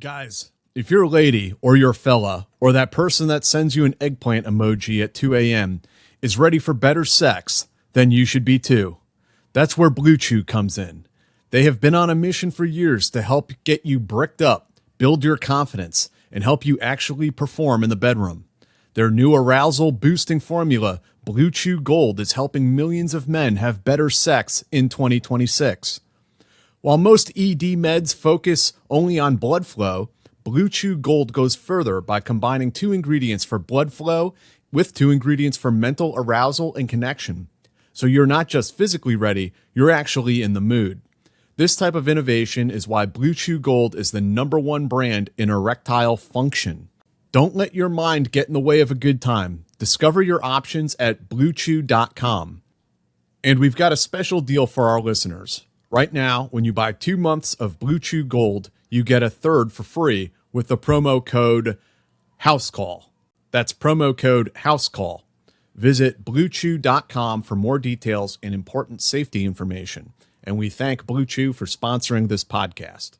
Guys, if you're a lady or you're a fella or that person that sends you an eggplant emoji at 2 a.m. is ready for better sex, then you should be too. That's where BlueChew comes in. They have been on a mission for years to help get you bricked up, build your confidence, and help you actually perform in the bedroom. Their new arousal-boosting formula, BlueChew Gold, is helping millions of men have better sex in 2026. While most ED meds focus only on blood flow, BlueChew Gold goes further by combining 2 ingredients for blood flow with 2 ingredients for mental arousal and connection. So you're not just physically ready, you're actually in the mood. This type of innovation is why BlueChew Gold is the #1 brand in erectile function. Don't let your mind get in the way of a good time. Discover your options at BlueChew.com. And we've got a special deal for our listeners. Right now, when you buy 2 months of BlueChew Gold, you get a third for free with the promo code HOUSECALL. That's promo code HOUSECALL. Visit BlueChew.com for more details and important safety information. And we thank BlueChew for sponsoring this podcast.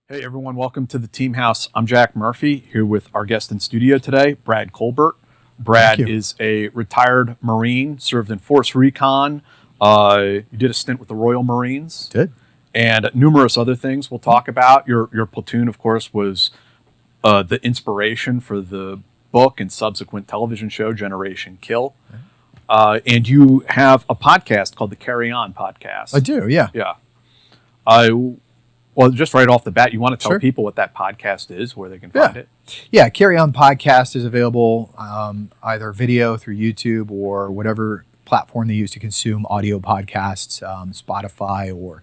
Hey everyone, welcome to the Team House. I'm Jack Murphy, here with our guest in studio today, Brad Colbert. Brad is a retired Marine, served in Force Recon. You did a stint with the Royal Marines. Did. And numerous other things we'll talk about. Your platoon, of course, was the inspiration for the book and subsequent television show, Generation Kill. And you have a podcast called the Carry On Podcast. I do, yeah. Yeah. Well, just right off the bat, you want to tell people what that podcast is, where they can find it? Yeah, Carry On Podcast is available either video through YouTube or whatever platform they use to consume audio podcasts, Spotify or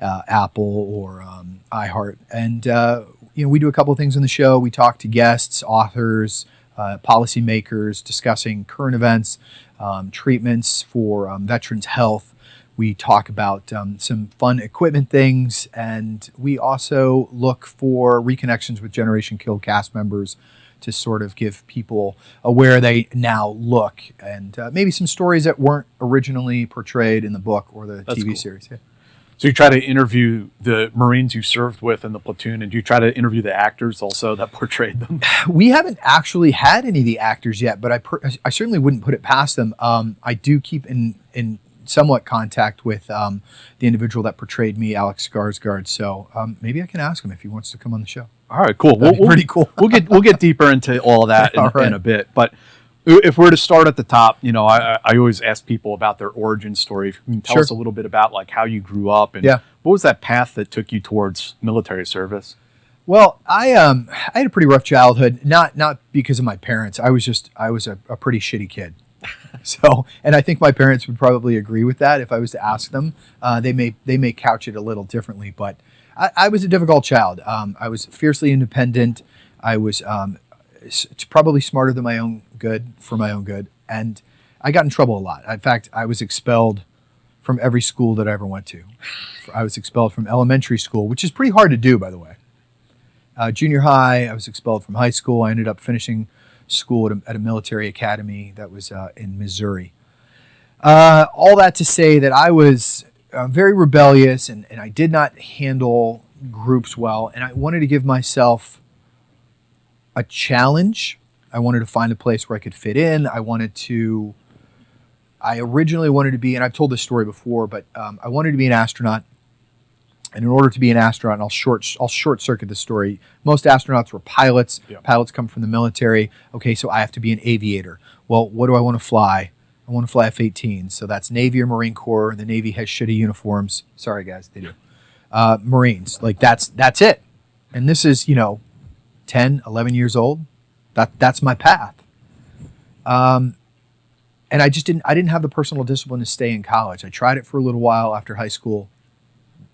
Apple or iHeart. And, we do a couple of things on the show. We talk to guests, authors, policymakers, discussing current events, treatments for veterans' health. We talk about some fun equipment things, and we also look for reconnections with Generation Kill cast members to sort of give people where they now look, and maybe some stories that weren't originally portrayed in the book or the TV series. Yeah. So you try to interview the Marines you served with in the platoon, and do you try to interview the actors also that portrayed them? We haven't actually had any of the actors yet, but I certainly wouldn't put it past them. I do keep in somewhat contact with the individual that portrayed me, Alex Skarsgård. So maybe I can ask him if he wants to come on the show. All right, cool. Pretty cool. we'll get deeper into all of that in a bit. But if we're to start at the top, I always ask people about their origin story. If you can tell us a little bit about like how you grew up and what was that path that took you towards military service? Well, I had a pretty rough childhood. Not because of my parents. I was a pretty shitty kid. So, and I think my parents would probably agree with that if I was to ask them. They may couch it a little differently, but I was a difficult child. I was fiercely independent. I was probably smarter than my own good for my own good, and I got in trouble a lot. In fact, I was expelled from every school that I ever went to. I was expelled from elementary school, which is pretty hard to do, by the way. Junior high, I was expelled from high school. I ended up finishing school at a military academy that was in Missouri. All that to say that I was very rebellious and I did not handle groups well, and I wanted to give myself a challenge. I wanted to find a place where I could fit in. I originally wanted to be, and I've told this story before, but I wanted to be an astronaut. And in order to be an astronaut, and I'll short circuit the story. Most astronauts were pilots. Yeah. Pilots come from the military. Okay, so I have to be an aviator. Well, what do I want to fly? I want to fly F-18. So that's Navy or Marine Corps. The Navy has shitty uniforms. Sorry, guys, they do. Marines, like that's it. And this is 10, 11 years old. That's my path. And I didn't have the personal discipline to stay in college. I tried it for a little while after high school,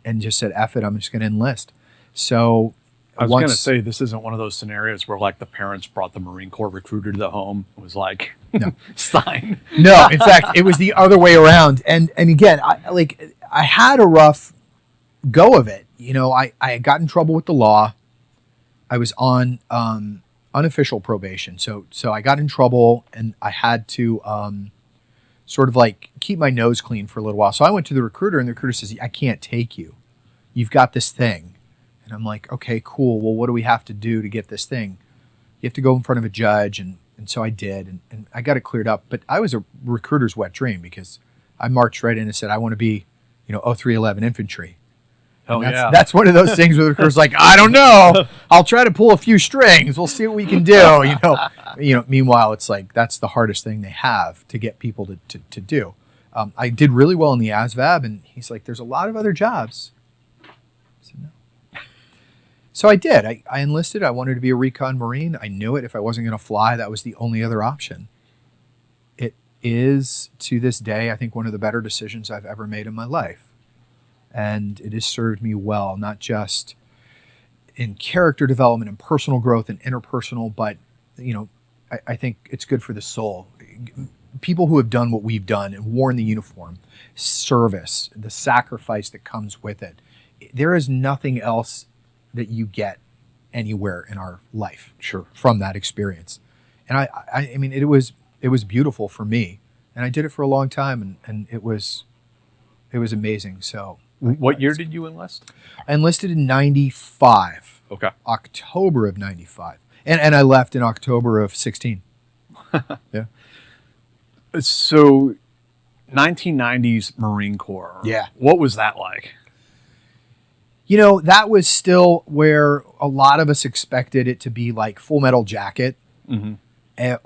and just said, F it, I'm just going to enlist. So I was going to say, this isn't one of those scenarios where like the parents brought the Marine Corps recruiter to the home. It was like, no. Sign. No, in fact, it was the other way around. And again, I had a rough go of it. I got in trouble with the law. I was on unofficial probation. So I got in trouble and I had to sort of like keep my nose clean for a little while. So I went to the recruiter, and the recruiter says, I can't take you. You've got this thing. And And I'm like, okay, cool. Well, what do we have to do to get this thing? You have to go in front of a judge. And so I did. And I got it cleared up. But I was a recruiter's wet dream because I marched right in and said, I want to be, 0311 infantry. Oh, yeah. That's one of those things where the recruiter's like, I don't know. I'll try to pull a few strings. We'll see what we can do. Meanwhile, it's like, that's the hardest thing they have to get people to do. I did really well in the ASVAB, and he's like, there's a lot of other jobs. I said, no. So I did. I enlisted. I wanted to be a recon Marine. I knew it. If I wasn't going to fly, that was the only other option. It is, to this day, I think one of the better decisions I've ever made in my life. And it has served me well, not just in character development and personal growth and interpersonal, but, I think it's good for the soul. People who have done what we've done and worn the uniform, service, the sacrifice that comes with it. There is nothing else that you get anywhere in our life from that experience. And I mean, it was beautiful for me, and I did it for a long time, and it was amazing. So what year did you enlist? I enlisted in 95. Okay. October of 95. And I left in October of 16. Yeah. So 1990s Marine Corps. Yeah. What was that like? That was still where a lot of us expected it to be like Full Metal Jacket. Mm-hmm. And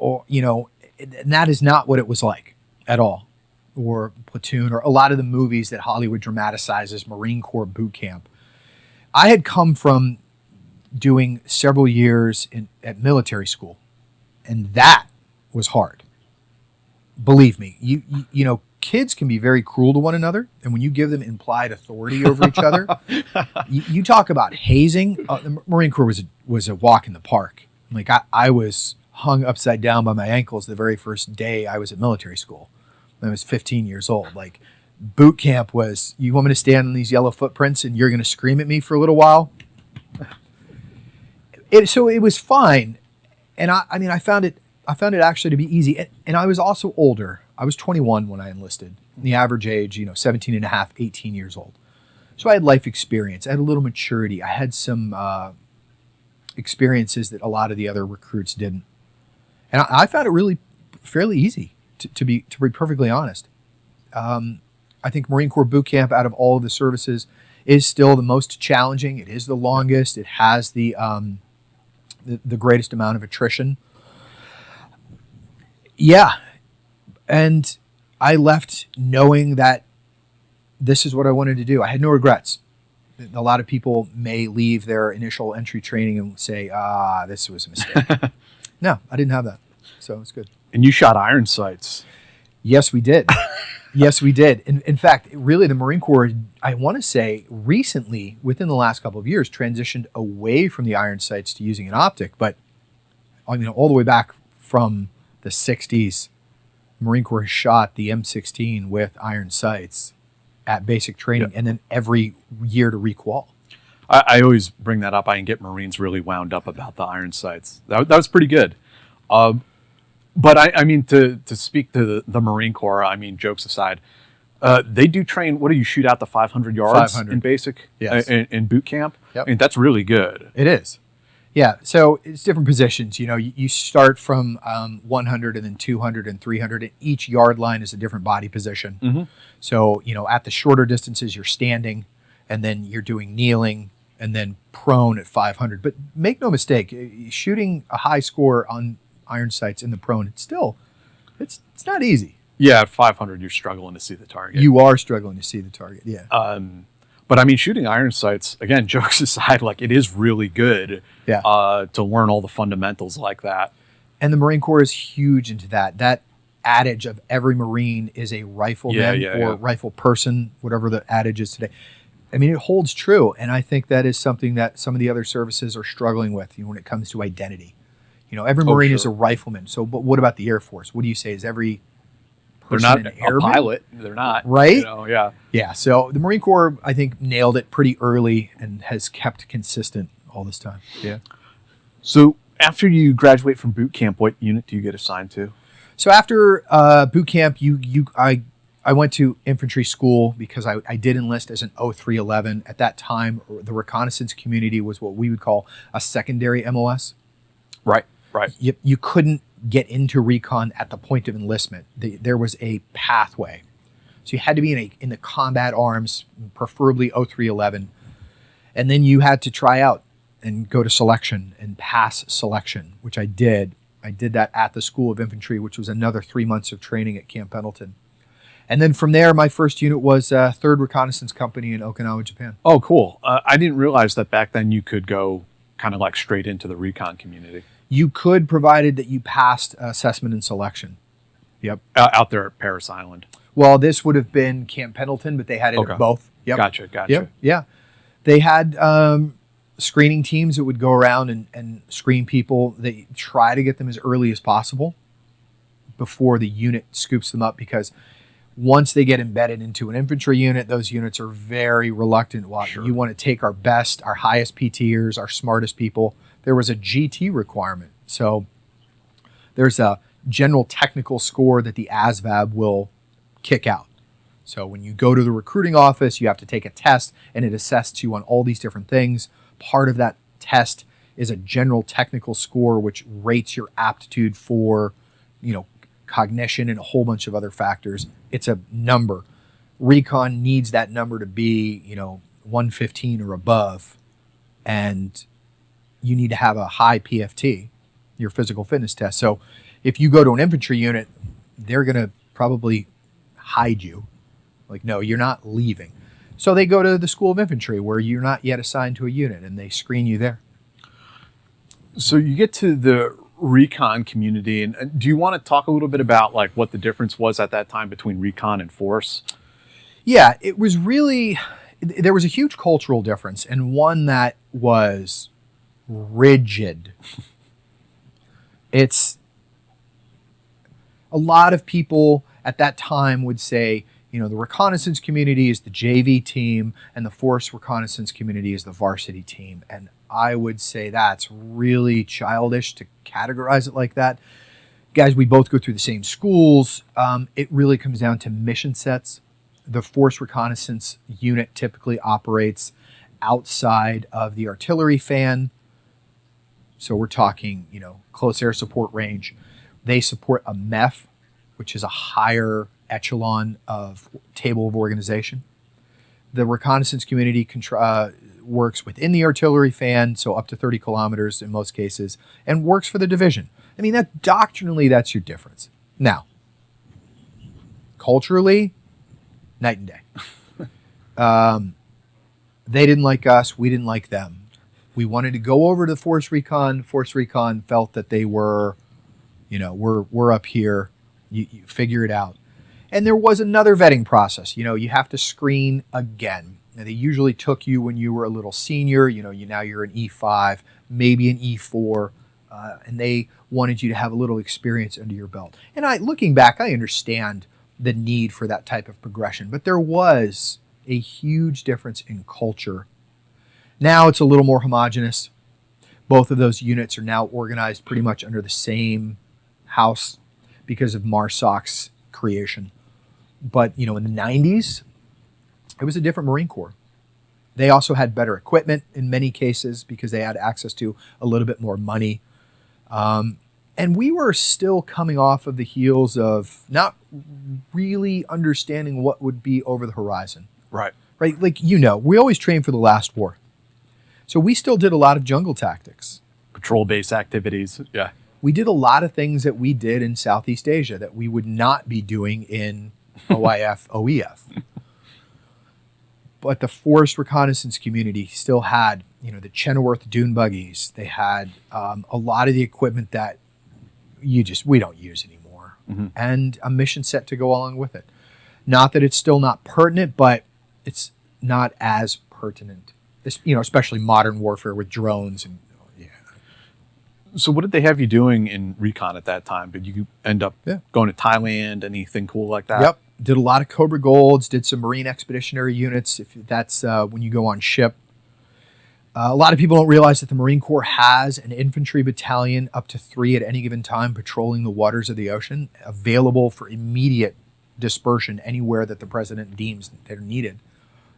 that is not what it was like at all. Or Platoon, or a lot of the movies that Hollywood dramatizes Marine Corps boot camp. I had come from doing several years at military school, and that was hard. Believe me, kids can be very cruel to one another, and when you give them implied authority over each other, you talk about hazing. The Marine Corps was a walk in the park. Like I was hung upside down by my ankles the very first day I was at military school. I was 15 years old. Like, boot camp was, you want me to stand on these yellow footprints and you're going to scream at me for a little while? So it was fine. And I found it actually to be easy. And I was also older. I was 21 when I enlisted. The average age, 17 and a half, 18 years old. So I had life experience. I had a little maturity. I had some experiences that a lot of the other recruits didn't. And I found it really fairly easy. To be perfectly honest, I think Marine Corps boot camp out of all of the services is still the most challenging. It is the longest. It has the greatest amount of attrition. Yeah, and I left knowing that this is what I wanted to do. I had no regrets. A lot of people may leave their initial entry training and say, this was a mistake. No, I didn't have that, so it's good. And you shot iron sights. Yes, we did. Yes, we did. In fact, really, the Marine Corps, I want to say, recently, within the last couple of years, transitioned away from the iron sights to using an optic. But all the way back from the 60s, Marine Corps has shot the M16 with iron sights at basic training, and then every year to requal. I always bring that up. I can get Marines really wound up about the iron sights. That was pretty good. But I mean, to speak to the Marine Corps, I mean, jokes aside, they do train. What do you shoot out the 500 yards 500. in basic? Yes. In boot camp? Yep. I mean, that's really good. It is. Yeah. So it's different positions. You start from 100 and then 200 and 300. And each yard line is a different body position. Mm-hmm. So, at the shorter distances, you're standing, and then you're doing kneeling, and then prone at 500. But make no mistake, shooting a high score on iron sights in the prone, it's not easy. Yeah, at 500, you're struggling to see the target. You are struggling to see the target, yeah. But I mean, shooting iron sights, again, jokes aside, like, it is really good to learn all the fundamentals like that. And the Marine Corps is huge into that. That adage of every Marine is a rifleman or rifle person, whatever the adage is today. I mean, it holds true. And I think that is something that some of the other services are struggling with when it comes to identity. Every Marine is a rifleman. So, but what about the Air Force? What do you say? Is every person they're not an airman? A pilot? They're not. Right? Yeah. Yeah. So the Marine Corps, I think, nailed it pretty early and has kept consistent all this time. Yeah. So after you graduate from boot camp, what unit do you get assigned to? So after boot camp, I I went to infantry school because I did enlist as an 0311. At that time, the reconnaissance community was what we would call a secondary MOS. Right. You couldn't get into recon at the point of enlistment. There was a pathway. So you had to be in the combat arms, preferably 0311. And then you had to try out and go to selection and pass selection, which I did. I did that at the School of Infantry, which was another 3 months of training at Camp Pendleton. And then from there, my first unit was 3rd Reconnaissance Company in Okinawa, Japan. Oh, cool. I didn't realize that back then you could go kind of like straight into the recon community. You could, provided that you passed assessment and selection. Yep. Out there at Paris Island. Well, this would have been Camp Pendleton, but they had it at both. Yep. Gotcha. Yep. Yeah. They had screening teams that would go around and screen people. They try to get them as early as possible before the unit scoops them up, because once they get embedded into an infantry unit, those units are very reluctant. Well, Sure. You want to take our best, our highest PTers, our smartest people. There was a GT requirement. So there's a general technical score that the ASVAB will kick out. So when you go to the recruiting office, you have to take a test, and it assesses you on all these different things. Part of that test is a general technical score, which rates your aptitude for, cognition and a whole bunch of other factors. It's a number. Recon needs that number to be, 115 or above, and you need to have a high PFT, your physical fitness test. So if you go to an infantry unit, they're going to probably hide you. Like, no, you're not leaving. So they go to the School of Infantry, where you're not yet assigned to a unit, and they screen you there. So you get to the recon community, and do you want to talk a little bit about like what the difference was at that time between recon and force? Yeah, it was really, there was a huge cultural difference, and one that was rigid. It's, a lot of people at that time would say, the reconnaissance community is the JV team and the force reconnaissance community is the varsity team. And I would say that's really childish to categorize it like that. Guys, we both go through the same schools. It really comes down to mission sets. The force reconnaissance unit typically operates outside of the artillery fan. So we're talking, close air support range. They support a MEF, which is a higher echelon of table of organization. The reconnaissance community works within the artillery fan, so up to 30 kilometers in most cases, and works for the division. I mean, that doctrinally, that's your difference. Now, culturally, night and day. They didn't like us. We didn't like them. We wanted to go over to Force Recon. Force Recon felt that they were, we're up here. You figure it out. And there was another vetting process. You have to screen again. Now, they usually took you when you were a little senior. Now you're an E5, maybe an E4, and they wanted you to have a little experience under your belt. And looking back, I understand the need for that type of progression, but there was a huge difference in culture. Now it's a little more homogenous. Both of those units are now organized pretty much under the same house because of MARSOC's creation. But, in the 90s, it was a different Marine Corps. They also had better equipment in many cases because they had access to a little bit more money. And we were still coming off of the heels of not really understanding what would be over the horizon. Right. Right? Like, we always trained for the last war. So we still did a lot of jungle tactics. Patrol-based activities, yeah. We did a lot of things that we did in Southeast Asia that we would not be doing in OIF, OEF. But the forest reconnaissance community still had, the Chenoweth dune buggies. They had a lot of the equipment that we don't use anymore. Mm-hmm. And a mission set to go along with it. Not that it's still not pertinent, but it's not as pertinent. Especially modern warfare with drones and So what did they have you doing in recon at that time? Did you end up going to Thailand? Anything cool like that? Yep. Did a lot of Cobra Golds, did some Marine Expeditionary units, if that's when you go on ship. A lot of people don't realize that the Marine Corps has an infantry battalion, up to 3 at any given time, patrolling the waters of the ocean, available for immediate dispersion anywhere that the president deems they're needed.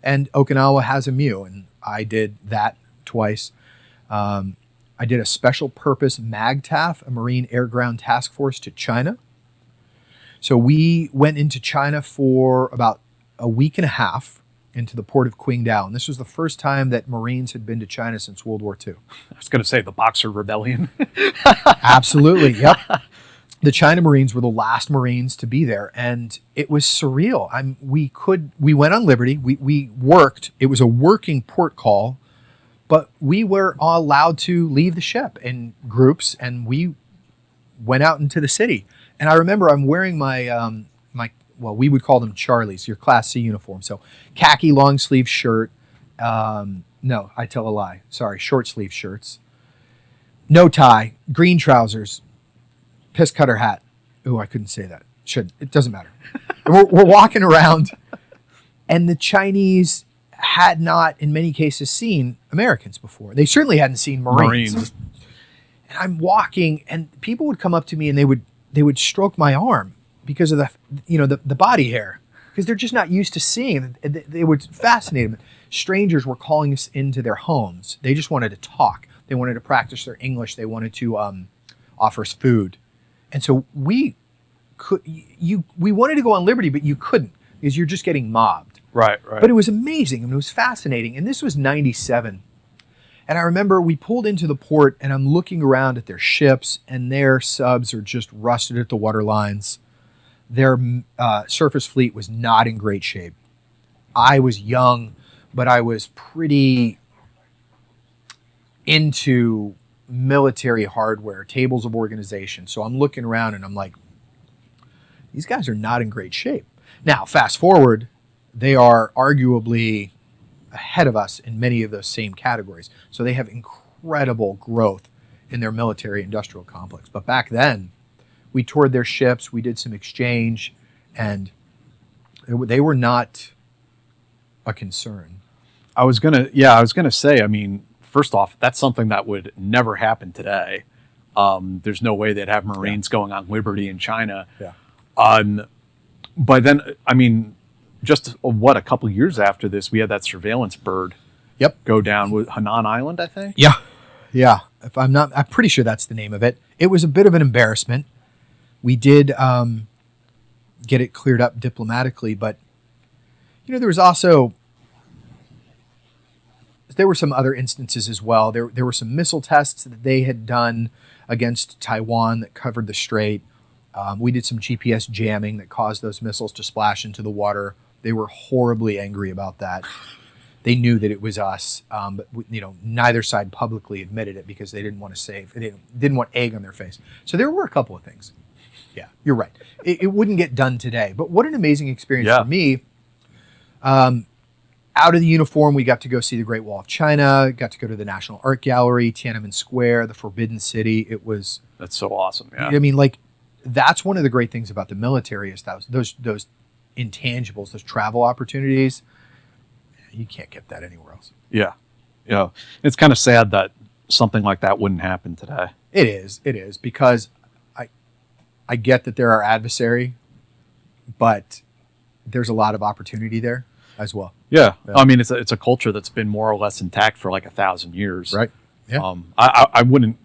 And Okinawa has a MEU, and I did that twice. I did a special purpose MAGTAF, a Marine Air Ground Task Force, to China. So we went into China for about a week and a half into the port of Qingdao. And this was the first time that Marines had been to China since World War II. I was going to say the Boxer Rebellion. Absolutely, yep. The China Marines were the last Marines to be there, and it was surreal. We went on Liberty. We worked. It was a working port call, but we were all allowed to leave the ship in groups, and we went out into the city. And I remember I'm wearing my well, we would call them Charlies, your Class C uniform. So khaki long sleeve shirt. No, I tell a lie. Sorry, short sleeve shirts. No tie, green trousers. Piss cutter hat. Ooh, I couldn't say that. It doesn't matter. We're walking around, and the Chinese had not, in many cases, seen Americans before. They certainly hadn't seen Marines. And I'm walking, and people would come up to me, and they would stroke my arm because of the body hair, because they're just not used to seeing. They were fascinated. Strangers were calling us into their homes. They just wanted to talk. They wanted to practice their English. They wanted to offer us food. And so we wanted to go on Liberty, but you couldn't because you're just getting mobbed. Right. But it was amazing and it was fascinating. And this was 97. And I remember we pulled into the port and I'm looking around at their ships and their subs are just rusted at the water lines. Their surface fleet was not in great shape. I was young, but I was pretty into military hardware, tables of organization. So I'm looking around and I'm like, these guys are not in great shape. Now, fast forward, they are arguably ahead of us in many of those same categories. So they have incredible growth in their military industrial complex. But back then, we toured their ships, we did some exchange, and they were not a concern. I was gonna say, I mean, first off, that's something that would never happen today. There's no way they'd have Marines going on Liberty in China. Yeah. But then, I mean, just a couple years after this, we had that surveillance bird go down with Hainan Island, I think. Yeah. I'm pretty sure that's the name of it. It was a bit of an embarrassment. We did get it cleared up diplomatically, but there were some other instances as well. There were some missile tests that they had done against Taiwan that covered the strait. We did some GPS jamming that caused those missiles to splash into the water. They were horribly angry about that. They knew that it was us, but neither side publicly admitted it because they didn't want to they didn't want egg on their face. So there were a couple of things. Yeah, you're right. It wouldn't get done today, but what an amazing experience for me. Out of the uniform, we got to go see the Great Wall of China, got to go to the National Art Gallery, Tiananmen Square, the Forbidden City. That's so awesome. Yeah. I mean, that's one of the great things about the military is those intangibles, those travel opportunities. You can't get that anywhere else. Yeah. It's kind of sad that something like that wouldn't happen today. It is because I get that they're our adversary, but there's a lot of opportunity there as well. Yeah. I mean, it's a culture that's been more or less intact for 1,000 years. Right. Yeah. I wouldn't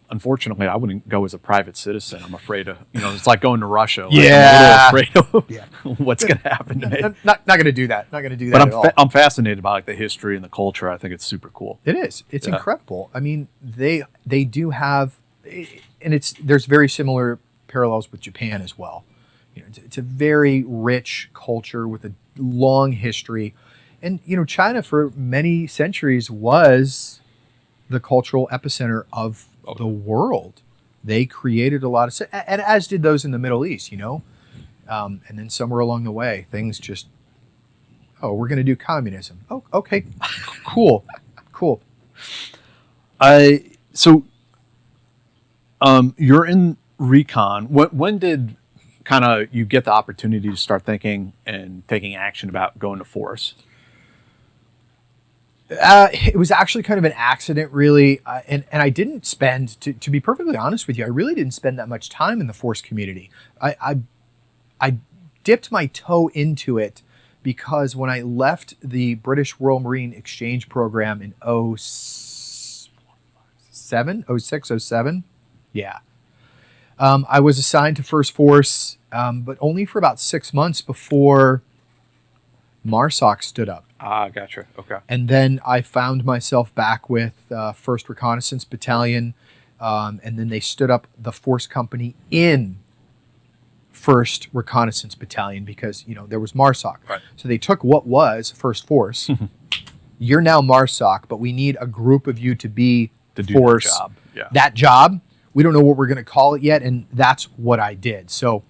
go as a private citizen. I'm afraid of, it's like going to Russia. Yeah. I'm a little afraid of what's going to happen to me. Not going to do that. Not going to do that at all. But I'm fascinated by the history and the culture. I think it's super cool. It is. It's incredible. I mean, they do have, and there's very similar parallels with Japan as well. It's a very rich culture with a long history. And, China for many centuries was the cultural epicenter of the world. They created a lot of, and as did those in the Middle East, and then somewhere along the way, things just, we're going to do communism. Oh, okay, cool. So you're in recon. When did you get the opportunity to start thinking and taking action about going to force? It was actually kind of an accident, really, and I didn't spend, to be perfectly honest with you, I really didn't spend that much time in the force community. I dipped my toe into it because when I left the British Royal Marine Exchange Program in 06, 07, yeah, I was assigned to First Force, but only for about 6 months before MARSOC stood up. Ah, gotcha. Okay. And then I found myself back with 1st Reconnaissance Battalion, and then they stood up the force company in 1st Reconnaissance Battalion because, there was MARSOC. Right. So they took what was 1st Force. You're now MARSOC, but we need a group of you to be To do force. that job. Yeah. That job, we don't know what we're going to call it yet, and that's what I did. So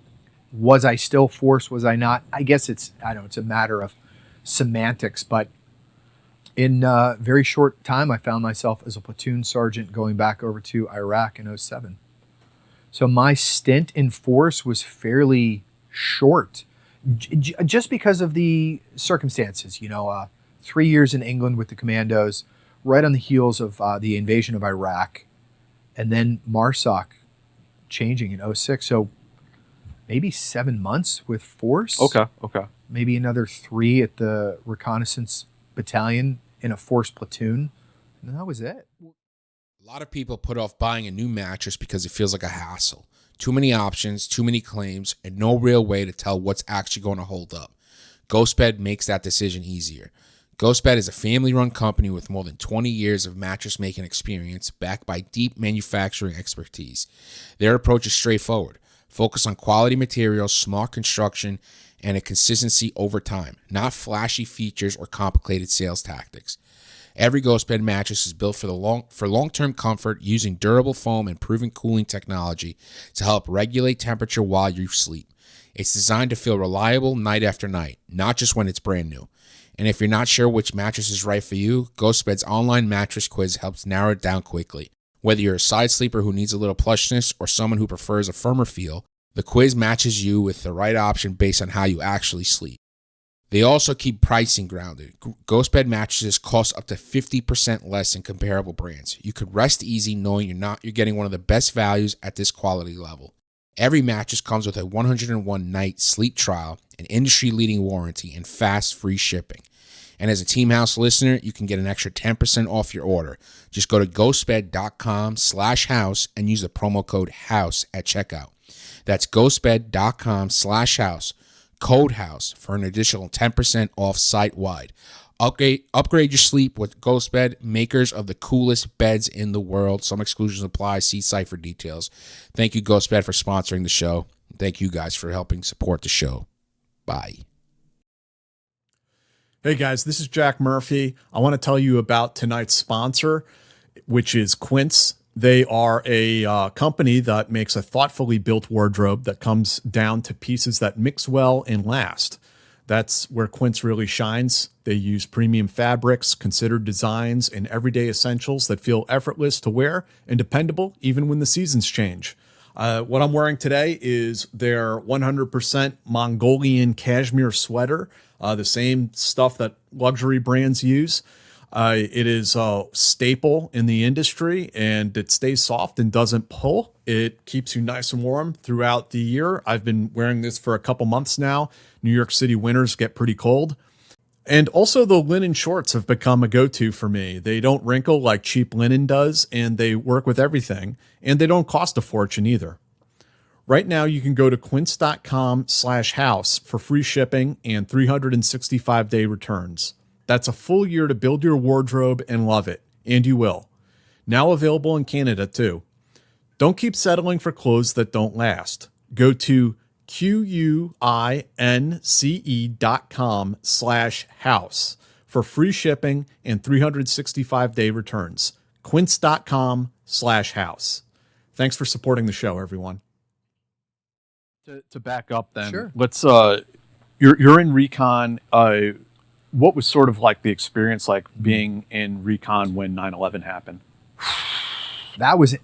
was I still force? Was I not? I guess it's a matter of semantics, but in a very short time, I found myself as a platoon sergeant going back over to Iraq in 07. So my stint in force was fairly short, just because of the circumstances. 3 years in England with the commandos, right on the heels of the invasion of Iraq, and then MARSOC changing in 06. So maybe 7 months with force. Okay. Maybe another 3 at the reconnaissance battalion in a force platoon. And that was it. A lot of people put off buying a new mattress because it feels like a hassle. Too many options, too many claims, and no real way to tell what's actually going to hold up. GhostBed makes that decision easier. GhostBed is a family-run company with more than 20 years of mattress-making experience backed by deep manufacturing expertise. Their approach is straightforward. Focus on quality materials, smart construction, and a consistency over time, not flashy features or complicated sales tactics. Every GhostBed mattress is built for long-term comfort using durable foam and proven cooling technology to help regulate temperature while you sleep. It's designed to feel reliable night after night, not just when it's brand new. And if you're not sure which mattress is right for you, GhostBed's online mattress quiz helps narrow it down quickly. Whether you're a side sleeper who needs a little plushness or someone who prefers a firmer feel, the quiz matches you with the right option based on how you actually sleep. They also keep pricing grounded. GhostBed mattresses cost up to 50% less than comparable brands. You could rest easy knowing you're getting one of the best values at this quality level. Every mattress comes with a 101-night sleep trial, an industry-leading warranty, and fast free shipping. And as a Team House listener, you can get an extra 10% off your order. Just go to ghostbed.com/house and use the promo code HOUSE at checkout. That's ghostbed.com/house. Code HOUSE for an additional 10% off site-wide. Upgrade your sleep with GhostBed, makers of the coolest beds in the world. Some exclusions apply. See site for details. Thank you, GhostBed, for sponsoring the show. Thank you guys for helping support the show. Bye. Hey guys, this is Jack Murphy. I want to tell you about tonight's sponsor, which is Quince. They are a company that makes a thoughtfully built wardrobe that comes down to pieces that mix well and last. That's where Quince really shines. They use premium fabrics, considered designs, and everyday essentials that feel effortless to wear and dependable even when the seasons change. What I'm wearing today is their 100% Mongolian cashmere sweater, the same stuff that luxury brands use. It is a staple in the industry, and it stays soft and doesn't pull. It keeps you nice and warm throughout the year. I've been wearing this for a couple months now. New York City winters get pretty cold. And also the linen shorts have become a go-to for me. They don't wrinkle like cheap linen does, and they work with everything, and they don't cost a fortune either. Right now, you can go to quince.com/house for free shipping and 365-day returns. That's a full year to build your wardrobe and love it, and you will. Now available in Canada, too. Don't keep settling for clothes that don't last. Go to quince.com/house for free shipping and 365-day returns. Quince.com/house. Thanks for supporting the show, everyone. To back up then, Sure. let's, you're in recon. What was sort of like the experience like being in recon when 9/11 happened? That was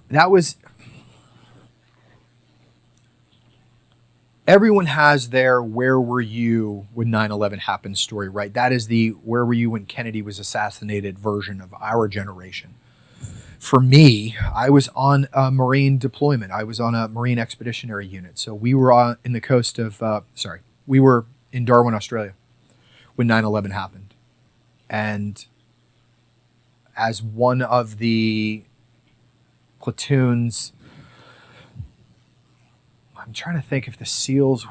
everyone has their where were you when 9/11 happened story, right? That is the where were you when Kennedy was assassinated version of our generation. For me, I was on a Marine deployment. I was on a Marine Expeditionary Unit. So we were We were in Darwin, Australia when 9/11 happened. And as one of the platoons, I'm trying to think if the SEALs,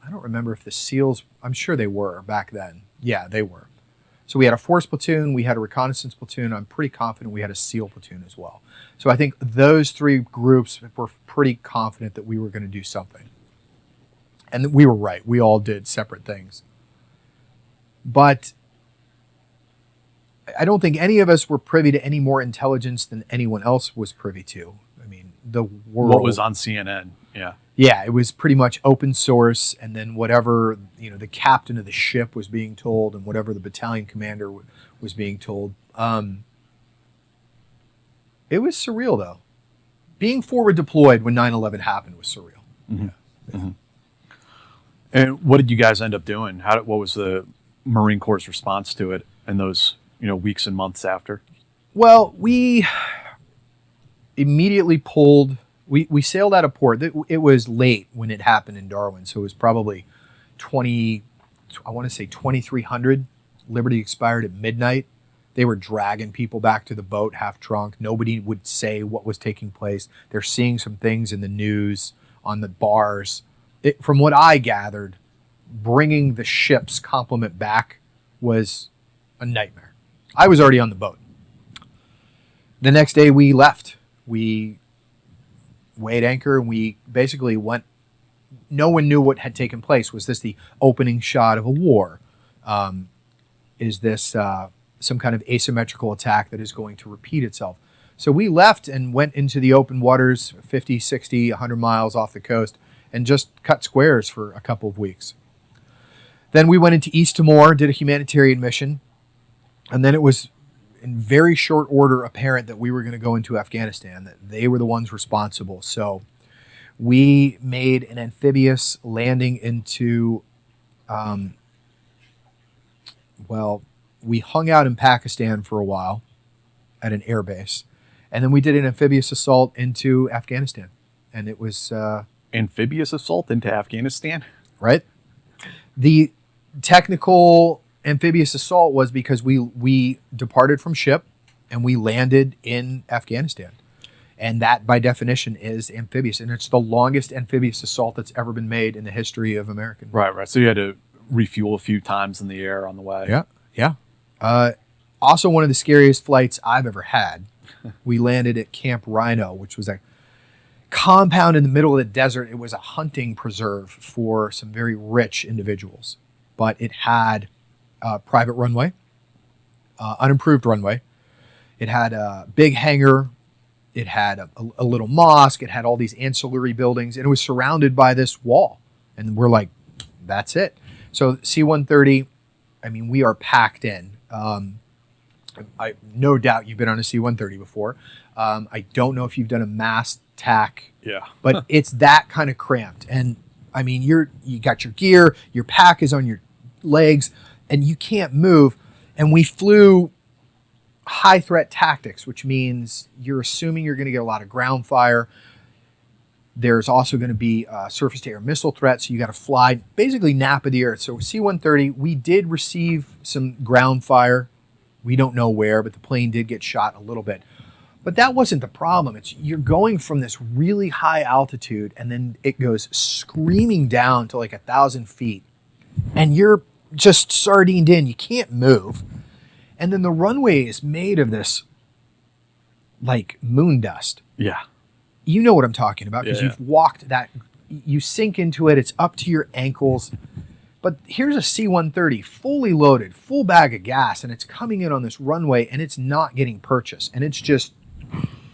I don't remember if the SEALs, I'm sure they were back then. Yeah, they were. So we had a force platoon, we had a reconnaissance platoon. I'm pretty confident we had a SEAL platoon as well. So I think those three groups were pretty confident that we were going to do something. And we were right. We all did separate things. But I don't think any of us were privy to any more intelligence than anyone else was privy to. I mean, the world. What was on CNN? Yeah. Yeah, it was pretty much open source, and then whatever, the captain of the ship was being told and whatever the battalion commander was being told. It was surreal, though. Being forward deployed when 9/11 happened was surreal. Mm-hmm. Yeah. Mm-hmm. And what did you guys end up doing? What was the Marine Corps' response to it in those weeks and months after? Well, we immediately pulled. We sailed out of port. It was late when it happened in Darwin, so it was probably 2300. Liberty expired at midnight. They were dragging people back to the boat half drunk. Nobody would say what was taking place. They're seeing some things in the news on the bars. From what I gathered, bringing the ship's complement back was a nightmare. I was already on the boat. The next day we left. We weighed anchor and we basically went. No one knew what had taken place. Was this the opening shot of a war? Is this some kind of asymmetrical attack that is going to repeat itself? So we left and went into the open waters, 50, 60, 100 miles off the coast, and just cut squares for a couple of weeks. Then we went into East Timor, did a humanitarian mission, and then it was in very short order apparent that we were going to go into Afghanistan, that they were the ones responsible. So we made an amphibious landing into, we hung out in Pakistan for a while at an air base, and then we did an amphibious assault into Afghanistan. And it was... amphibious assault into Afghanistan? Right? The technical amphibious assault was because we departed from ship and we landed in Afghanistan. And that, by definition, is amphibious. And it's the longest amphibious assault that's ever been made in the history of American. Right. So you had to refuel a few times in the air on the way. Yeah. Also, one of the scariest flights I've ever had. We landed at Camp Rhino, which was a compound in the middle of the desert. It was a hunting preserve for some very rich individuals. But it had a private runway, unimproved runway. It had a big hangar. It had a little mosque. It had all these ancillary buildings. And it was surrounded by this wall. And we're like, that's it. So C-130, I mean, we are packed in. I no doubt you've been on a C-130 before. I don't know if you've done a mass tack. Yeah. But it's that kind of cramped. And I mean, you got your gear, your pack is on your legs, and you can't move. And we flew high threat tactics, which means you're assuming you're going to get a lot of ground fire. There's also going to be surface to air missile threats. So you got to fly, basically nap of the earth. So C-130, we did receive some ground fire. We don't know where, but the plane did get shot a little bit. But that wasn't the problem. You're going from this really high altitude, and then it goes screaming down to like 1,000 feet, and you're just sardined in. You can't move. And then the runway is made of this like moon dust. Yeah. You know what I'm talking about because Yeah. you've walked that. You sink into it. It's up to your ankles. But here's a C-130 fully loaded, full bag of gas, and it's coming in on this runway, and it's not getting purchased. And it's just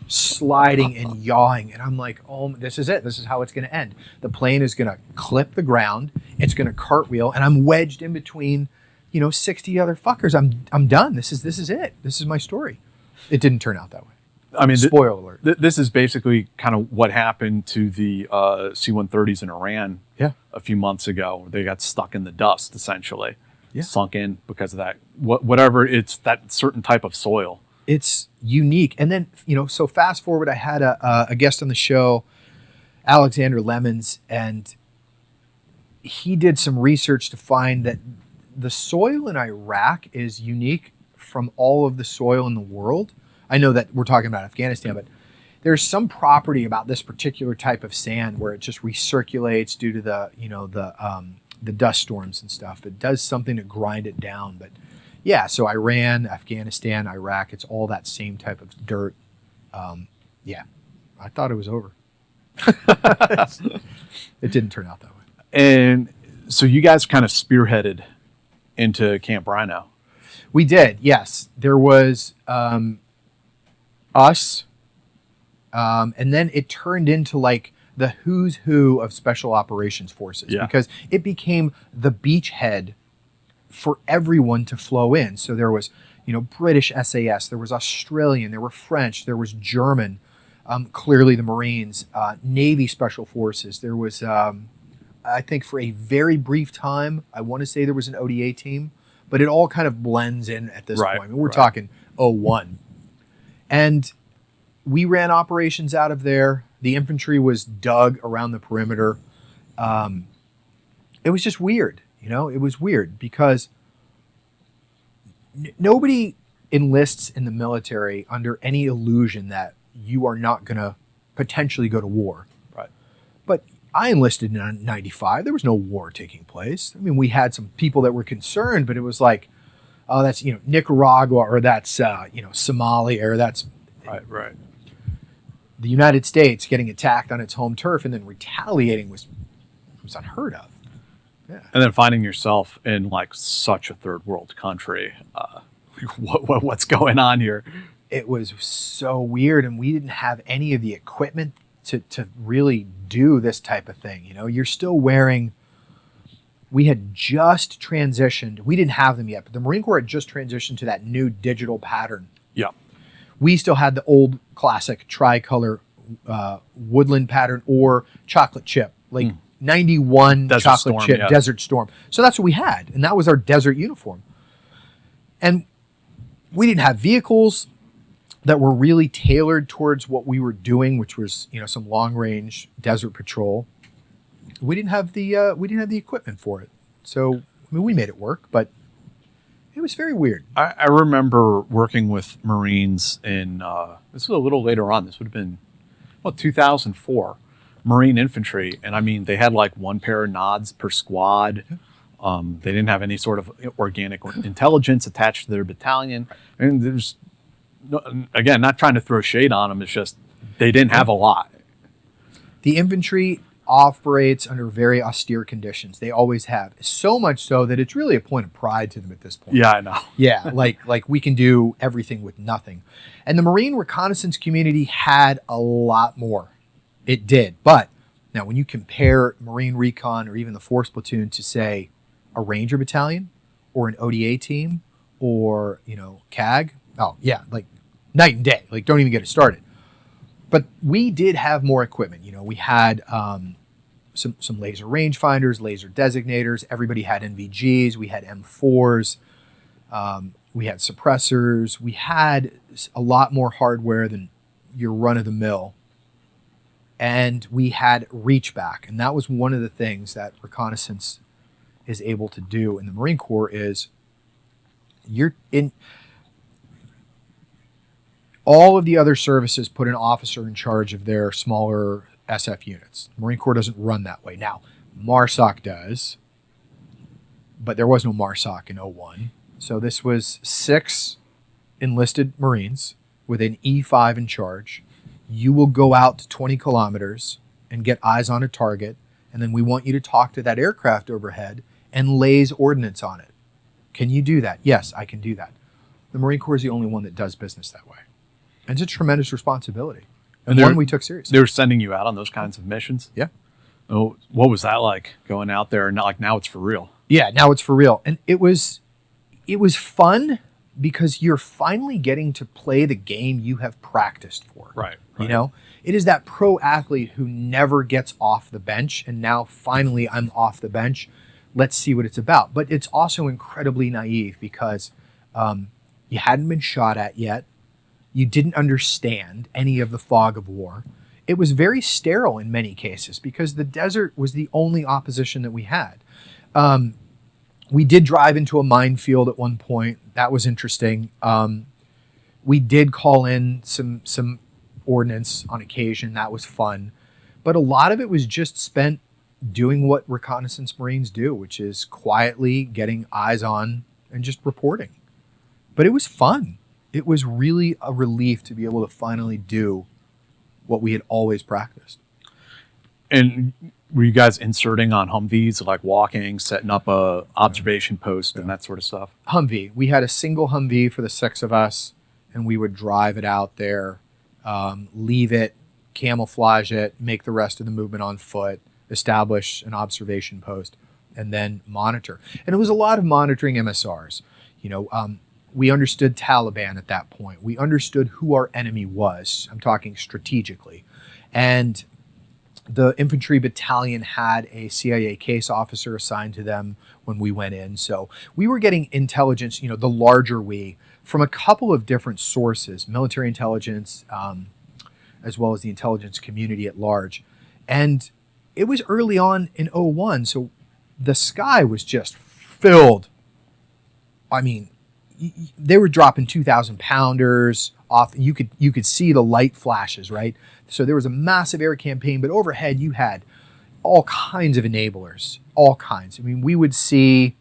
sliding and yawing. And I'm like, oh, this is it. This is how it's going to end. The plane is going to clip the ground. It's going to cartwheel, and I'm wedged in between, 60 other fuckers. I'm done. This is it. This is my story. It didn't turn out that way. I mean, spoiler alert. This is basically kind of what happened to the C-130s in Iran a few months ago. They got stuck in the dust, essentially. Yeah. Sunk in because of that. Whatever, it's that certain type of soil. It's unique. And then, so fast forward, I had a guest on the show, Alexander Lemons, and he did some research to find that the soil in Iraq is unique from all of the soil in the world. I know that we're talking about Afghanistan, but there's some property about this particular type of sand where it just recirculates due to the dust storms and stuff. It does something to grind it down. But yeah, so Iran, Afghanistan, Iraq, it's all that same type of dirt. Yeah, I thought it was over. It didn't turn out that way. And so you guys kind of spearheaded into Camp Rhino. We did, yes. There was us, and then it turned into like the who's who of special operations forces because it became the beachhead for everyone to flow in. So there was, British SAS, there was Australian, there were French, there was German, clearly the Marines, Navy Special Forces. There was, I think for a very brief time, I want to say there was an ODA team, but it all kind of blends in at this point. I mean, we're talking 01. And we ran operations out of there. The infantry was dug around the perimeter. It was just weird, it was weird because nobody enlists in the military under any illusion that you are not going to potentially go to war. Right. But I enlisted in 95. There was no war taking place. I mean, we had some people that were concerned, but it was like, oh, that's, Nicaragua, or that's, Somalia, or that's right. The United States getting attacked on its home turf and then retaliating was unheard of. Yeah. And then finding yourself in like such a third world country. What's going on here? It was so weird, and we didn't have any of the equipment to really do this type of thing. You're still wearing, we had just transitioned, we didn't have them yet, but the Marine Corps had just transitioned to that new digital pattern. Yeah. We still had the old classic tricolor woodland pattern or chocolate chip, like 91 Desert chocolate Storm, chip, yeah. Desert Storm. So that's what we had, and that was our desert uniform. And we didn't have vehicles that were really tailored towards what we were doing, which was some long range desert patrol. We didn't have the equipment for it. So we made it work, but it was very weird. I remember working with Marines in this was a little later on. This would have been 2004. Marine infantry, and I mean they had like one pair of nods per squad. They didn't have any sort of organic intelligence attached to their battalion, and there's. No, again, not trying to throw shade on them. It's just they didn't have a lot. The infantry operates under very austere conditions. They always have. So much so that it's really a point of pride to them at this point. Yeah, I know. Yeah, like we can do everything with nothing. And the Marine reconnaissance community had a lot more. It did. But now when you compare Marine Recon or even the Force Platoon to, say, a Ranger Battalion or an ODA team or, CAG, oh, yeah, like night and day. Like, don't even get it started. But we did have more equipment. We had some laser rangefinders, laser designators. Everybody had NVGs. We had M4s. We had suppressors. We had a lot more hardware than your run-of-the-mill. And we had reach back. And that was one of the things that reconnaissance is able to do in the Marine Corps is you're in... All of the other services put an officer in charge of their smaller SF units. Marine Corps doesn't run that way. Now, MARSOC does, but there was no MARSOC in 01. So this was 6 enlisted Marines with an E5 in charge. You will go out to 20 kilometers and get eyes on a target, and then we want you to talk to that aircraft overhead and lays ordnance on it. Can you do that? Yes, I can do that. The Marine Corps is the only one that does business that way. And it's a tremendous responsibility. And one we took seriously. They were sending you out on those kinds of missions? Yeah. Oh, what was that like going out there? And now it's for real. Yeah, now it's for real. And it was fun because you're finally getting to play the game you have practiced for. Right. It is that pro athlete who never gets off the bench. And now finally I'm off the bench. Let's see what it's about. But it's also incredibly naive because you hadn't been shot at yet. You didn't understand any of the fog of war. it was very sterile in many cases because the desert was the only opposition that we had. We did drive into a minefield at one point. That was interesting. We did call in some ordnance on occasion. That was fun. But a lot of it was just spent doing what reconnaissance Marines do, which is quietly getting eyes on and just reporting. But it was fun. It was really a relief to be able to finally do what we had always practiced. And were you guys inserting on Humvees, like walking, setting up a observation post and that sort of stuff? Humvee. We had a single Humvee for the 6 of us, and we would drive it out there, leave it, camouflage it, make the rest of the movement on foot, establish an observation post, and then monitor. And it was a lot of monitoring MSRs. We understood Taliban at that point. We understood who our enemy was. I'm talking strategically. And the infantry battalion had a CIA case officer assigned to them when we went in. So we were getting intelligence, the larger we, from a couple of different sources, military intelligence, as well as the intelligence community at large. And it was early on in 01, so the sky was just filled. I mean, they were dropping 2,000 pounders off. You could see the light flashes, right? So there was a massive air campaign, but overhead you had all kinds of enablers, all kinds. I mean, we would see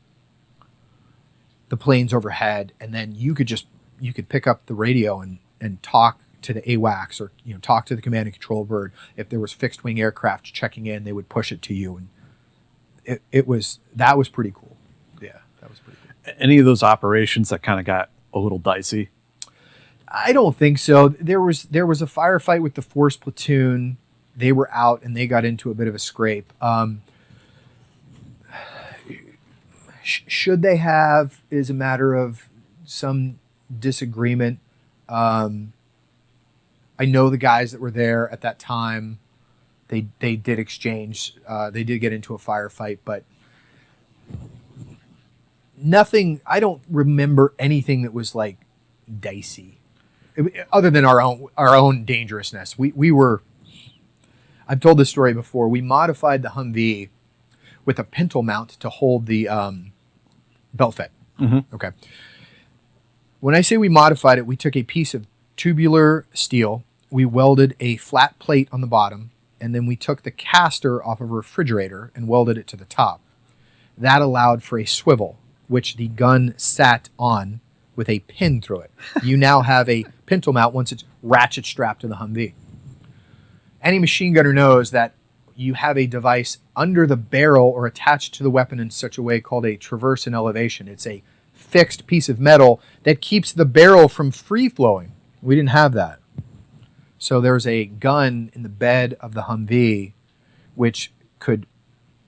the planes overhead, and then you could pick up the radio and talk to the AWACS or talk to the command and control bird. If there was fixed wing aircraft checking in, they would push it to you, and that was pretty cool. Yeah, that was pretty cool. Any of those operations that kind of got a little dicey? I don't think so. There was a firefight with the force platoon. They were out and they got into a bit of a scrape. Should they have is a matter of some disagreement. I know the guys that were there at that time. They did exchange. They did get into a firefight, but nothing. I don't remember anything that was like dicey, other than our own dangerousness. We were. I've told this story before. We modified the Humvee with a pintle mount to hold the belt fed. Mm-hmm. Okay. When I say we modified it, we took a piece of tubular steel, we welded a flat plate on the bottom, and then we took the caster off of a refrigerator and welded it to the top. That allowed for a swivel, which the gun sat on with a pin through it. You now have a pintle mount once it's ratchet strapped to the Humvee. Any machine gunner knows that you have a device under the barrel or attached to the weapon in such a way called a traverse in elevation. It's a fixed piece of metal that keeps the barrel from free flowing. We didn't have that. So there's a gun in the bed of the Humvee which could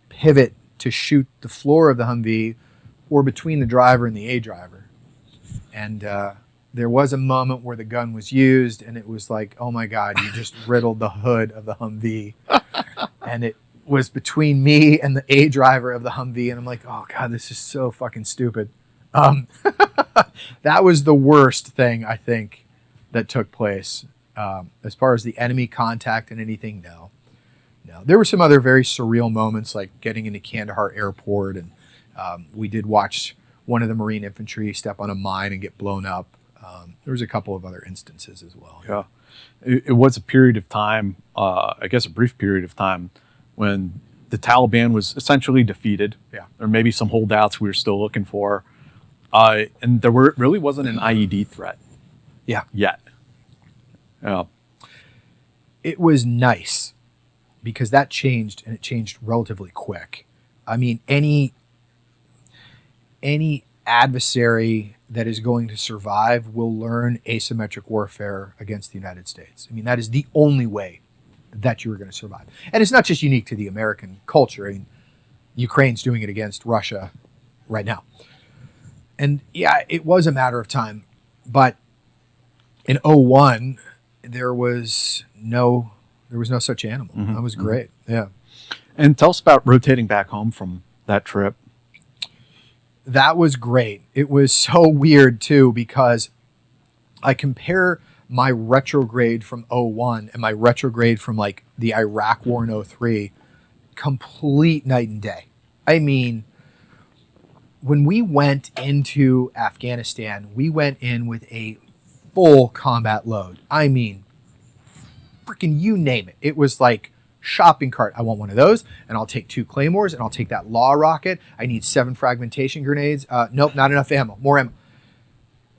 pivot to shoot the floor of the Humvee or between the driver and the A driver. And there was a moment where the gun was used and it was like, oh my God, you just riddled the hood of the Humvee. And it was between me and the A driver of the Humvee. And I'm like, oh God, this is so fucking stupid. That was the worst thing, I think, that took place. As far as the enemy contact and anything, no. There were some other very surreal moments, like getting into Kandahar Airport, and we did watch one of the Marine infantry step on a mine and get blown up. There was a couple of other instances as well. Yeah. It was a period of time, I guess a brief period of time, when the Taliban was essentially defeated. Yeah. There may be some holdouts we were still looking for. And there really wasn't an IED threat. Yeah. Yet. It was nice because that changed, and it changed relatively quick. I mean, any adversary that is going to survive will learn asymmetric warfare against the United States. I mean, that is the only way that you're going to survive. And it's not just unique to the American culture. I mean, Ukraine's doing it against Russia right now. And yeah, it was a matter of time. But in 01, there was no such animal. Mm-hmm. That was great. Yeah. And tell us about rotating back home from that trip. That was great. It was so weird too, because I compare my retrograde from '01 and my retrograde from like the Iraq War in '03, complete night and day. I mean, when we went into Afghanistan, we went in with a full combat load. I mean, freaking you name it. It was like shopping cart. I want one of those, and I'll take 2 claymores, and I'll take that law rocket. I need 7 fragmentation grenades. Nope, not enough ammo. More ammo.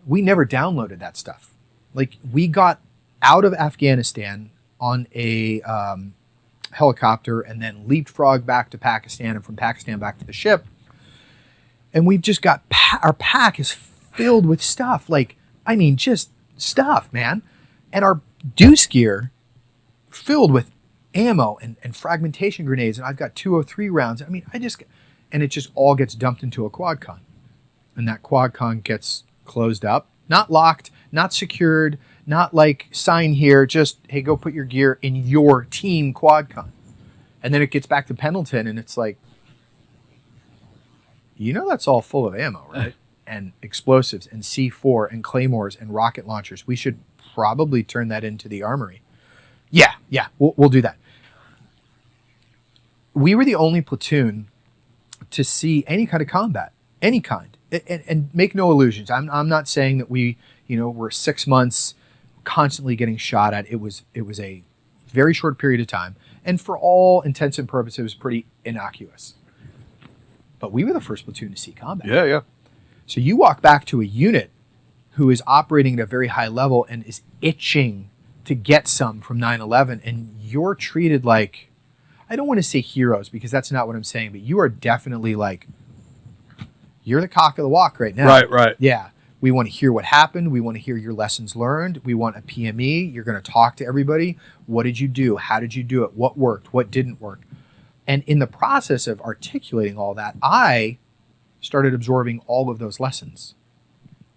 We never downloaded that stuff. Like, we got out of Afghanistan on a helicopter and then leapfrog back to Pakistan, and from Pakistan back to the ship. And we've just got, our pack is filled with stuff. Like, I mean, just stuff, man. And our deuce gear filled with ammo and fragmentation grenades. And I've got 203 rounds. I mean, and it just all gets dumped into a quad con. And that quad con gets closed up, not locked, not secured, not like sign here, just, hey, go put your gear in your team quad con. And then it gets back to Pendleton and it's like, you know, that's all full of ammo, right? And explosives and C4 and claymores and rocket launchers. We should probably turn that into the armory. Yeah, we'll do that. We were the only platoon to see any kind of combat, any kind. And make no illusions. I'm not saying that we, were 6 months constantly getting shot at. It was a very short period of time. And for all intents and purposes, it was pretty innocuous. But we were the first platoon to see combat. Yeah. So you walk back to a unit who is operating at a very high level and is itching to get some from 9/11, and you're treated like, I don't want to say heroes because that's not what I'm saying, but you are definitely like, you're the cock of the walk right now. Right. Yeah. We want to hear what happened. We want to hear your lessons learned. We want a PME. You're going to talk to everybody. What did you do? How did you do it? What worked? What didn't work? And in the process of articulating all that, I started absorbing all of those lessons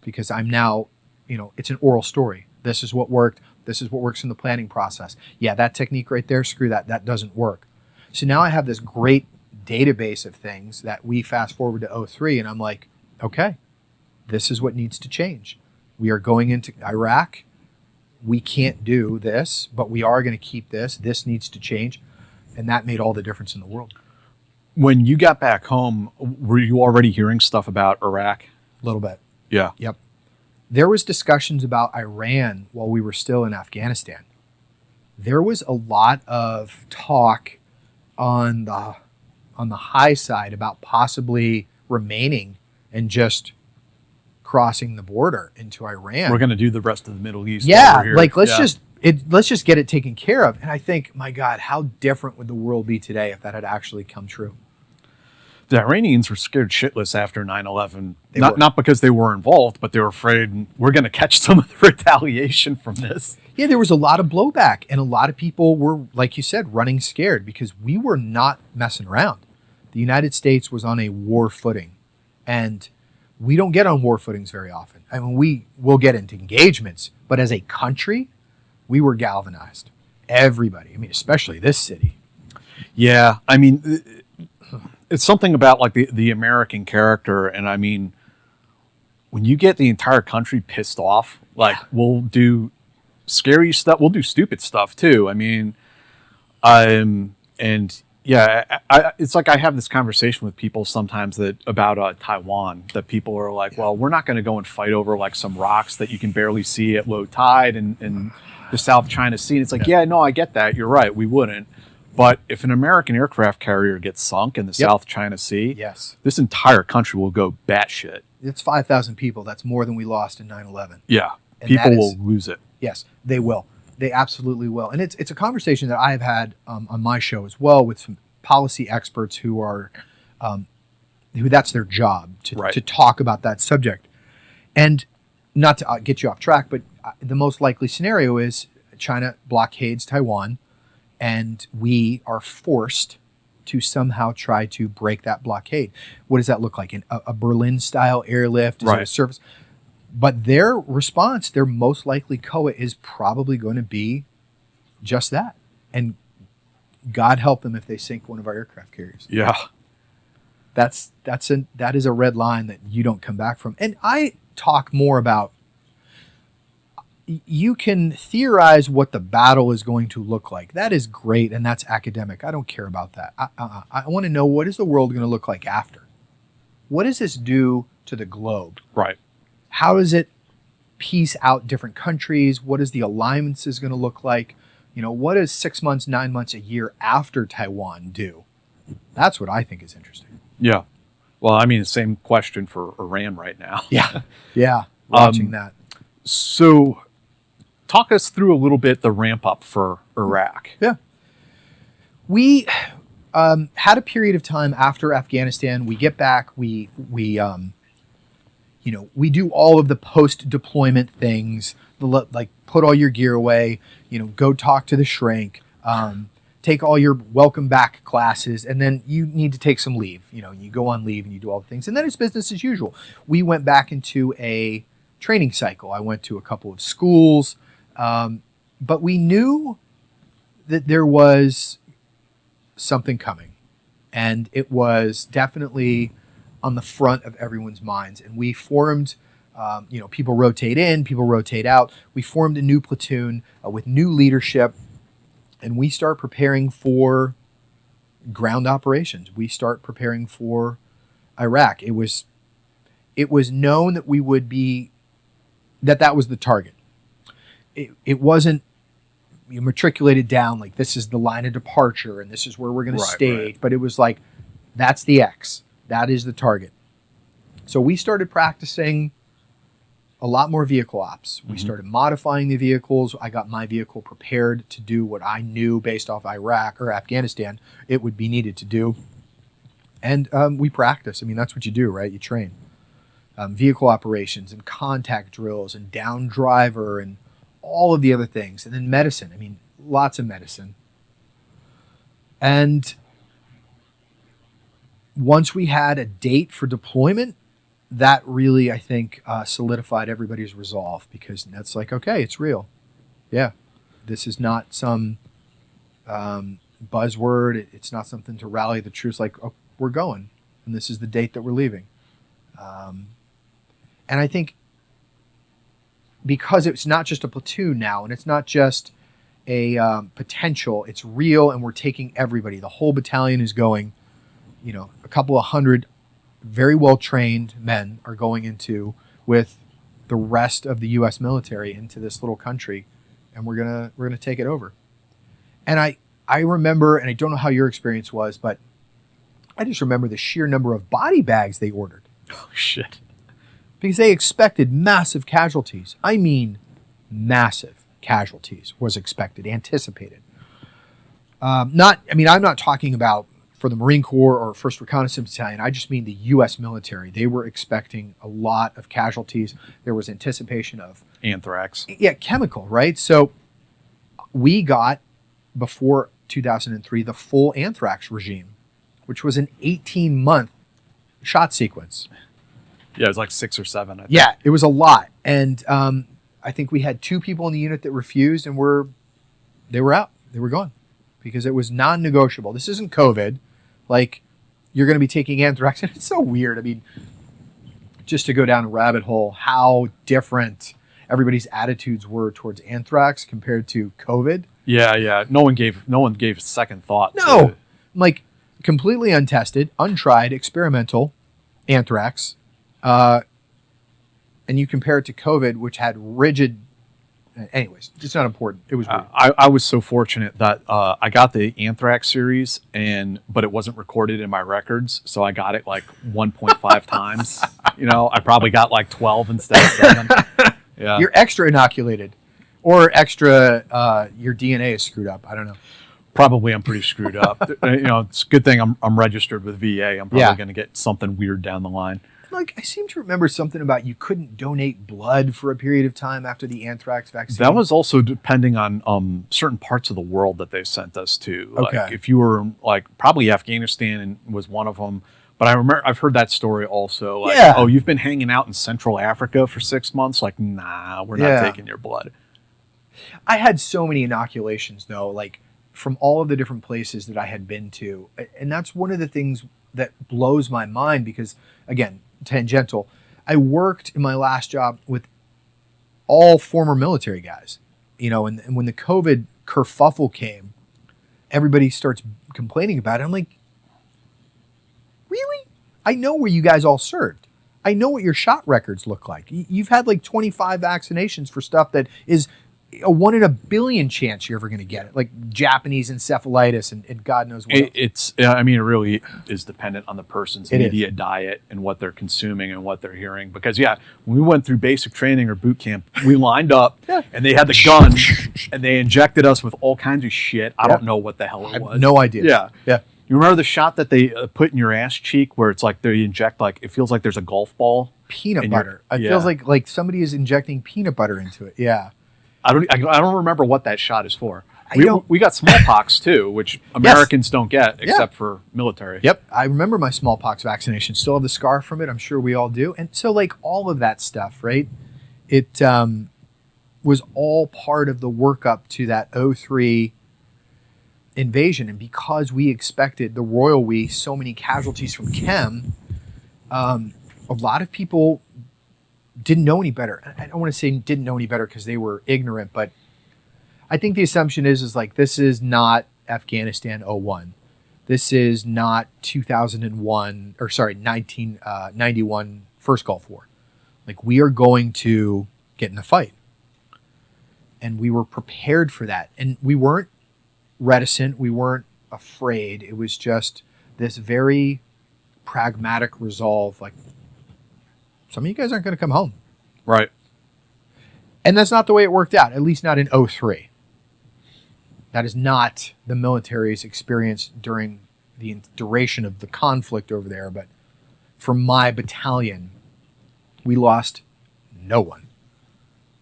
because I'm now, it's an oral story. This is what worked. This is what works in the planning process. Yeah, that technique right there, screw that. That doesn't work. So now I have this great database of things that we fast forward to '03, and I'm like, okay, this is what needs to change. We are going into Iraq. We can't do this, but we are going to keep this. This needs to change. And that made all the difference in the world. When you got back home, were you already hearing stuff about Iraq? A little bit. Yeah. Yep. There was discussions about Iran while we were still in Afghanistan. There was a lot of talk on the high side about possibly remaining and just crossing the border into Iran. We're going to do the rest of the Middle East. Yeah, like let's just get it taken care of. And I think, my God, how different would the world be today if that had actually come true? The Iranians were scared shitless after 9/11. Not because they were involved, but they were afraid we're going to catch some of the retaliation from this. Yeah, there was a lot of blowback, and a lot of people were, like you said, running scared because we were not messing around. The United States was on a war footing, and we don't get on war footings very often. I mean, we will get into engagements, but as a country, we were galvanized. Everybody, I mean, especially this city. Yeah, I mean, it's something about like the American character, and I mean, when you get the entire country pissed off, like we'll do scary stuff, we'll do stupid stuff too. I mean, and yeah, it's like I have this conversation with people sometimes about Taiwan, that people are like, well, we're not going to go and fight over like some rocks that you can barely see at low tide in the South China Sea. And it's like, yeah, no, I get that. You're right. We wouldn't. But if an American aircraft carrier gets sunk in the South China Sea, this entire country will go batshit. It's 5,000 people. That's more than we lost in 9/11. Yeah, and people will lose it. Yes, they will. They absolutely will. And it's a conversation that I've had on my show as well with some policy experts who are, who that's their job to talk about that subject. And not to get you off track, but the most likely scenario is China blockades Taiwan, and we are forced to somehow try to break that blockade. What does that look like? A Berlin-style airlift? Is it a surface? But their response, their most likely COA, is probably going to be just that. And God help them if they sink one of our aircraft carriers. Yeah. That is a red line that you don't come back from. And I talk more about, you can theorize what the battle is going to look like. That is great, and that's academic. I don't care about that. I want to know, what is the world going to look like after? What does this do to the globe? Right. How does it piece out different countries? What is the alliances going to look like? What does 6 months, 9 months, a year after Taiwan do? That's what I think is interesting. Yeah. Well, I mean, the same question for Iran right now. Yeah. Yeah. Watching that. So talk us through a little bit the ramp up for Iraq. Yeah. We had a period of time after Afghanistan. We get back. We do all of the post-deployment things, like put all your gear away, go talk to the shrink, take all your welcome back classes, and then you need to take some leave. You go on leave and you do all the things. And then it's business as usual. We went back into a training cycle. I went to a couple of schools, but we knew that there was something coming, and it was definitely on the front of everyone's minds. And we formed, people rotate in, people rotate out. We formed a new platoon with new leadership, and we start preparing for ground operations. We start preparing for Iraq. It was known that we would be, that was the target. It wasn't matriculated down like this is the line of departure and this is where we're going to stage. Right. But it was like, that's the X. That is the target. So we started practicing a lot more vehicle ops. We started modifying the vehicles. I got my vehicle prepared to do what I knew based off Iraq or Afghanistan it would be needed to do. And we practice. I mean, that's what you do, right? You train. Vehicle operations and contact drills and down driver and all of the other things. And then medicine. I mean, lots of medicine. And once we had a date for deployment, that really, I think, solidified everybody's resolve, because that's like, okay, it's real. Yeah. This is not some buzzword. It's not something to rally the troops like, oh, we're going. And this is the date that we're leaving. And I think because it's not just a platoon now, and it's not just a potential, it's real, and we're taking everybody. The whole battalion is going, a couple of hundred very well-trained men are going into, with the rest of the U.S. military, into this little country, and we're gonna take it over. And I remember, and I don't know how your experience was, but I just remember the sheer number of body bags they ordered. Oh, shit. Because they expected massive casualties. I mean, massive casualties was expected, anticipated. I'm not talking about for the Marine Corps or 1st Reconnaissance Battalion. I just mean the U.S. military. They were expecting a lot of casualties. There was anticipation of anthrax. Yeah, chemical, right? So we got, before 2003, the full anthrax regime, which was an 18-month shot sequence. Yeah, it was like 6 or 7. I think. Yeah, it was a lot. And I think we had 2 people in the unit that refused, and they were out. They were gone because it was non-negotiable. This isn't COVID. Like, you're going to be taking anthrax. And it's so weird. I mean, just to go down a rabbit hole, how different everybody's attitudes were towards anthrax compared to COVID. Yeah. No one gave a second thought. No. Like, completely untested, untried, experimental anthrax. And you compare it to COVID, which had rigid. Anyways, it's not important. It was weird. I was so fortunate that I got the anthrax series, but it wasn't recorded in my records, so I got it like 1.5 times. I probably got like 12 instead of 7. Yeah, you're extra inoculated, or extra. Your DNA is screwed up. I don't know. Probably I'm pretty screwed up. It's a good thing I'm registered with VA. I'm probably going to get something weird down the line. Like, I seem to remember something about you couldn't donate blood for a period of time after the anthrax vaccine. That was also depending on certain parts of the world that they sent us to. Okay. Like, if you were probably Afghanistan was one of them. But I remember I've heard that story also. Like, yeah. Oh, you've been hanging out in Central Africa for 6 months? Like, nah, we're not taking your blood. I had so many inoculations, though, like from all of the different places that I had been to. And that's one of the things that blows my mind because, again, tangential. I worked in my last job with all former military guys, and when the COVID kerfuffle came, everybody starts complaining about it. I'm like, really? I know where you guys all served. I know what your shot records look like. You've had like 25 vaccinations for stuff that is a 1 in a billion chance you're ever going to get it, like Japanese encephalitis and God knows what. It really is dependent on the person's media diet and what they're consuming and what they're hearing. Because when we went through basic training or boot camp, we lined up and they had the gun and they injected us with all kinds of shit. I don't know what the hell it was. I have no idea. Yeah. You remember the shot that they put in your ass cheek where it's like they inject, like it feels like there's a golf ball? Peanut butter. It feels like somebody is injecting peanut butter into it. Yeah. I don't remember what that shot is for. We got smallpox too, which Americans don't get except for military. Yep. I remember my smallpox vaccination. Still have the scar from it. I'm sure we all do. And so like all of that stuff, right? It was all part of the workup to that 03 invasion. And because we expected the royal we so many casualties from chem, a lot of people didn't know any better. I don't want to say didn't know any better because they were ignorant, but I think the assumption is like, this is not Afghanistan 01. This is not 1991 first Gulf War. Like, we are going to get in a fight. And we were prepared for that. And we weren't reticent. We weren't afraid. It was just this very pragmatic resolve. Like, some of you guys aren't going to come home. Right. And that's not the way it worked out, at least not in 03. That is not the military's experience during the duration of the conflict over there. But for my battalion, we lost no one,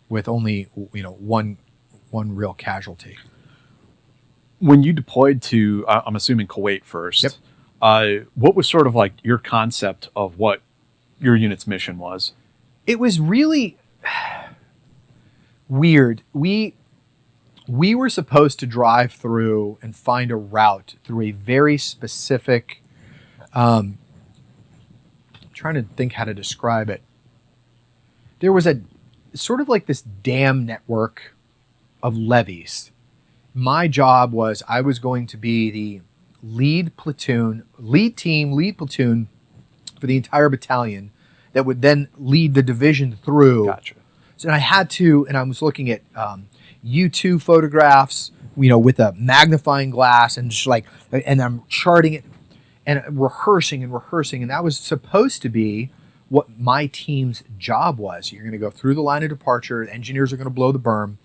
with only one real casualty. When you deployed to, I'm assuming Kuwait first. Yep. What was sort of like your concept of what your unit's mission was? It was really weird. We were supposed to drive through and find a route through a very specific, I'm trying to think how to describe it. There was a sort of like this dam network of levees. My job was I was going to be the lead platoon for the entire battalion that would then lead the division through. Gotcha. So I had to, and I was looking at U2 photographs, with a magnifying glass and just and I'm charting it and rehearsing. And that was supposed to be what my team's job was. You're going to go through the line of departure. Engineers are going to blow the berm.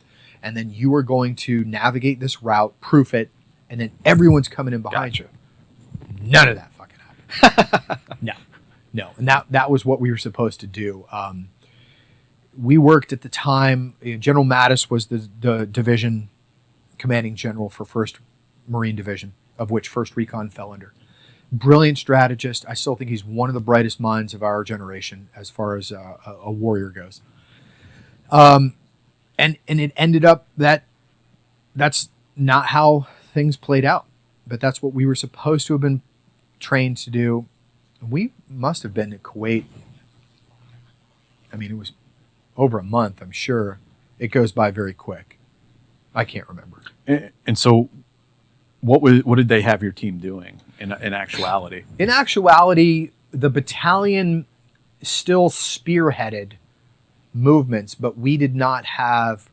And then you are going to navigate this route, proof it, and then everyone's coming in behind you. None of that fucking happened. No. And that was what we were supposed to do. We worked at the time, General Mattis was the division commanding general for 1st Marine Division, of which 1st Recon fell under. Brilliant strategist. I still think he's one of the brightest minds of our generation as far as a warrior goes. And it ended up that's not how things played out. But that's what we were supposed to have been trained to do. We must have been at Kuwait. I mean, it was over a month, I'm sure. It goes by very quick. I can't remember. And so what did they have your team doing in actuality? In actuality, the battalion still spearheaded movements, but we did not have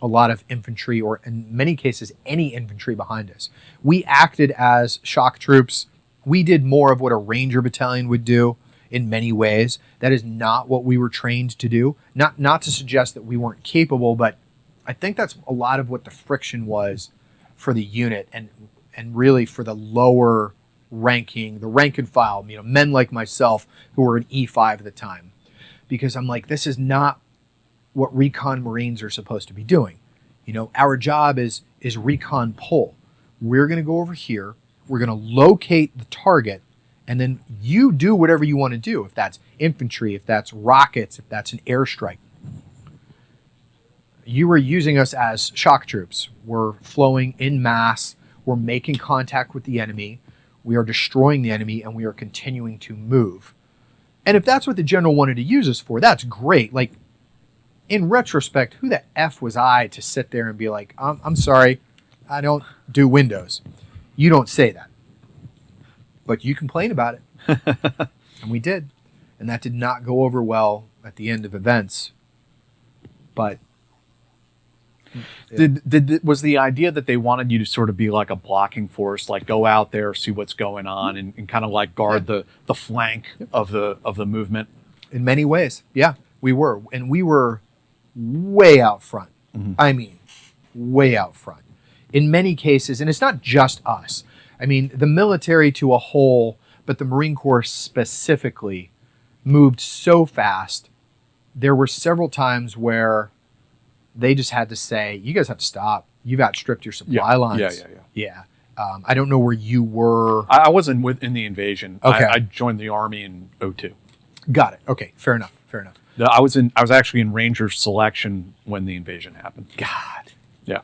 a lot of infantry, or in many cases any infantry behind us. We acted as shock troops. We did more of what a ranger battalion would do in many ways. That is not what we were trained to do. Not to suggest that we weren't capable, but I think that's a lot of what the friction was for the unit and really for the lower ranking, the rank and file, men like myself who were an E5 at the time. Because I'm like, this is not what recon Marines are supposed to be doing. Our job is recon pull. We're going to go over here. We're going to locate the target, and then you do whatever you want to do. If that's infantry, if that's rockets, if that's an airstrike. You were using us as shock troops. We're flowing in mass. We're making contact with the enemy. We are destroying the enemy, and we are continuing to move. And if that's what the general wanted to use us for, that's great. Like, in retrospect, who the F was I to sit there and be like, I'm sorry, I don't do windows. You don't say that. But you complain about it. And we did. And that did not go over well at the end of events. But was the idea that they wanted you to sort of be like a blocking force, like go out there, see what's going on, and kind of like guard the flank of the movement? in many ways, yeah, we were. And we were way out front. Mm-hmm. I mean, way out front. In many cases, and it's not just us. I mean, the military to a whole, but the Marine Corps specifically, moved so fast. There were several times where they just had to say, you guys have to stop. You've outstripped your supply lines. Yeah. I don't know where you were. I wasn't in the invasion. Okay. I joined the Army in 2002. Got it. Okay. Fair enough. I was actually in Ranger selection when the invasion happened. God. Yeah.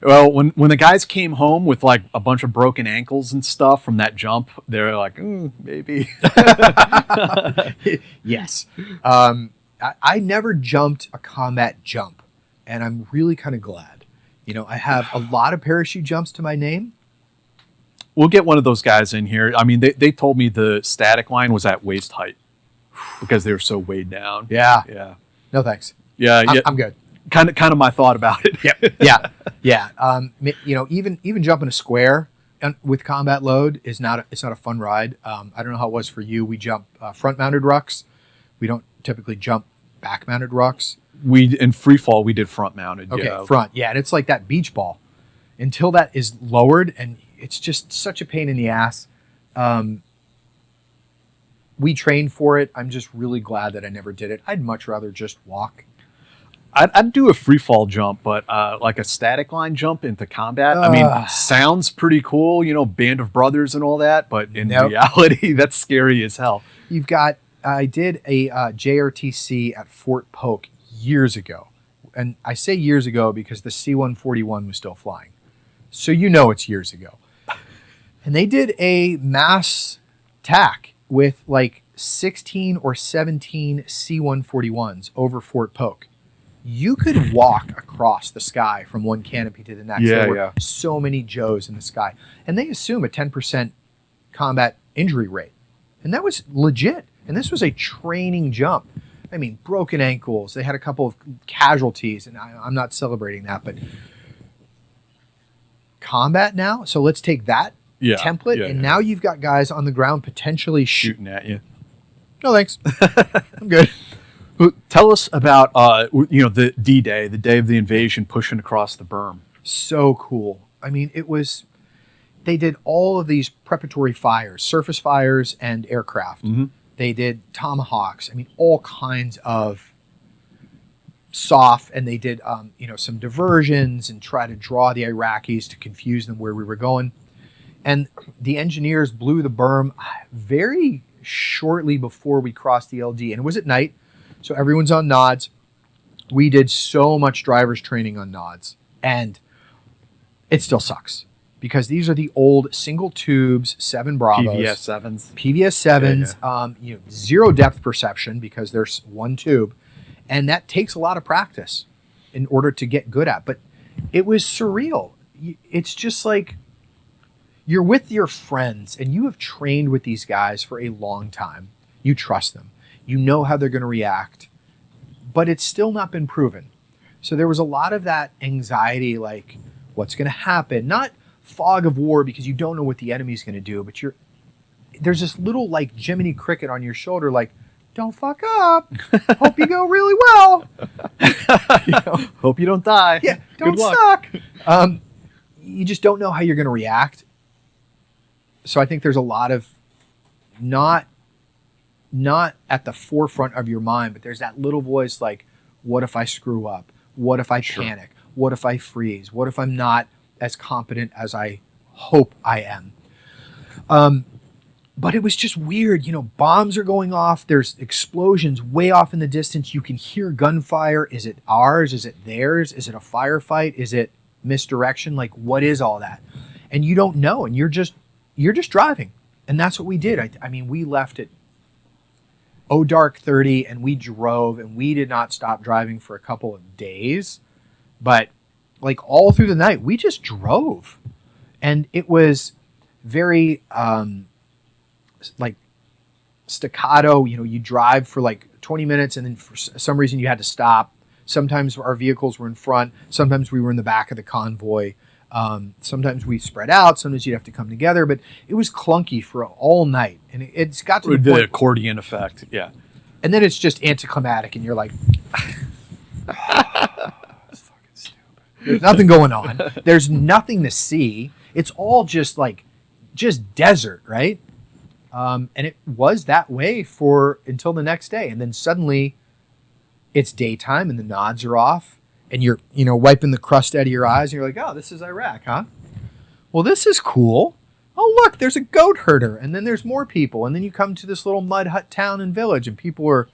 Well, when the guys came home with like a bunch of broken ankles and stuff from that jump, they're like, maybe. Yes. I never jumped a combat jump, and I'm really kind of glad. You know, I have a lot of parachute jumps to my name. We'll get one of those guys in here. I mean, they told me the static line was at waist height because they were so weighed down. Yeah. Yeah. No thanks. Yeah. I'm good. Kind of my thought about it. Yep. Yeah. You know, even jumping a square with combat load it's not a fun ride. I don't know how it was for you. We jump front mounted rucks. We don't typically jump back mounted rucks. In free fall we did front mounted. Okay, yeah. front. Yeah, and it's like that beach ball until that is lowered, and it's just such a pain in the ass. We trained for it. I'm just really glad that I never did it. I'd much rather just walk. I'd do a free fall jump, but like a static line jump into combat. I mean, sounds pretty cool, you know, Band of Brothers and all that, but in reality, that's scary as hell. You've got. I did a JRTC at Fort Polk years ago, and I say years ago because the C-141 was still flying, so you know it's years ago. And they did a mass attack with like 16 or 17 C-141s over Fort Polk. You could walk across the sky from one canopy to the next. Yeah, there were so many Joes in the sky. And they assume a 10% combat injury rate. And that was legit. And this was a training jump. I mean, broken ankles. They had a couple of casualties, and I'm not celebrating that. But combat now? So let's take that template, and now you've got guys on the ground potentially shooting at you. No, thanks. I'm good. Tell us about the D-Day, the day of the invasion, pushing across the berm. So cool. I mean, they did all of these preparatory fires, surface fires and aircraft. Mm-hmm. They did tomahawks. I mean, all kinds of soft, and they did some diversions and try to draw the Iraqis to confuse them where we were going. And the engineers blew the berm very shortly before we crossed the LD, and it was at night. So everyone's on nods. We did so much driver's training on nods, and it still sucks because these are the old single tubes, 7 Bravos. PVS 7s, zero depth perception because there's one tube, and that takes a lot of practice in order to get good at. But it was surreal. It's just like you're with your friends, and you have trained with these guys for a long time. You trust them. You know how they're going to react, but it's still not been proven. So there was a lot of that anxiety, like what's going to happen, not fog of war because you don't know what the enemy's going to do, but there's this little like Jiminy Cricket on your shoulder, like, don't fuck up. Hope you go really well. Hope you don't die. Yeah, don't suck. You just don't know how you're going to react. So I think there's a lot of not at the forefront of your mind, but there's that little voice like, what if I screw up? What if I panic? What if I freeze? What if I'm not as competent as I hope I am? But it was just weird. Bombs are going off. There's explosions way off in the distance. You can hear gunfire. Is it ours? Is it theirs? Is it a firefight? Is it misdirection? Like, what is all that? And you don't know. And you're just driving. And that's what we did. I mean, we left at dark 30, and we drove, and we did not stop driving for a couple of days. But like all through the night, we just drove. And it was very like staccato. You know, you drive for like 20 minutes, and then for some reason you had to stop. Sometimes our vehicles were in front. Sometimes we were in the back of the convoy. Sometimes we spread out. Sometimes you'd have to come together. But it was clunky for all night. And it's got to the point. Accordion effect, yeah. And then it's just anticlimactic, and you're like, that's fucking stupid. There's nothing going on. There's nothing to see. It's all just desert, right? And it was that way until the next day. And then suddenly it's daytime and the nods are off, and you're, wiping the crust out of your eyes, and you're like, oh, this is Iraq, huh? Well, this is cool. Oh, look, there's a goat herder, and then there's more people. And then you come to this little mud hut town and village, and people are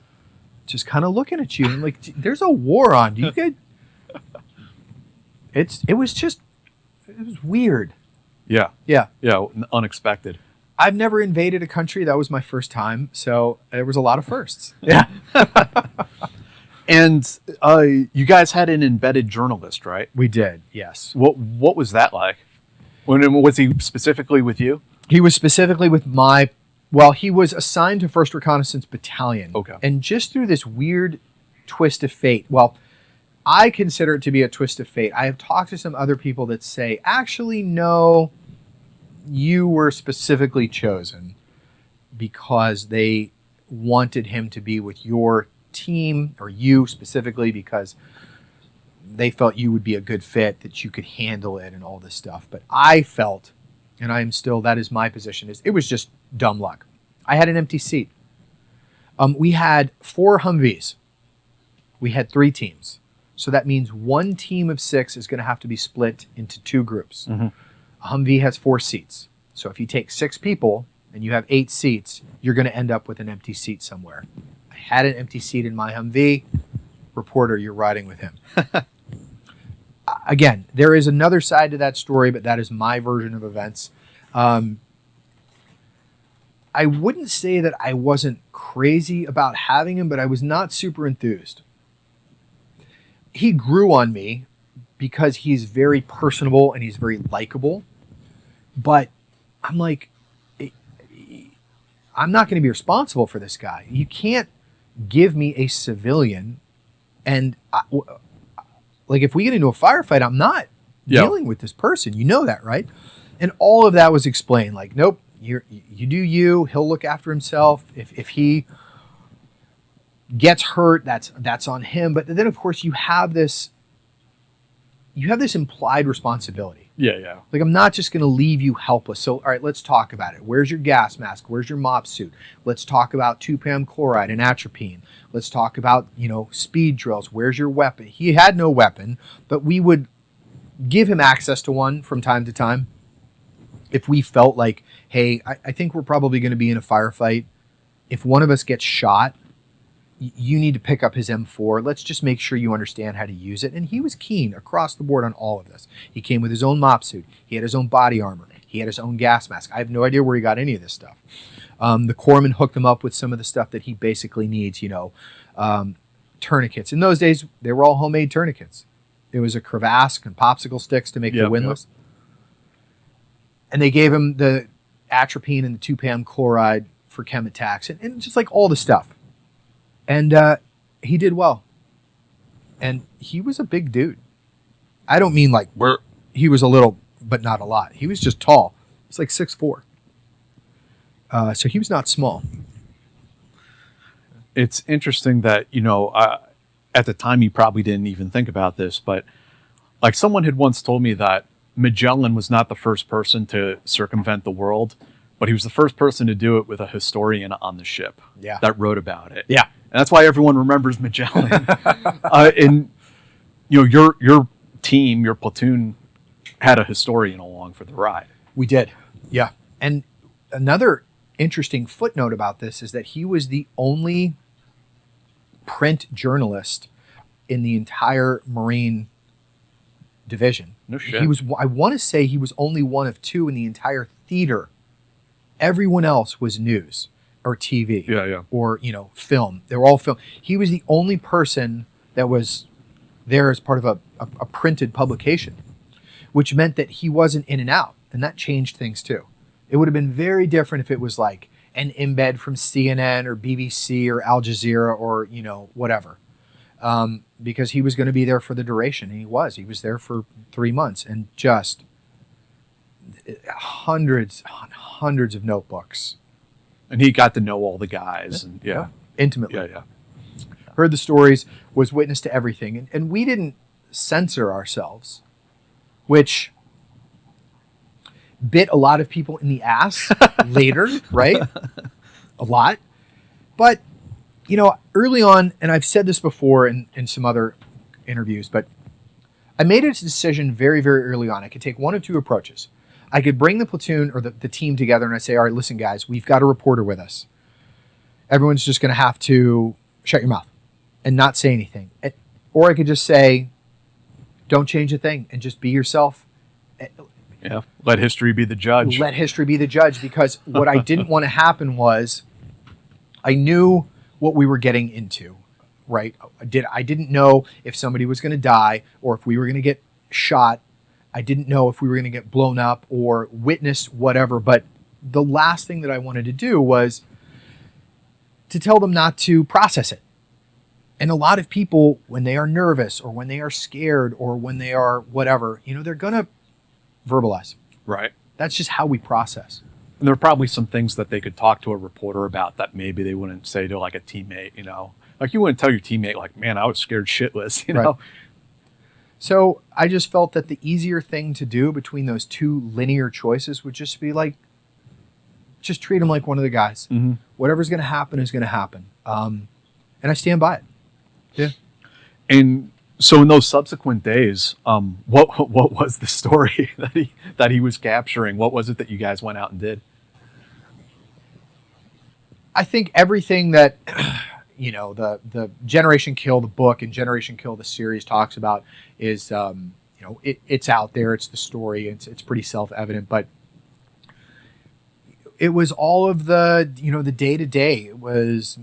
just kind of looking at you and like, there's a war on. Do you get? It was weird. Yeah. Yeah. Yeah. Unexpected. I've never invaded a country. That was my first time. So there was a lot of firsts. Yeah. And you guys had an embedded journalist, right? We did. Yes. What was that like? Was he specifically with you? He was specifically with he was assigned to 1st Reconnaissance Battalion. Okay. And just through this weird twist of fate, I consider it to be a twist of fate. I have talked to some other people that say, actually, no, you were specifically chosen because they wanted him to be with your team, or you specifically because they felt you would be a good fit, that you could handle it and all this stuff. But I felt, and I am still, that is my position, it was just dumb luck. I had an empty seat. We had 4 Humvees. We had 3 teams. So that means one team of 6 is going to have to be split into 2 groups. Mm-hmm. A Humvee has 4 seats. So if you take 6 people and you have 8 seats, you're going to end up with an empty seat somewhere. I had an empty seat in my Humvee. Reporter, you're riding with him. Again, there is another side to that story, but that is my version of events. I wouldn't say that I wasn't crazy about having him, but I was not super enthused. He grew on me because he's very personable and he's very likable. But I'm like, I'm not going to be responsible for this guy. You can't give me a civilian, and if we get into a firefight, I'm not dealing with this person. You know that, right? And all of that was explained. Like, nope, you do you. He'll look after himself. If he gets hurt, that's on him. But then, of course, you have this implied responsibility. Yeah. Like, I'm not just going to leave you helpless. So, all right, let's talk about it. Where's your gas mask? Where's your mop suit? Let's talk about 2-PAM chloride and atropine. Let's talk about, speed drills. Where's your weapon? He had no weapon, but we would give him access to one from time to time. If we felt like, hey, I think we're probably going to be in a firefight. If one of us gets shot, you need to pick up his M4. Let's just make sure you understand how to use it. And he was keen across the board on all of this. He came with his own mop suit. He had his own body armor. He had his own gas mask. I have no idea where he got any of this stuff. The corpsman hooked him up with some of the stuff that he basically needs, tourniquets. In those days, they were all homemade tourniquets. It was a crevasse and popsicle sticks to make the windlass. Yep. And they gave him the atropine and the 2-PAM chloride for chem attacks and just like all the stuff. And he did well. And he was a big dude. I don't mean like he was a little, but not a lot. He was just tall. He's like 6'4". So he was not small. It's interesting that, at the time you probably didn't even think about this, but like someone had once told me that Magellan was not the first person to circumvent the world, but he was the first person to do it with a historian on the ship that wrote about it. Yeah. And that's why everyone remembers Magellan. And your team, your platoon had a historian along for the ride. We did. Yeah. And another interesting footnote about this is that he was the only print journalist in the entire Marine division. No shit. I want to say he was only one of 2 in the entire theater. Everyone else was news. or TV. Yeah. Or, film. They were all film. He was the only person that was there as part of a printed publication, which meant that he wasn't in and out. And that changed things too. It would have been very different if it was like an embed from CNN or BBC or Al Jazeera or, whatever. Because he was going to be there for the duration. And he was there for 3 months, and just hundreds of notebooks. And he got to know all the guys. And Intimately. Yeah. Heard the stories, was witness to everything. And we didn't censor ourselves, which bit a lot of people in the ass later, right? A lot. But, early on, and I've said this before in some other interviews, but I made a decision very, very early on. I could take one of two approaches. I could bring the platoon or the team together and I say, all right, listen, guys, we've got a reporter with us. Everyone's just going to have to shut your mouth and not say anything. Or I could just say, don't change a thing and just be yourself. Yeah. Let history be the judge. Let history be the judge, because what I didn't want to happen was I knew what we were getting into, right? I didn't know if somebody was going to die or if we were going to get shot. I didn't know if we were going to get blown up or witness whatever. But the last thing that I wanted to do was to tell them not to process it. And a lot of people, when they are nervous or when they are scared or when they are whatever, they're going to verbalize. Right. That's just how we process. And there are probably some things that they could talk to a reporter about that maybe they wouldn't say to like a teammate, Like you wouldn't tell your teammate, like, man, I was scared shitless, Right. So I just felt that the easier thing to do between those two linear choices would just be like, just treat him like one of the guys. Mm-hmm. Whatever's going to happen is going to happen. And I stand by it. Yeah. And so in those subsequent days, what was the story that he was capturing? What was it that you guys went out and did? I think everything that, the Generation Kill, the book, and Generation Kill, the series talks about is, it's out there. It's the story. It's pretty self-evident, but it was all of the, the day-to-day. It was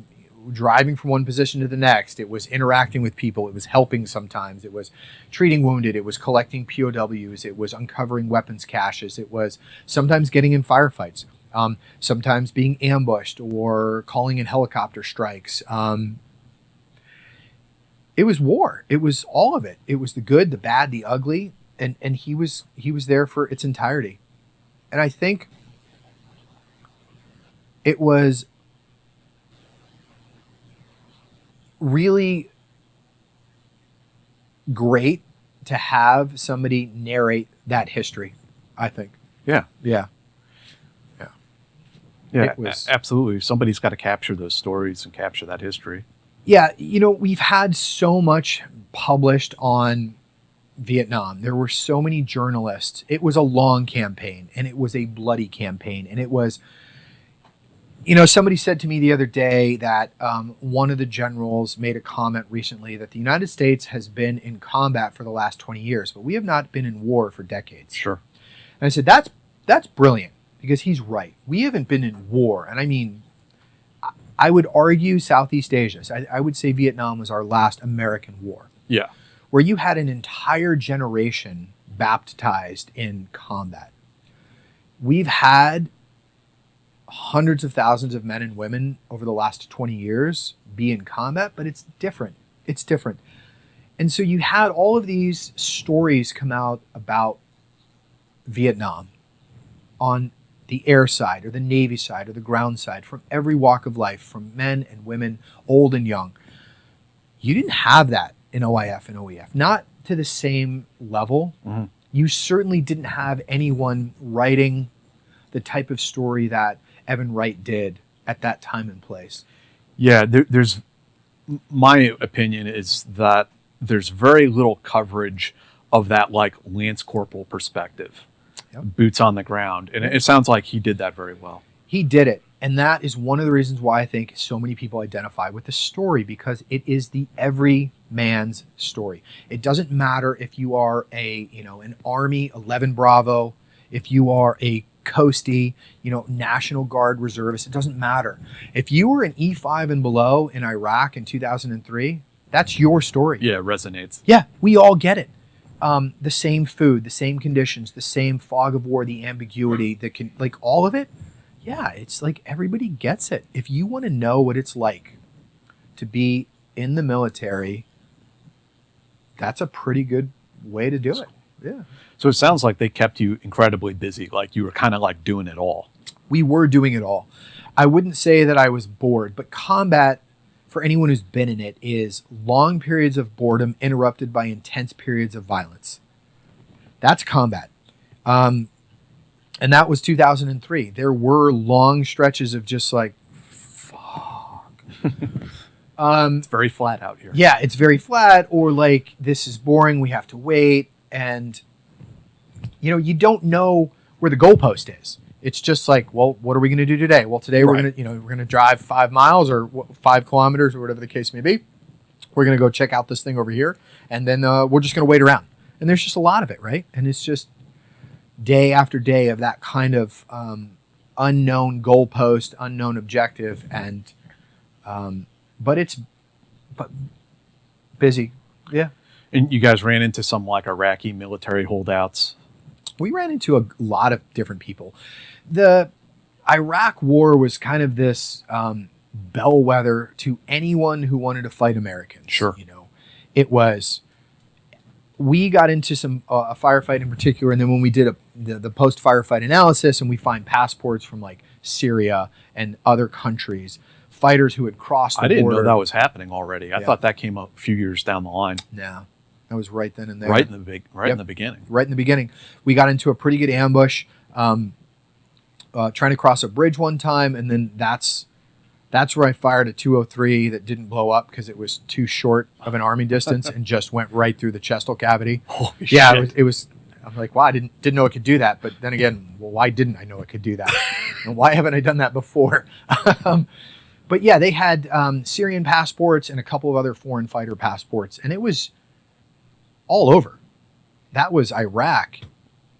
driving from one position to the next. It was interacting with people. It was helping sometimes. It was treating wounded. It was collecting POWs. It was uncovering weapons caches. It was sometimes getting in firefights. Sometimes being ambushed or calling in helicopter strikes. It was war. It was all of it. It was the good, the bad, the ugly, and he was there for its entirety. And I think it was really great to have somebody narrate that history, I think. Yeah. Yeah. Yeah, It was- absolutely. Somebody's got to capture those stories and capture that history. Yeah, we've had so much published on Vietnam. There were so many journalists. It was a long campaign, and it was a bloody campaign. And it was, somebody said to me the other day that one of the generals made a comment recently that the United States has been in combat for the last 20 years, but we have not been in war for decades. Sure. And I said, that's brilliant, because he's right. We haven't been in war. And I mean, I would argue Southeast Asia. I would say Vietnam was our last American war. Yeah. Where you had an entire generation baptized in combat. We've had hundreds of thousands of men and women over the last 20 years be in combat, but it's different. It's different. And so you had all of these stories come out about Vietnam on the air side or the Navy side or the ground side, from every walk of life, from men and women, old and young. You didn't have that in OIF and OEF, not to the same level. Mm-hmm. You certainly didn't have anyone writing the type of story that Evan Wright did at that time and place. Yeah, there's my opinion is that there's very little coverage of that like Lance Corporal perspective. Yep. Boots on the ground. And it sounds like he did that very well. He did it. And that is one of the reasons why I think so many people identify with the story, because it is the every man's story. It doesn't matter if you are an Army 11 Bravo, if you are a coastie, National Guard reservists. It doesn't matter. If you were an E5 and below in Iraq in 2003, that's your story. Yeah, it resonates. Yeah, we all get it. The same food, the same conditions, the same fog of war, the ambiguity, all of it. Yeah, it's like everybody gets it. If you want to know what it's like to be in the military, that's a pretty good way to do it. Yeah. So it sounds like they kept you incredibly busy. Like you were kind of like doing it all. We were doing it all. I wouldn't say that I was bored, but combat, for anyone who's been in it, is long periods of boredom interrupted by intense periods of violence. That's combat. And that was 2003. There were long stretches of just like, fuck. It's very flat out here. Yeah, it's very flat, or like, this is boring, we have to wait. And, you don't know where the goalpost is. It's just like, well, what are we going to do today? Well, today we're going to drive 5 miles or 5 kilometers or whatever the case may be. We're going to go check out this thing over here. And then we're just going to wait around. And there's just a lot of it, right? And it's just day after day of that kind of unknown goalpost, unknown objective. And, but busy. Yeah. And you guys ran into some like Iraqi military holdouts. We ran into a lot of different people. The Iraq War was kind of this bellwether to anyone who wanted to fight Americans. Sure. It was. We got into some a firefight in particular, and then when we did the post firefight analysis, and we find passports from like Syria and other countries, fighters who had crossed the border. I didn't know that was happening already. I thought that came a few years down the line. No. That was right then and there. Right in the beginning. Right in the beginning. We got into a pretty good ambush, trying to cross a bridge one time, and then that's where I fired a 203 that didn't blow up because it was too short of an army distance and just went right through the chestal cavity. Holy shit. It was. I'm like, wow, I didn't know it could do that. But then again, well, why didn't I know it could do that? And why haven't I done that before? But yeah, they had Syrian passports and a couple of other foreign fighter passports, and it was all over. That was Iraq.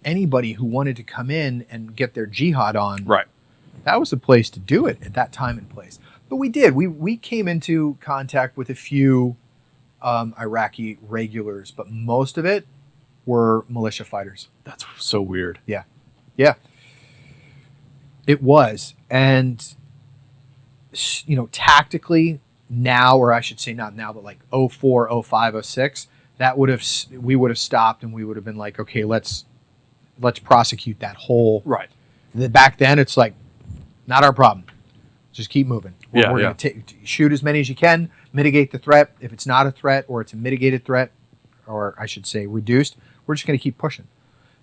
Anybody who wanted to come in and get their jihad on, right, that was the place to do it at that time and place. But we did. We came into contact with a few Iraqi regulars, but most of it were militia fighters. That's so weird. Yeah. It was. And, tactically now, or I should say not now, but like 04, 05, 06, we would have stopped and we would have been like, okay, let's prosecute that whole. Right. Back then, it's like, not our problem. Just keep moving. We're going to shoot as many as you can, mitigate the threat. If it's not a threat or it's a mitigated threat, or I should say reduced, we're just going to keep pushing.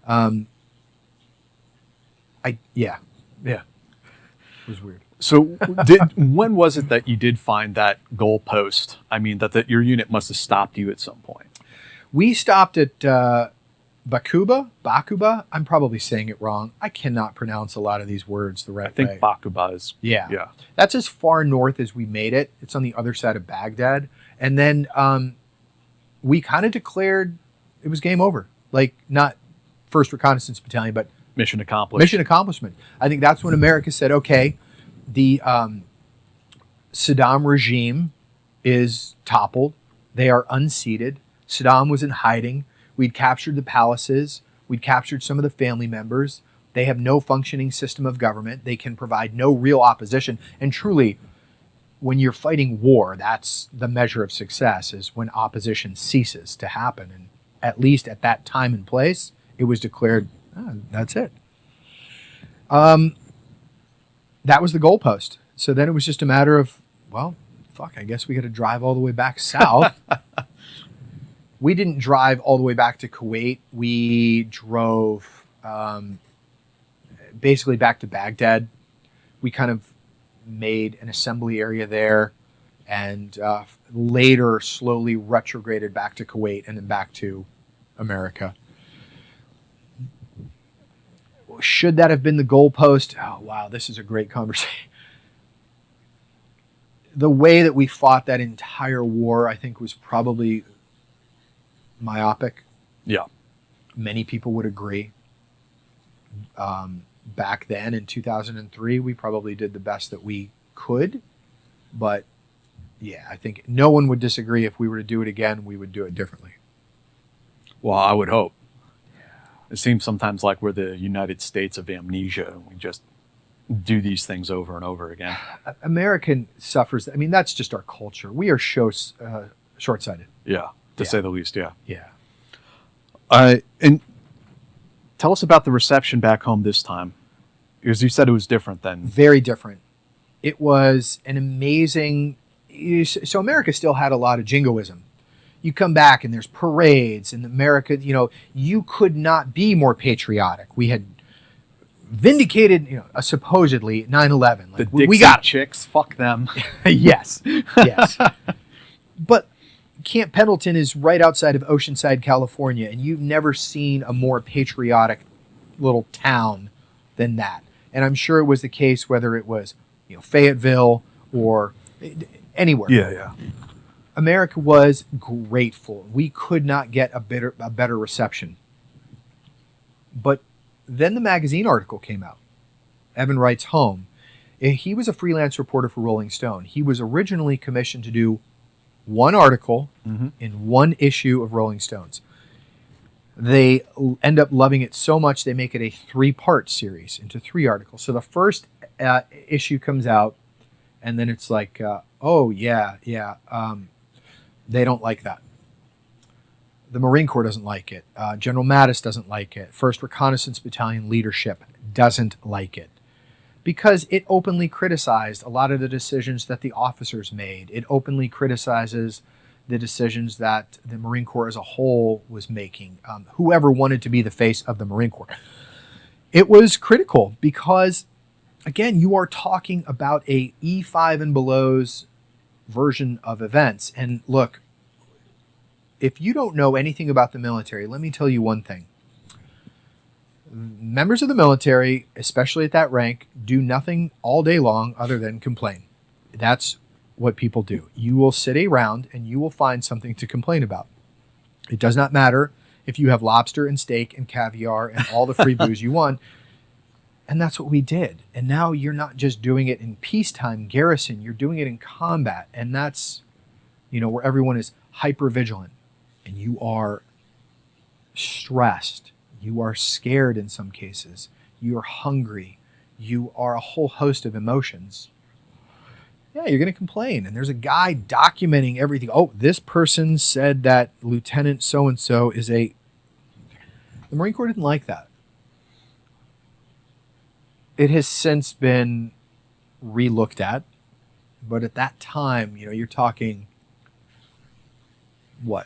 Yeah. It was weird. So when was it that you did find that goalpost? I mean, that your unit must have stopped you at some point. We stopped at Bakuba. I'm probably saying it wrong. I cannot pronounce a lot of these words the right way. I think Bakuba is. Yeah. That's as far north as we made it. It's on the other side of Baghdad. And then we kind of declared it was game over. Like, not 1st Reconnaissance Battalion, but mission accomplished. Mission accomplishment. I think that's when America said, okay, the Saddam regime is toppled. They are unseated. Saddam was in hiding. We'd captured the palaces. We'd captured some of the family members. They have no functioning system of government. They can provide no real opposition. And truly, when you're fighting war, that's the measure of success, is when opposition ceases to happen. And at least at that time and place, it was declared, that's it. That was the goalpost. So then it was just a matter of, well, fuck, I guess we got to drive all the way back south. We didn't drive all the way back to Kuwait. We drove basically back to Baghdad. We kind of made an assembly area there and later slowly retrograded back to Kuwait and then back to America. Should that have been the goalpost? Oh, wow, this is a great conversation. The way that we fought that entire war, I think, was probably myopic. Yeah. Many people would agree. back then in 2003, we probably did the best that we could. But yeah, I think no one would disagree if we were to do it again, we would do it differently. Well, I would hope. It seems sometimes like we're the United States of amnesia. We just do these things over and over again. American suffers. I mean, that's just our culture. We are short-sighted. Yeah, to say the least, yeah. Yeah. And tell us about the reception back home this time. Because you said it was different than... Very different. It was an amazing... So America still had a lot of jingoism. You come back and there's parades, and America, you could not be more patriotic. We had vindicated, supposedly 9/11. Like, we got chicks, fuck them. Yes. But Camp Pendleton is right outside of Oceanside, California, and you've never seen a more patriotic little town than that. And I'm sure it was the case whether it was, Fayetteville or anywhere. Yeah. America was grateful. We could not get a better reception. But then the magazine article came out. Evan Wright's home. He was a freelance reporter for Rolling Stone. He was originally commissioned to do one article in one issue of Rolling Stones. They end up loving it so much they make it a 3-part series into 3 articles. So the first issue comes out, and then it's like, they don't like that. The Marine Corps doesn't like it. General Mattis doesn't like it. 1st Reconnaissance Battalion leadership doesn't like it. Because it openly criticized a lot of the decisions that the officers made. It openly criticizes the decisions that the Marine Corps as a whole was making. Whoever wanted to be the face of the Marine Corps. It was critical because, again, you are talking about a E5 and below's version of events. And look, if you don't know anything about the military, let me tell you one thing. Members of the military, especially at that rank, do nothing all day long other than complain. That's what people do. You will sit around and you will find something to complain about. It does not matter if you have lobster and steak and caviar and all the free booze you want. And that's what we did. And now you're not just doing it in peacetime, Garrison. You're doing it in combat. And that's, where everyone is hyper vigilant. And you are stressed. You are scared in some cases. You are hungry. You are a whole host of emotions. Yeah, you're going to complain. And there's a guy documenting everything. Oh, this person said that Lieutenant so-and-so is a... The Marine Corps didn't like that. It has since been re-looked at. But at that time, you're talking... What?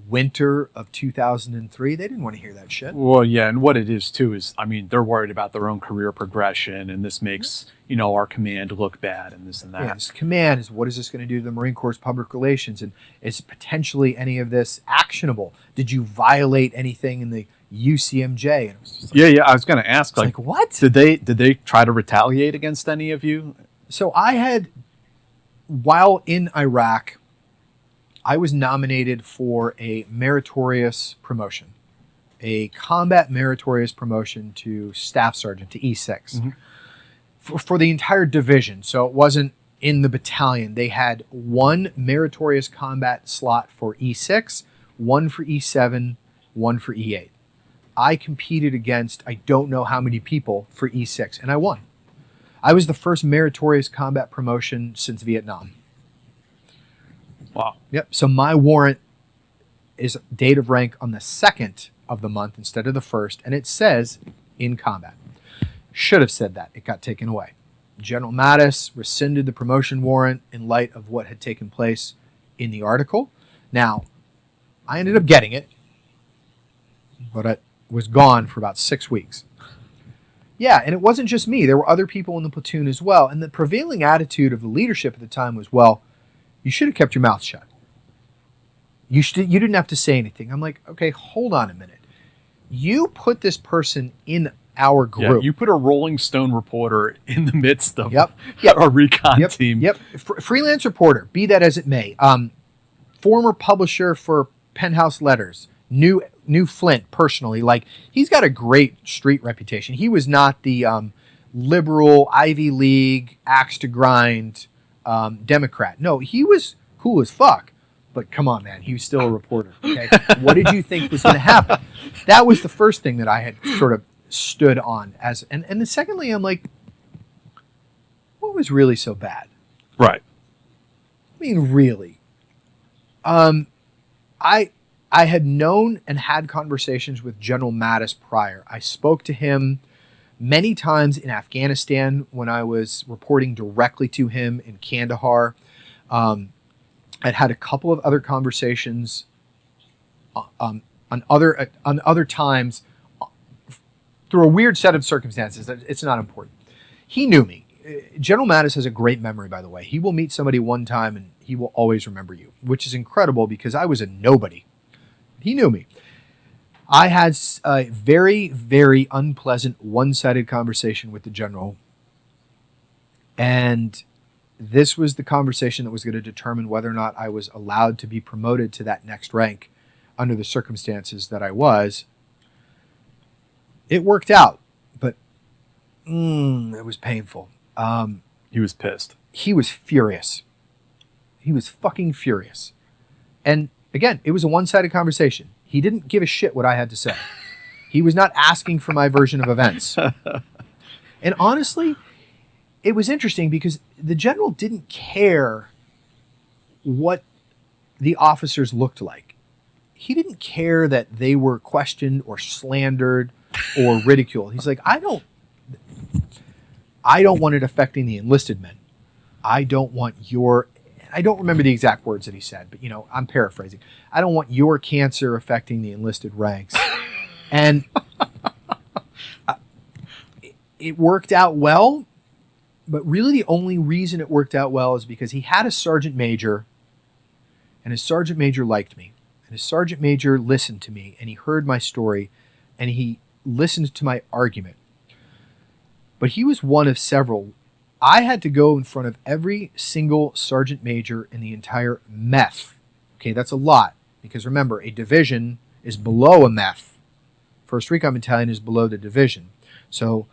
Winter of 2003, they didn't want to hear that shit. Well, yeah, and what it is too is, they're worried about their own career progression, and this makes, our command look bad and this and that. Yeah, this command is, what is this going to do to the Marine Corps' public relations, and is potentially any of this actionable? Did you violate anything in the UCMJ? And it was just like, I was going to ask, like, what? Did they try to retaliate against any of you? So I had, while in Iraq, I was nominated for a meritorious promotion, a combat meritorious promotion to staff sergeant, to E6, for the entire division. So it wasn't in the battalion. They had one meritorious combat slot for E6, one for E7, one for E8. I competed against I don't know how many people for E6, and I won. I was the first meritorious combat promotion since Vietnam. Wow. Yep. So my warrant is date of rank on the 2nd of the month instead of the 1st, and it says in combat. Should have said that. It got taken away. General Mattis rescinded the promotion warrant in light of what had taken place in the article. Now, I ended up getting it, but it was gone for about 6 weeks. Yeah, and it wasn't just me. There were other people in the platoon as well, and the prevailing attitude of the leadership at the time was, well, you should have kept your mouth shut. You didn't have to say anything. I'm like, okay, hold on a minute. You put this person in our group. Yeah, you put a Rolling Stone reporter in the midst of yep. our recon team. Yep. Freelance reporter, be that as it may. Former publisher for Penthouse Letters. Knew knew Flint personally. Like, he's got a great street reputation. He was not the liberal Ivy League axe to grind Democrat. No, he was cool as fuck. But come on, man, he was still a reporter. Okay, what did you think was going to happen? That was the first thing that I had sort of stood on as, and then secondly, I'm like, what was really so bad? Right. I mean, really. I had known and had conversations with General Mattis prior. I spoke to him many times in Afghanistan when I was reporting directly to him in Kandahar. I'd had a couple of other conversations on other times through a weird set of circumstances. It's not important. He knew me. General Mattis has a great memory, by the way. He will meet somebody one time and he will always remember you, which is incredible because I was a nobody. He knew me. I had a very, very unpleasant one-sided conversation with the general, and this was the conversation that was going to determine whether or not I was allowed to be promoted to that next rank under the circumstances that I was. It worked out, but it was painful. He was pissed. He was furious. He was fucking furious. And again, it was a one-sided conversation. He didn't give a shit what I had to say. He was not asking for my version of events. And honestly, it was interesting because the general didn't care what the officers looked like. He didn't care that they were questioned or slandered or ridiculed. He's like, I don't want it affecting the enlisted men. I don't remember the exact words that he said, but I'm paraphrasing. I don't want your cancer affecting the enlisted ranks. And it worked out well. But really the only reason it worked out well is because he had a sergeant major, and his sergeant major liked me. And his sergeant major listened to me, and he heard my story, and he listened to my argument. But he was one of several. I had to go in front of every single sergeant major in the entire MEF. Okay, that's a lot, because remember, a division is below a MEF. 1st Recon Battalion is below the division. So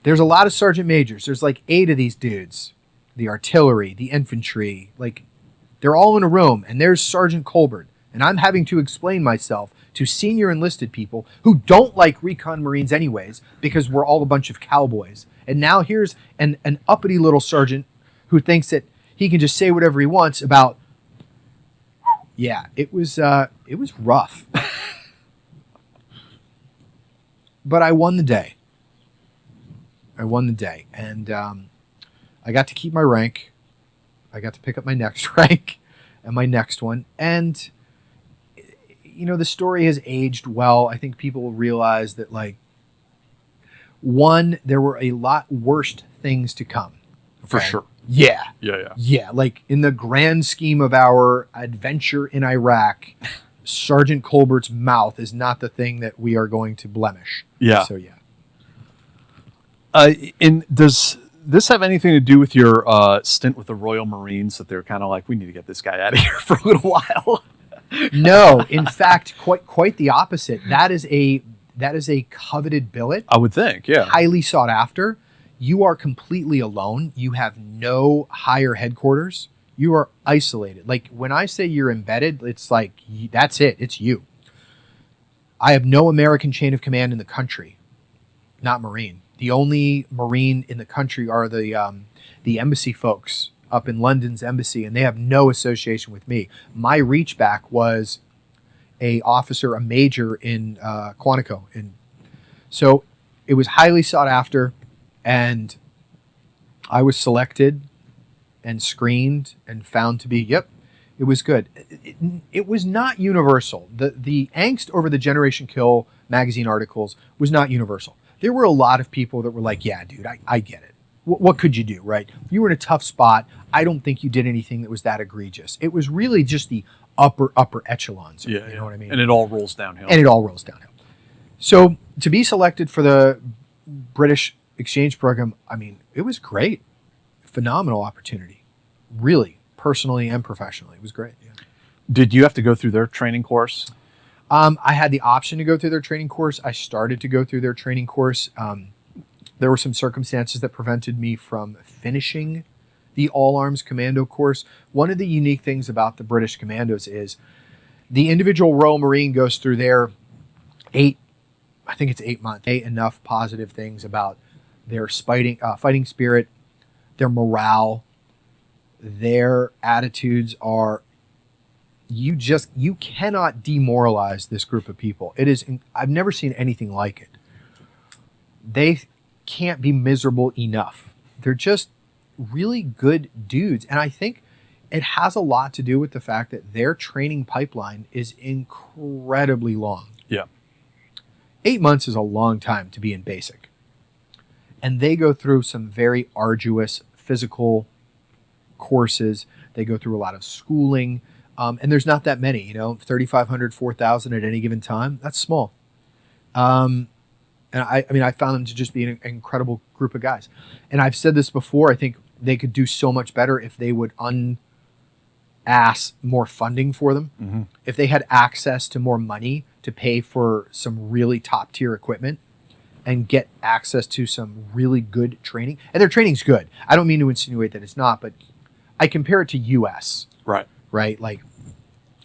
there's a lot of sergeant majors. There's like 8 of these dudes. The artillery, the infantry, like they're all in a room, and there's Sergeant Colbert. And I'm having to explain myself to senior enlisted people who don't like recon Marines anyways, because we're all a bunch of cowboys. And now here's an uppity little sergeant who thinks that he can just say whatever he wants about, yeah, it was rough. But I won the day. And I got to keep my rank. I got to pick up my next rank and my next one. And, the story has aged well. I think people will realize that, there were a lot worse things to come. Okay? For sure. Yeah. Yeah. Like, in the grand scheme of our adventure in Iraq, Sergeant Colbert's mouth is not the thing that we are going to blemish. Yeah. So, yeah. And does this have anything to do with your stint with the Royal Marines, that they're kind of like, we need to get this guy out of here for a little while? No, in fact, quite the opposite. That is a coveted billet. I would think, yeah. Highly sought after. You are completely alone. You have no higher headquarters. You are isolated. Like, when I say you're embedded, it's like, that's it. It's you. I have no American chain of command in the country. Not Marine. The only Marine in the country are the embassy folks up in London's embassy, and they have no association with me. My reach back was a major in Quantico. So it was highly sought after, and I was selected and screened and found to be, yep, it was good. It was not universal. The angst over the Generation Kill magazine articles was not universal. There were a lot of people that were like, yeah, dude, I get it. What could you do, right? You were in a tough spot. I don't think you did anything that was that egregious. It was really just the upper echelons. Yeah, you know what I mean? And it all rolls downhill. So to be selected for the British exchange program, I mean, it was great. Phenomenal opportunity. Really, personally and professionally. It was great. Yeah. Did you have to go through their training course? I had the option to go through their training course. I started to go through their training course. There were some circumstances that prevented me from finishing the All Arms Commando course. One of the unique things about the British Commandos is the individual Royal Marine goes through their 8 months. Say enough positive things about their fighting spirit, their morale, their attitudes are, you cannot demoralize this group of people. It is, I've never seen anything like it. They can't be miserable enough. They're just really good dudes. And I think it has a lot to do with the fact that their training pipeline is incredibly long. Yeah. 8 months is a long time to be in basic. And they go through some very arduous physical courses. They go through a lot of schooling. And there's not that many, 3,500, 4,000 at any given time. That's small. And I found them to just be an incredible group of guys. And I've said this before, I think they could do so much better if they would ask more funding for them. Mm-hmm. If they had access to more money to pay for some really top tier equipment and get access to some really good training. And their training's good. I don't mean to insinuate that it's not, but I compare it to US. Right? Like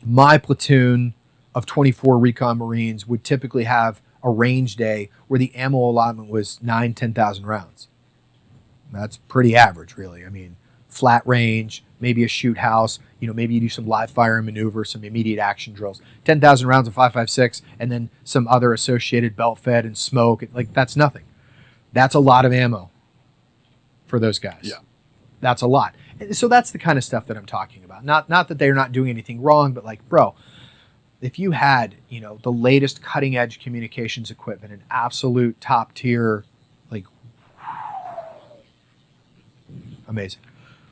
my platoon of 24 Recon Marines would typically have a range day where the ammo allotment was 10,000 rounds. That's pretty average, really. I mean, flat range, maybe a shoot house, maybe you do some live fire and maneuver, some immediate action drills. 10,000 rounds of 5.56, and then some other associated belt fed and smoke. Like, that's nothing. That's a lot of ammo for those guys. Yeah. That's a lot. So that's the kind of stuff that I'm talking about. Not that they're not doing anything wrong, but like, bro, if you had, the latest cutting edge communications equipment, an absolute top tier, like, amazing.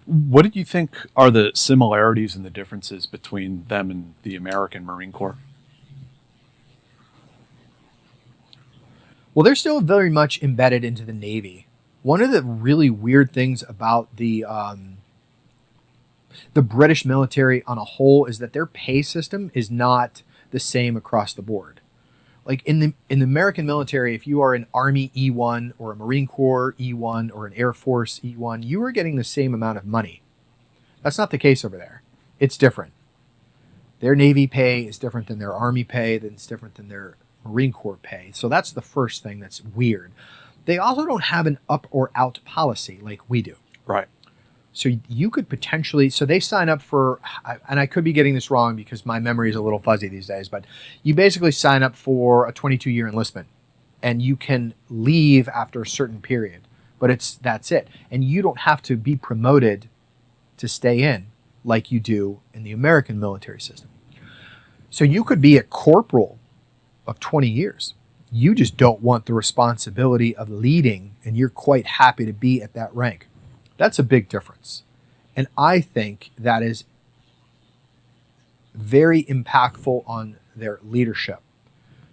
What did you think are the similarities and the differences between them and the American Marine Corps? Well, they're still very much embedded into the Navy. One of the really weird things about the British military on a whole is that their pay system is not the same across the board. Like in the American military, if you are an Army E1 or a Marine Corps E1 or an Air Force E1, you are getting the same amount of money. That's not the case over there. It's different. Their Navy pay is different than their Army pay, then it's different than their Marine Corps pay. So that's the first thing that's weird. They also don't have an up or out policy like we do. Right. So you could potentially, so they sign up for, and I could be getting this wrong because my memory is a little fuzzy these days, but you basically sign up for a 22-year enlistment and you can leave after a certain period, but that's it. And you don't have to be promoted to stay in like you do in the American military system. So you could be a corporal of 20 years. You just don't want the responsibility of leading and you're quite happy to be at that rank. That's a big difference. And I think that is very impactful on their leadership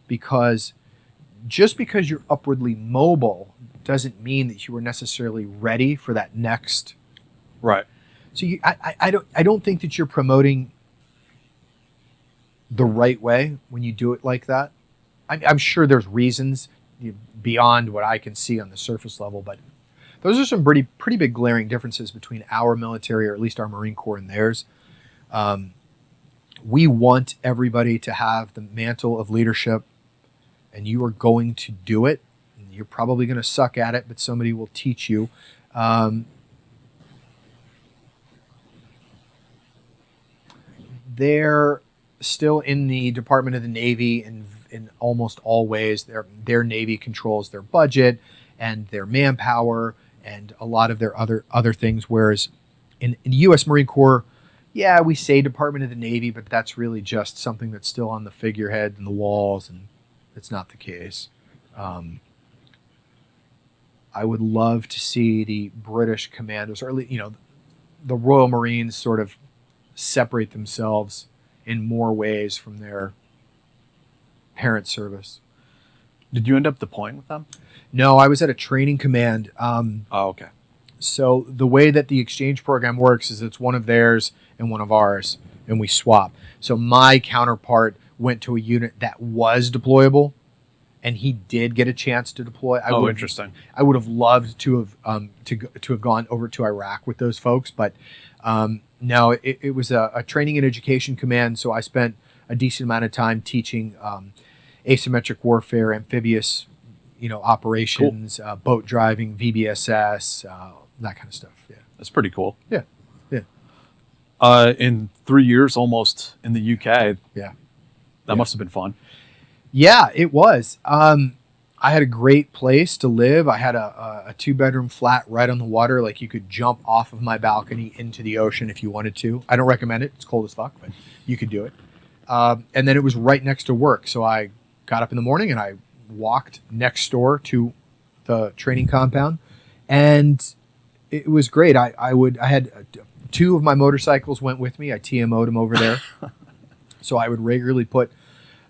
because just because you're upwardly mobile doesn't mean that you are necessarily ready for that next. Right. So I don't think that you're promoting the right way when you do it like that. I'm sure there's reasons beyond what I can see on the surface level, but those are some pretty big glaring differences between our military, or at least our Marine Corps, and theirs. We want everybody to have the mantle of leadership, and you are going to do it. You're probably going to suck at it, but somebody will teach you. They're still in the Department of the Navy in almost all ways. Their Navy controls their budget and their manpower and a lot of their other things, whereas in the U.S. Marine Corps, yeah, we say Department of the Navy, but that's really just something that's still on the figurehead and the walls, and it's not the case. I would love to see the British commandos, or at least, the Royal Marines sort of separate themselves in more ways from their parent service. Did you end up deploying with them? No, I was at a training command. Okay. So the way that the exchange program works is it's one of theirs and one of ours, and we swap. So my counterpart went to a unit that was deployable, and he did get a chance to deploy. Interesting. I would have loved to have to have gone over to Iraq with those folks, but no, it was a training and education command. So I spent a decent amount of time teaching asymmetric warfare, amphibious, operations, boat driving, VBSS, that kind of stuff. Yeah, That's pretty cool. yeah. In 3 years almost in the UK, Yeah. that must have been fun. Yeah, it was. I had a great place to live. I had a 2-bedroom flat right on the water. Like, you could jump off of my balcony into the ocean if you wanted to. I don't recommend it. It's cold as fuck, but you could do it. And then it was right next to work. So I got up in the morning and I walked next door to the training compound, and it was great. I had 2 of my motorcycles went with me. I TMO'd them over there. So I would regularly put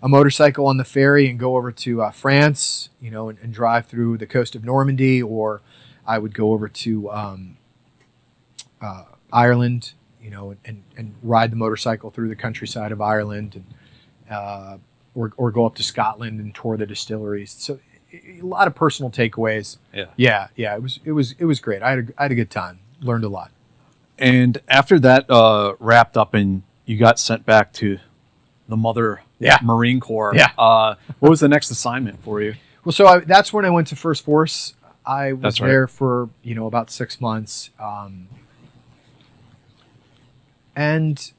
a motorcycle on the ferry and go over to France, and drive through the coast of Normandy, or I would go over to Ireland, and ride the motorcycle through the countryside of Ireland, and or go up to Scotland and tour the distilleries. So a lot of personal takeaways. Yeah. It was great. I had a good time. Learned a lot. And after that wrapped up and you got sent back to the mother Marine Corps, what was the next assignment for you? Well, so that's when I went to First Force. I was there for, about 6 months. And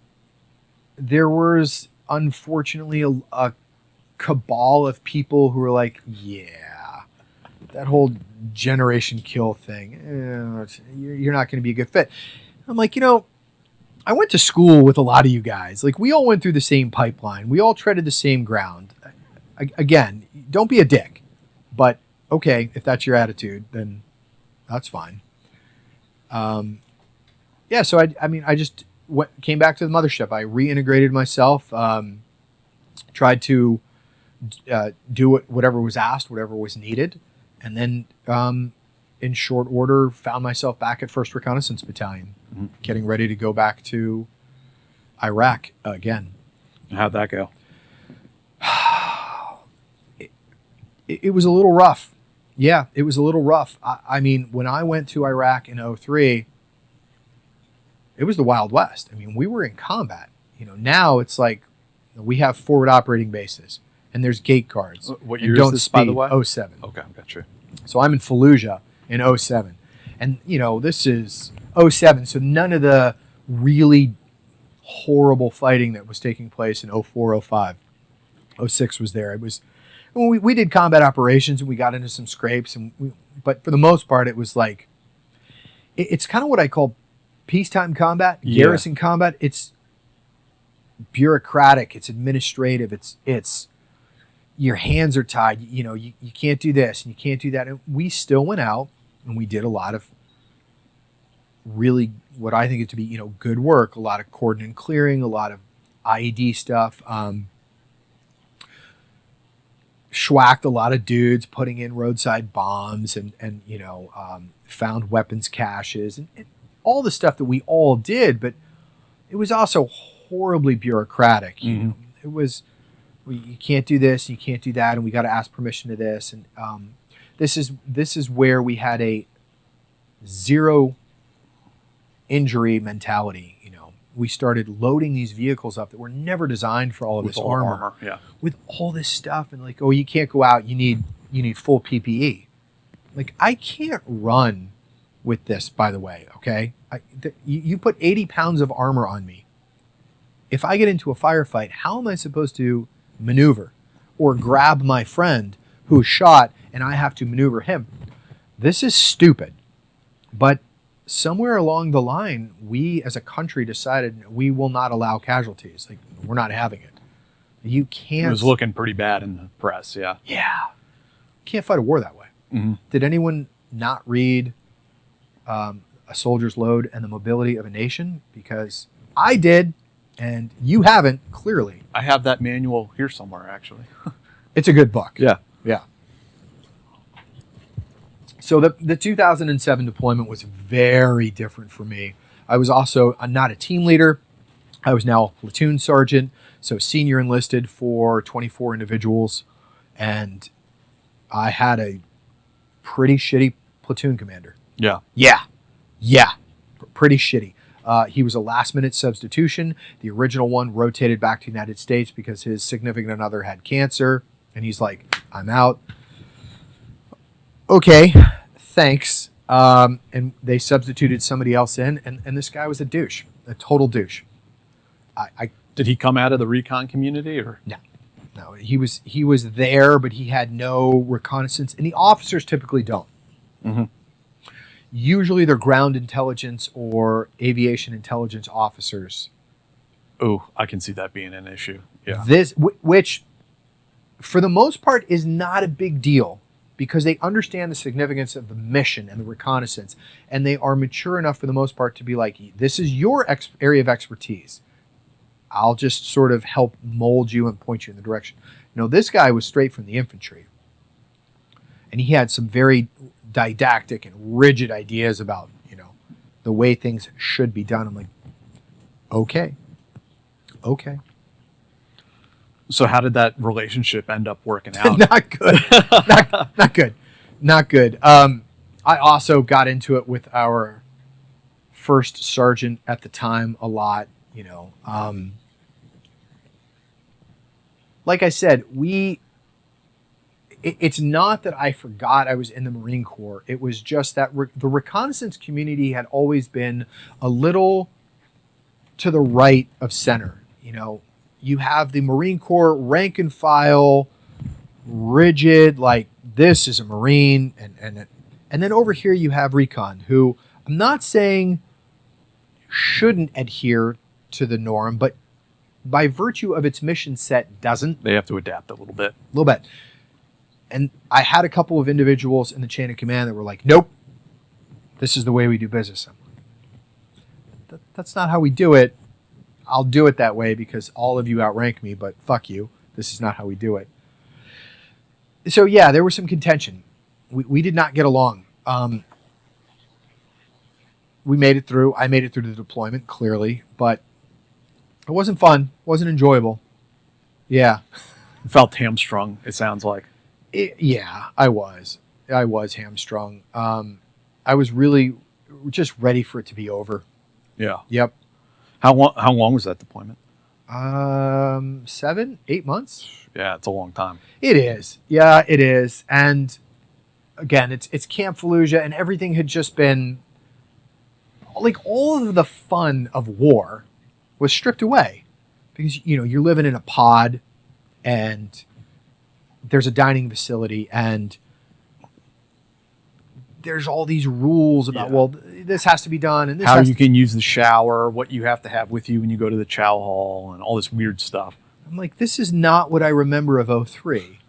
there was, unfortunately, a cabal of people who were like, that whole generation kill thing, you're not going to be a good fit. I'm like, I went to school with a lot of you guys. Like, we all went through the same pipeline. We all treaded the same ground. Again, don't be a dick. But, okay, if that's your attitude, then that's fine. So I just came back to the mothership. I reintegrated myself, tried to do whatever was asked, whatever was needed. And then, in short order, found myself back at 1st Reconnaissance Battalion, getting ready to go back to Iraq again. How'd that go? It was a little rough. Yeah, it was a little rough. I mean, when I went to Iraq in 2003, it was the Wild West. I mean, we were in combat. Now it's like we have forward operating bases, and there's gate guards. What year is this, by the way? 2007. Okay, got you. So I'm in Fallujah in 2007. And, this is 2007, so none of the really horrible fighting that was taking place in 2004, 2005. 2006 was there. It was, we did combat operations, and we got into some scrapes, but for the most part, it was like, it's kind of what I call peacetime combat, garrison combat. It's bureaucratic, it's administrative, it's your hands are tied. You can't do this and you can't do that. And we still went out and we did a lot of really what I think is to be, good work, a lot of cordon and clearing, a lot of IED stuff. Schwacked a lot of dudes putting in roadside bombs and found weapons caches and all the stuff that we all did, but it was also horribly bureaucratic. It was, you can't do this, you can't do that, and we got to ask permission to this. And this is where we had a zero injury mentality. We started loading these vehicles up that were never designed for all of this armor. With all this stuff, and like, oh, you can't go out. You need full PPE. Like, I can't run with this, by the way. Okay, you put 80 pounds of armor on me. If I get into a firefight, how am I supposed to maneuver or grab my friend who's shot and I have to maneuver him? This is stupid. But somewhere along the line, we as a country decided we will not allow casualties. Like, we're not having it. You can't. It was looking pretty bad in the press, yeah. Yeah. Can't fight a war that way. Did anyone not read A Soldier's Load and the Mobility of a Nation? Because I did, and you haven't, clearly. I have that manual here somewhere, actually. It's a good book. Yeah. So the 2007 deployment was very different for me. I was also not a team leader. I was now a platoon sergeant, so senior enlisted for 24 individuals, and I had a pretty shitty platoon commander. Yeah. Yeah. Pretty shitty. He was a last-minute substitution. The original one rotated back to the United States because his significant other had cancer, and he's like, I'm out. Okay, thanks. And they substituted somebody else in, and this guy was a douche, a total douche. Did he come out of the recon community or? No, he was there, but he had no reconnaissance, and the officers typically don't. Mm-hmm. Usually, they're ground intelligence or aviation intelligence officers. Oh, I can see that being an issue. Yeah. Which, for the most part, is not a big deal because they understand the significance of the mission and the reconnaissance, and they are mature enough for the most part to be like, this is your area of expertise. I'll just sort of help mold you and point you in the direction. No, this guy was straight from the infantry. And he had some very didactic and rigid ideas about, the way things should be done. I'm like, okay. So how did that relationship end up working out? Not good. Not good. I also got into it with our first sergeant at the time a lot, like I said, it's not that I forgot I was in the Marine Corps. It was just that the reconnaissance community had always been a little to the right of center. You have the Marine Corps rank and file, rigid, like this is a Marine, and then over here you have recon, who I'm not saying shouldn't adhere to the norm, but by virtue of its mission set, doesn't. They have to adapt a little bit. A little bit. And I had a couple of individuals in the chain of command that were like, nope, this is the way we do business. I'm like, that's not how we do it. I'll do it that way because all of you outrank me, but fuck you. This is not how we do it. So yeah, there was some contention. We did not get along. We made it through. I made it through the deployment, clearly, but it wasn't fun. Wasn't enjoyable. Yeah. You felt hamstrung, it sounds like. Yeah, I was. I was hamstrung. I was really just ready for it to be over. Yeah. Yep. How long was that deployment? 7, 8 months. Yeah, it's a long time. It is. Yeah, it is. And again, it's Camp Fallujah, and everything had just been like all of the fun of war was stripped away because you're living in a pod and there's a dining facility and there's all these rules about this has to be done and this how you can use the shower, what you have to have with you when you go to the chow hall, and all this weird stuff. I'm like, this is not what I remember of 03.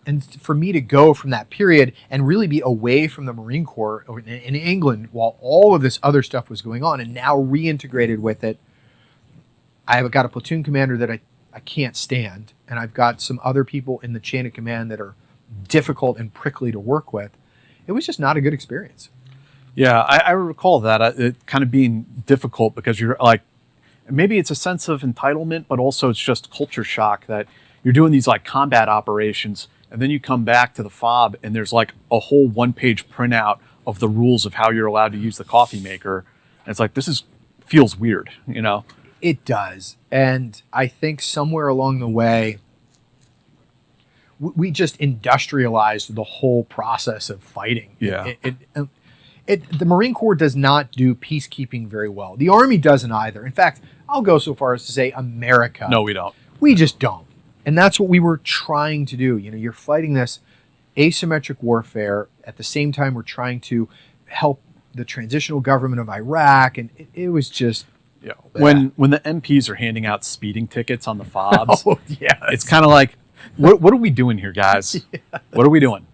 And for me to go from that period and really be away from the Marine Corps in England while all of this other stuff was going on and now reintegrated with it, I've got a platoon commander that I can't stand, and I've got some other people in the chain of command that are difficult and prickly to work with. It was just not a good experience. Yeah, I recall that it kind of being difficult because you're like, maybe it's a sense of entitlement, but also it's just culture shock that you're doing these like combat operations and then you come back to the FOB and there's like a whole one-page printout of the rules of how you're allowed to use the coffee maker. And it's like, feels weird, It does. And I think somewhere along the way, we just industrialized the whole process of fighting. Yeah. The Marine Corps does not do peacekeeping very well. The Army doesn't either. In fact, I'll go so far as to say America. No, we don't. We just don't. And that's what we were trying to do. You're fighting this asymmetric warfare. At the same time, we're trying to help the transitional government of Iraq. And it was just... Yeah. When the MPs are handing out speeding tickets on the FOBs, it's kind of like, what are we doing here, guys? Yeah. What are we doing?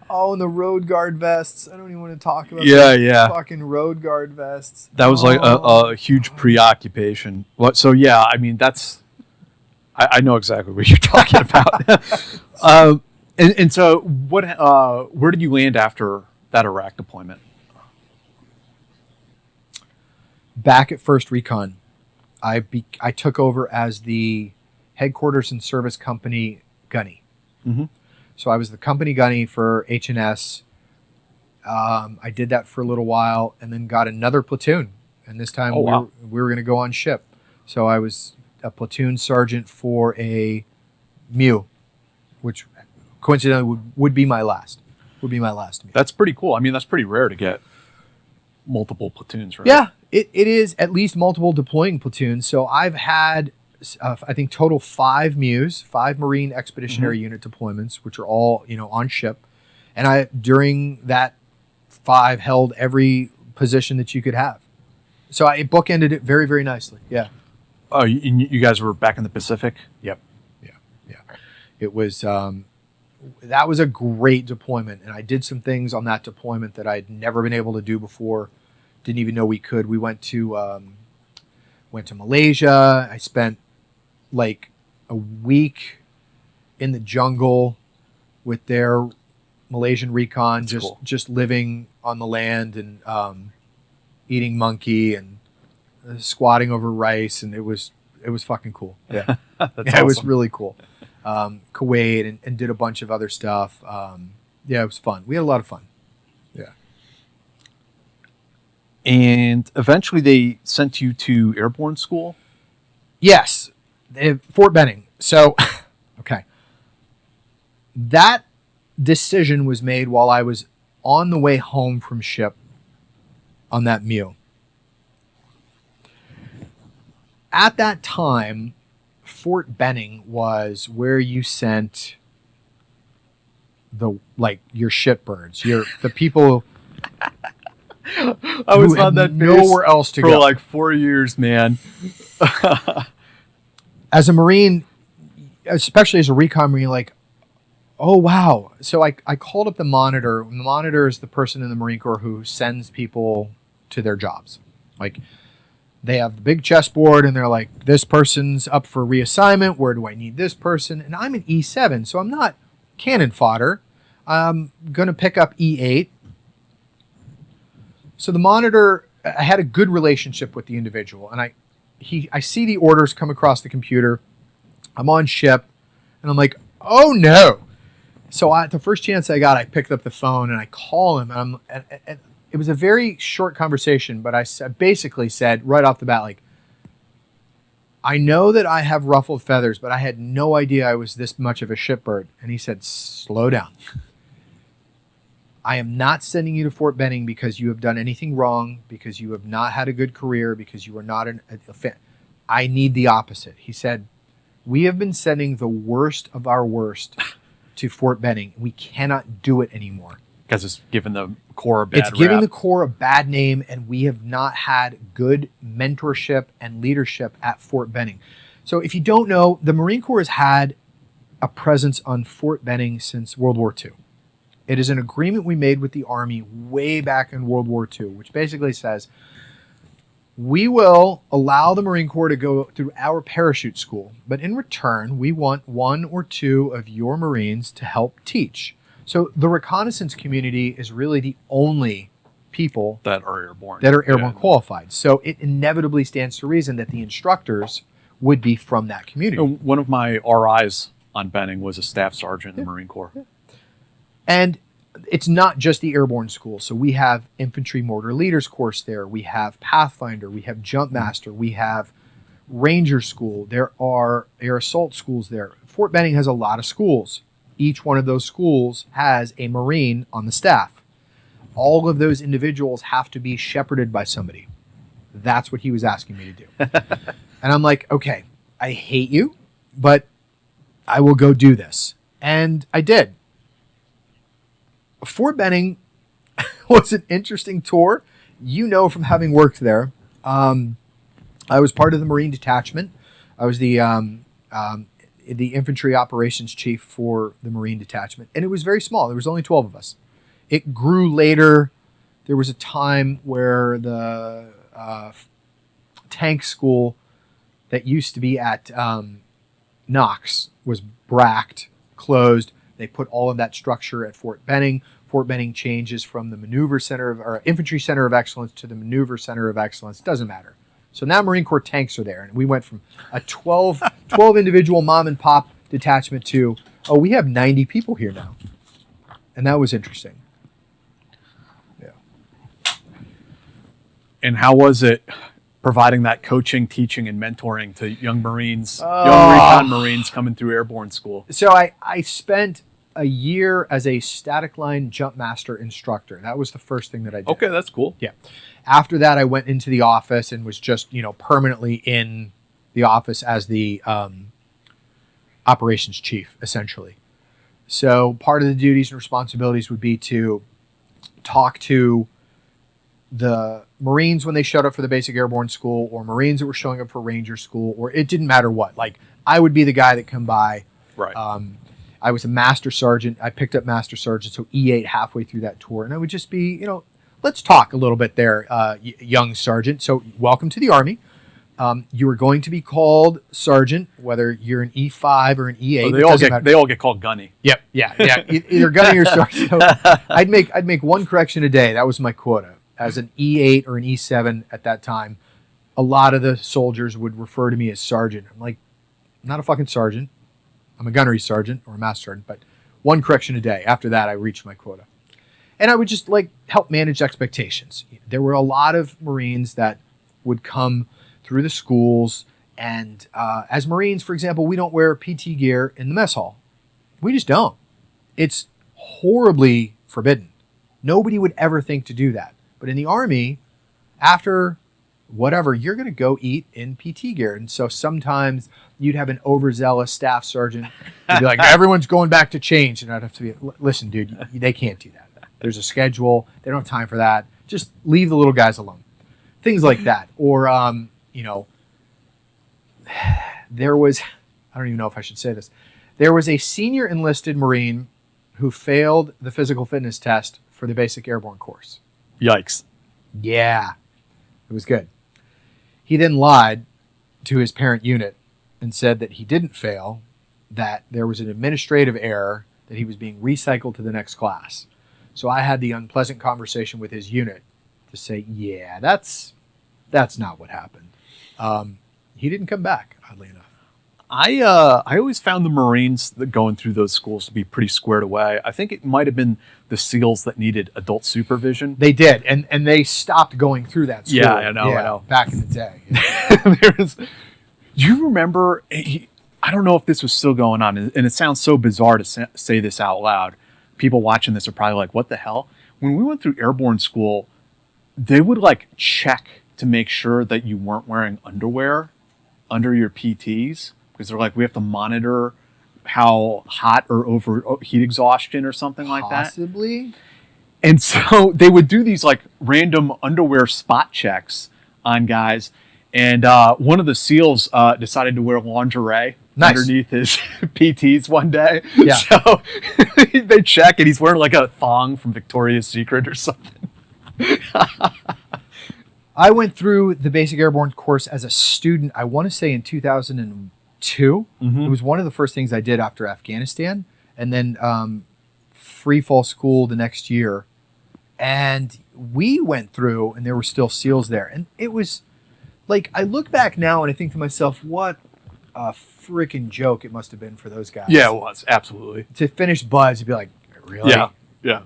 Oh, and the road guard vests. I don't even want to talk about fucking road guard vests. That was like a huge preoccupation. So yeah, I mean, I know exactly what you're talking about. And so where did you land after that Iraq deployment? Back at 1st Recon. I took over as the headquarters and service company gunny. Mm-hmm. So I was the company gunny for H&S. I did that for a little while and then got another platoon. And this time we were going to go on ship. So I was a platoon sergeant for a MEU, which coincidentally would be my last. Would be my last MEU. That's pretty cool. I mean, that's pretty rare to get multiple platoons, right? Yeah, it is at least multiple deploying platoons. So I've had, I think, total 5 MEUs, 5 Marine Expeditionary Unit deployments, which are all, on ship. And I, during that 5, held every position that you could have. So I bookended it very, very nicely. Yeah. Oh, you guys were back in the Pacific? Yep. Yeah. It was, that was a great deployment. And I did some things on that deployment that I'd never been able to do before. Didn't even know we could. We went to Malaysia. I spent like a week in the jungle with their Malaysian recon, just living on the land and eating monkey and squatting over rice, and it was fucking cool. Yeah, That's It was awesome. really cool. Kuwait and did a bunch of other stuff. Yeah, it was fun. We had a lot of fun. Yeah. And eventually they sent you to airborne school? Yes, Fort Benning. So, okay. That decision was made while I was on the way home from ship on that MEU. At that time, Fort Benning was where you sent your shitbirds, the people I was who on had that base nowhere else to for go. like 4 years, man. As a Marine, especially as a recon Marine, like, oh, wow. So I called up the monitor. The monitor is the person in the Marine Corps who sends people to their jobs. Like, they have the big chessboard and they're like, this person's up for reassignment. Where do I need this person? And I'm an E7, so I'm not cannon fodder. I'm going to pick up E8. So the monitor, I had a good relationship with the individual. And I see the orders come across the computer. I'm on ship. And I'm like, oh, no. So the first chance I got, I picked up the phone and I call him. And it was a very short conversation, but I basically said right off the bat, like, I know that I have ruffled feathers, but I had no idea I was this much of a shitbird. And he said, slow down. I am not sending you to Fort Benning because you have done anything wrong, because you have not had a good career, because you are not a fan. I need the opposite. He said, we have been sending the worst of our worst to Fort Benning. We cannot do it anymore. Because it's giving the Corps a bad It's giving rap. the Corps a bad name, and we have not had good mentorship and leadership at Fort Benning. So if you don't know, the Marine Corps has had a presence on Fort Benning since World War II. It is an agreement we made with the Army way back in World War II, which basically says, we will allow the Marine Corps to go through our parachute school, but in return, we want 1 or 2 of your Marines to help teach. So the reconnaissance community is really the only people that are airborne. Qualified. So it inevitably stands to reason that the instructors would be from that community. One of my RIs on Benning was a staff sergeant in the Marine Corps. Yeah. And it's not just the airborne school. So we have infantry mortar leaders course there. We have Pathfinder. We have Jump Master. We have Ranger School. There are air assault schools there. Fort Benning has a lot of schools. Each one of those schools has a Marine on the staff. All of those individuals have to be shepherded by somebody. That's what he was asking me to do. And I'm like, okay, I hate you, but I will go do this. And I did. Fort Benning was an interesting tour. You know, from having worked there. I was part of the Marine detachment. I was the infantry operations chief for the Marine detachment. And it was very small. There was only 12 of us. It grew later. There was a time where the tank school that used to be at Knox was bracked, closed. They put all of that structure at Fort Benning. Fort Benning changes from the maneuver center or infantry center of excellence to the maneuver center of excellence. Doesn't matter. So now Marine Corps tanks are there. And we went from a 12 individual mom and pop detachment to, we have 90 people here now. And that was interesting. Yeah. And how was it providing that coaching, teaching, and mentoring to young Marines, young recon Marines coming through airborne school? So I spent a year as a static line jump master instructor. That was the first thing that I did. Okay, that's cool. Yeah. After that, I went into the office and was just, permanently in the office as the operations chief, essentially. So part of the duties and responsibilities would be to talk to the Marines when they showed up for the basic airborne school, or Marines that were showing up for Ranger school, or it didn't matter what. Like, I would be the guy that come by. Right. I was a master sergeant. I picked up master sergeant, so E8 halfway through that tour. And I would just be, let's talk a little bit there, young sergeant. So welcome to the Army. You are going to be called sergeant, whether you're an E5 or an E8. They all get called gunny. Yep. Yeah. Either gunny or sergeant. So I'd make one correction a day. That was my quota. As an E8 or an E7 at that time, a lot of the soldiers would refer to me as sergeant. I'm like, I'm not a fucking sergeant. I'm a gunnery sergeant or a master sergeant, but one correction a day. After that, I reached my quota. And I would just help manage expectations. There were a lot of Marines that would come through the schools, and as Marines, for example, we don't wear PT gear in the mess hall. We just don't. It's horribly forbidden. Nobody would ever think to do that. But in the Army, after whatever, you're going to go eat in PT gear. And so sometimes you'd have an overzealous staff sergeant who'd be like, everyone's going back to change. And I'd have to be, listen, dude, they can't do that. There's a schedule. They don't have time for that. Just leave the little guys alone. Things like that. Or, there was, I don't even know if I should say this. There was a senior enlisted Marine who failed the physical fitness test for the basic airborne course. Yikes. Yeah, it was good. He then lied to his parent unit and said that he didn't fail, that there was an administrative error, that he was being recycled to the next class. So I had the unpleasant conversation with his unit to say, yeah, that's not what happened. He didn't come back, oddly enough. I always found the Marines that going through those schools to be pretty squared away. I think it might have been the SEALs that needed adult supervision. They did, and they stopped going through that school. Yeah, I know. Back in the day. Do you remember, I don't know if this was still going on, and it sounds so bizarre to say this out loud. People watching this are probably like, what the hell? When we went through airborne school, they would check to make sure that you weren't wearing underwear under your PTs. Because they're like, we have to monitor how hot or over heat exhaustion or something like that. Possibly. And so they would do these random underwear spot checks on guys. And one of the SEALs decided to wear lingerie underneath his PTs one day. Yeah. So they check and he's wearing a thong from Victoria's Secret or something. I went through the basic airborne course as a student, I want to say in 2002. Mm-hmm. It was one of the first things I did after Afghanistan, and then free fall school the next year. And we went through, and there were still SEALs there. And it was I look back now and I think to myself, what a freaking joke it must have been for those guys. Yeah, it was. Absolutely. To finish BUD/S, you'd be like, really? Yeah.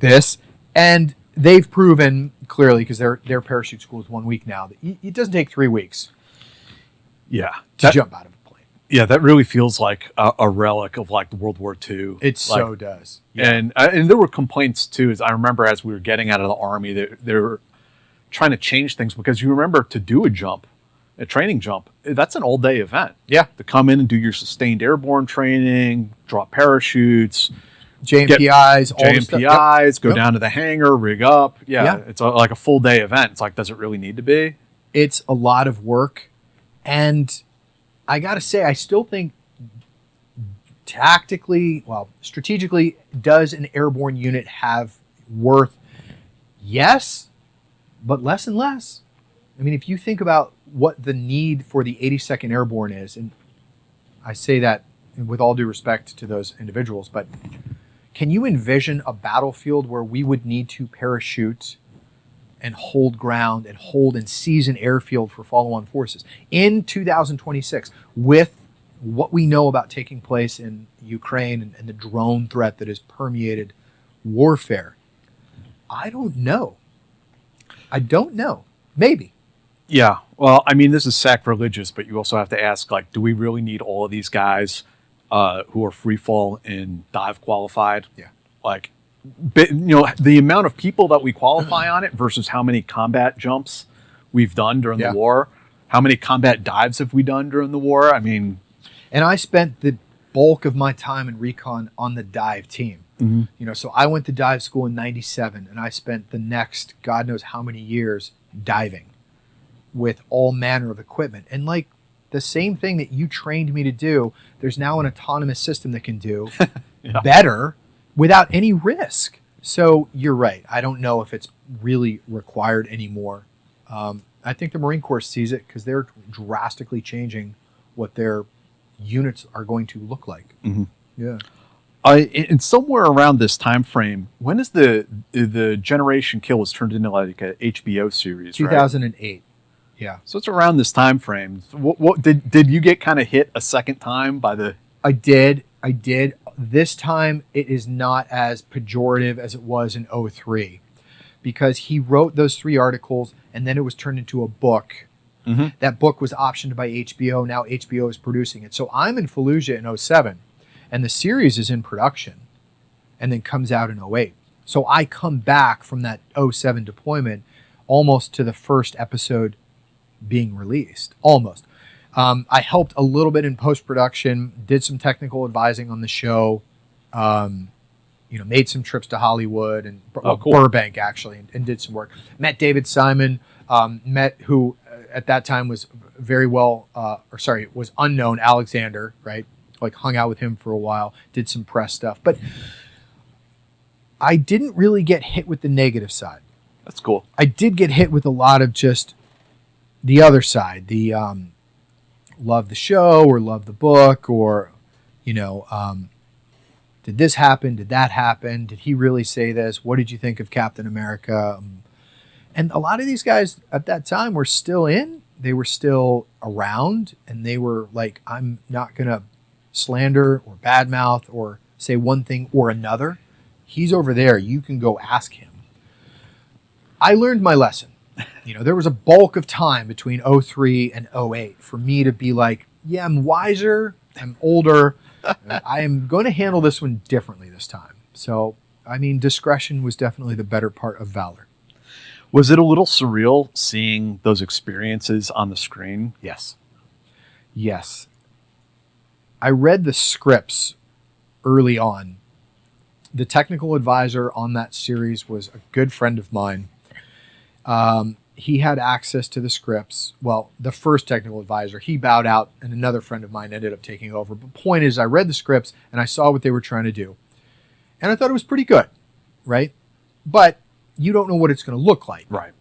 This? And they've proven clearly, because their parachute school is 1 week now, that it doesn't take 3 weeks to jump out of a plane. Yeah, that really feels like a relic of World War II. It so does. Yeah. And there were complaints too. As I remember, as we were getting out of the Army, they were trying to change things, because you remember, to do a training jump, that's an all-day event. Yeah. To come in and do your sustained airborne training, drop parachutes, JMPIs, go down to the hangar, rig up. Yeah. It's like a full day event. It's does it really need to be? It's a lot of work. And I got to say, I still think strategically, does an airborne unit have worth? Yes, but less and less. I mean, if you think about what the need for the 82nd Airborne is, and I say that with all due respect to those individuals, but can you envision a battlefield where we would need to parachute and hold ground and hold and seize an airfield for follow-on forces in 2026 with what we know about taking place in Ukraine and the drone threat that has permeated warfare. I don't know. Maybe. Yeah. Well, I mean, this is sacrilegious, but you also have to ask, like, do we really need all of these guys who are free fall and dive qualified? Yeah. Like, the amount of people that we qualify on it versus how many combat jumps we've done during the war. How many combat dives have we done during the war? I mean, and I spent the bulk of my time in recon on the dive team. Mm-hmm. So I went to dive school in 97 and I spent the next God knows how many years diving with all manner of equipment. And like the same thing that you trained me to do, there's now an autonomous system that can do better without any risk. So you're right. I don't know if it's really required anymore. I think the Marine Corps sees it because they're drastically changing what their units are going to look like. Mm-hmm. Yeah. And somewhere around this time frame, when is the Generation Kill was turned into like a HBO series? 2008. Right? Yeah. So it's around this time frame. What did you get kind of hit a second time by the? I did. This time it is not as pejorative as it was in 2003, because he wrote those 3 articles and then it was turned into a book. Mm-hmm. That book was optioned by HBO. Now HBO is producing it. So I'm in Fallujah in 2007. And the series is in production and then comes out in 2008. So I come back from that 2007 deployment almost to the first episode being released. Almost. I helped a little bit in post-production, did some technical advising on the show, made some trips to Hollywood and cool. Burbank, actually, and did some work. Met David Simon, who at that time was was unknown, Alexander, right? Like hung out with him for a while, did some press stuff. But I didn't really get hit with the negative side. That's cool. I did get hit with a lot of just the other side, the love the show or love the book or, did this happen? Did that happen? Did he really say this? What did you think of Captain America? And a lot of these guys at that time were still in. They were still around and they were like, I'm not going to slander or badmouth or say one thing or another. He's over there. You can go ask him. I learned my lesson. There was a bulk of time between 2003 and 2008 for me to be like, yeah, I'm wiser, I'm older. I am going to handle this one differently this time. So, I mean, discretion was definitely the better part of valor. Was it a little surreal seeing those experiences on the screen? Yes. I read the scripts early on. The technical advisor on that series was a good friend of mine. He had access to the scripts. Well, the first technical advisor, he bowed out and another friend of mine ended up taking over. But point is, I read the scripts and I saw what they were trying to do. And I thought it was pretty good, right? But you don't know what it's going to look like. Right.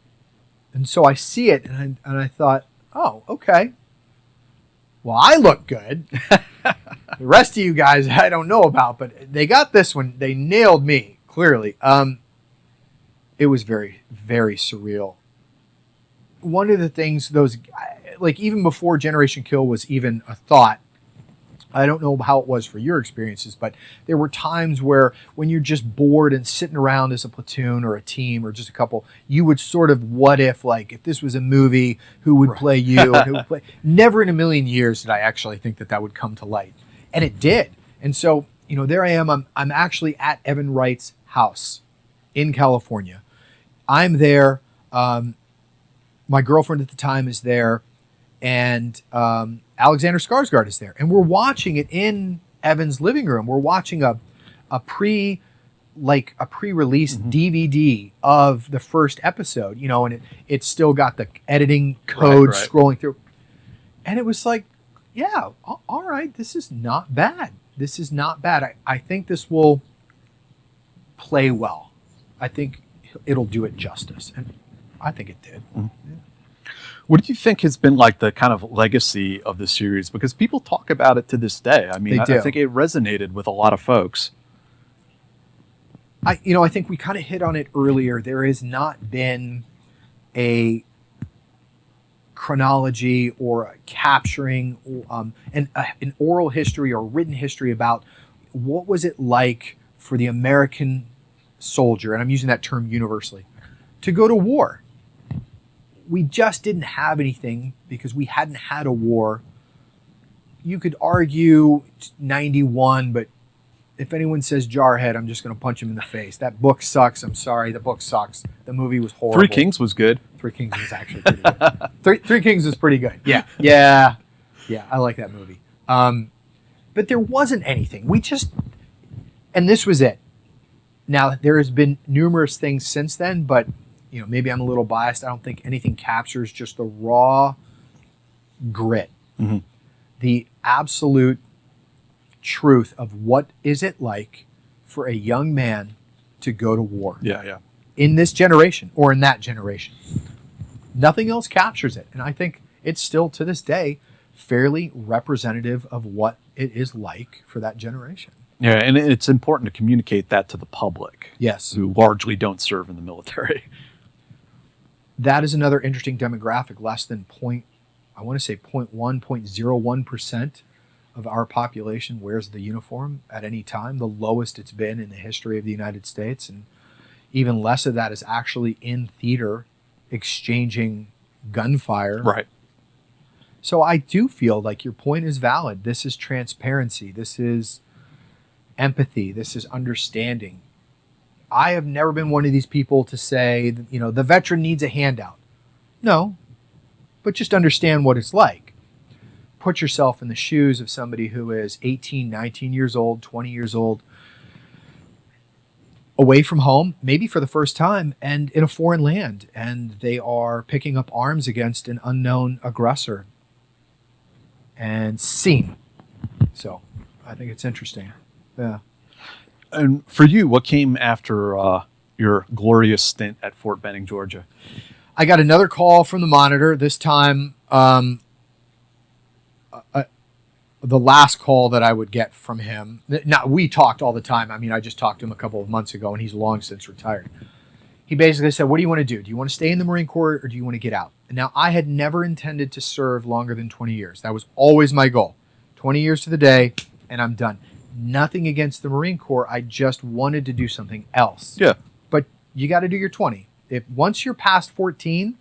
And so I see it and I thought, oh, okay. Well, I look good. The rest of you guys, I don't know about, but they got this one. They nailed me, clearly. It was very, very surreal. One of the things, even before Generation Kill was even a thought, I don't know how it was for your experiences, but there were times where when you're just bored and sitting around as a platoon or a team or just a couple, you would sort of what if, like, if this was a movie, who would play you? And who would play? Never in a million years did I actually think that would come to light. And it did. And so, there I am. I'm actually at Evan Wright's house in California. I'm there. My girlfriend at the time is there. And Alexander Skarsgård is there. And we're watching it in Evan's living room. We're watching a pre-release DVD of the first episode, and it's still got the editing code scrolling through. And it was like, yeah, all right, this is not bad. I think this will play well. I think it'll do it justice. And I think it did. Mm-hmm. Yeah. What do you think has been like the kind of legacy of the series? Because people talk about it to this day. I mean, I think it resonated with a lot of folks. I think we kind of hit on it earlier. There has not been a chronology or capturing an oral history or written history about what was it like for the American soldier, and I'm using that term universally, to go to war. We just didn't have anything because we hadn't had a war. You could argue 91, but if anyone says Jarhead, I'm just going to punch him in the face. That book sucks. I'm sorry. The book sucks. The movie was horrible. Three Kings was good. Three Kings was actually pretty good. Three Kings was pretty good. Yeah. I like that movie. But there wasn't anything. And this was it. Now, there has been numerous things since then, but maybe I'm a little biased. I don't think anything captures just the raw grit, the absolute truth of what is it like for a young man to go to war. Yeah. In this generation or in that generation. Nothing else captures it. And I think it's still to this day fairly representative of what it is like for that generation. Yeah, and it's important to communicate that to the public. Yes. Who largely don't serve in the military. That is another interesting demographic. Less than 0.1% of our population wears the uniform at any time, the lowest it's been in the history of the United States. And even less of that is actually in theater exchanging gunfire. Right. So I do feel like your point is valid. This is transparency. This is empathy. This is understanding. I have never been one of these people to say, the veteran needs a handout. No, but just understand what it's like. Put yourself in the shoes of somebody who is 18, 19 years old, 20 years old, away from home, maybe for the first time, and in a foreign land, and they are picking up arms against an unknown aggressor and seen. So I think it's interesting. Yeah. And for you, what came after your glorious stint at Fort Benning, Georgia? I got another call from the monitor. This time, the last call that I would get from him. Now, we talked all the time. I mean, I just talked to him a couple of months ago, and he's long since retired. He basically said, what do you want to do? Do you want to stay in the Marine Corps, or do you want to get out? And now, I had never intended to serve longer than 20 years. That was always my goal. 20 years to the day, and I'm done. Nothing against the Marine Corps. I just wanted to do something else. Yeah. But you got to do your 20. Once you're past 14,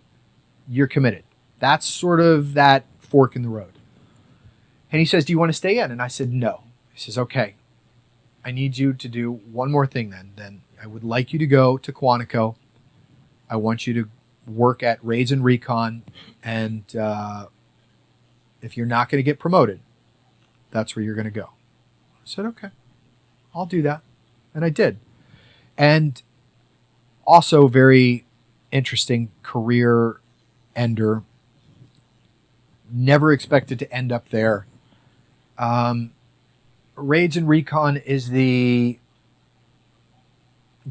you're committed. That's sort of that fork in the road. And he says, do you want to stay in? And I said, no. He says, okay, I need you to do one more thing then. Then I would like you to go to Quantico. I want you to work at Raids and Recon. And if you're not going to get promoted, that's where you're going to go. I said, okay, I'll do that. And I did. And also very interesting career ender. Never expected to end up there. Raids and Recon is the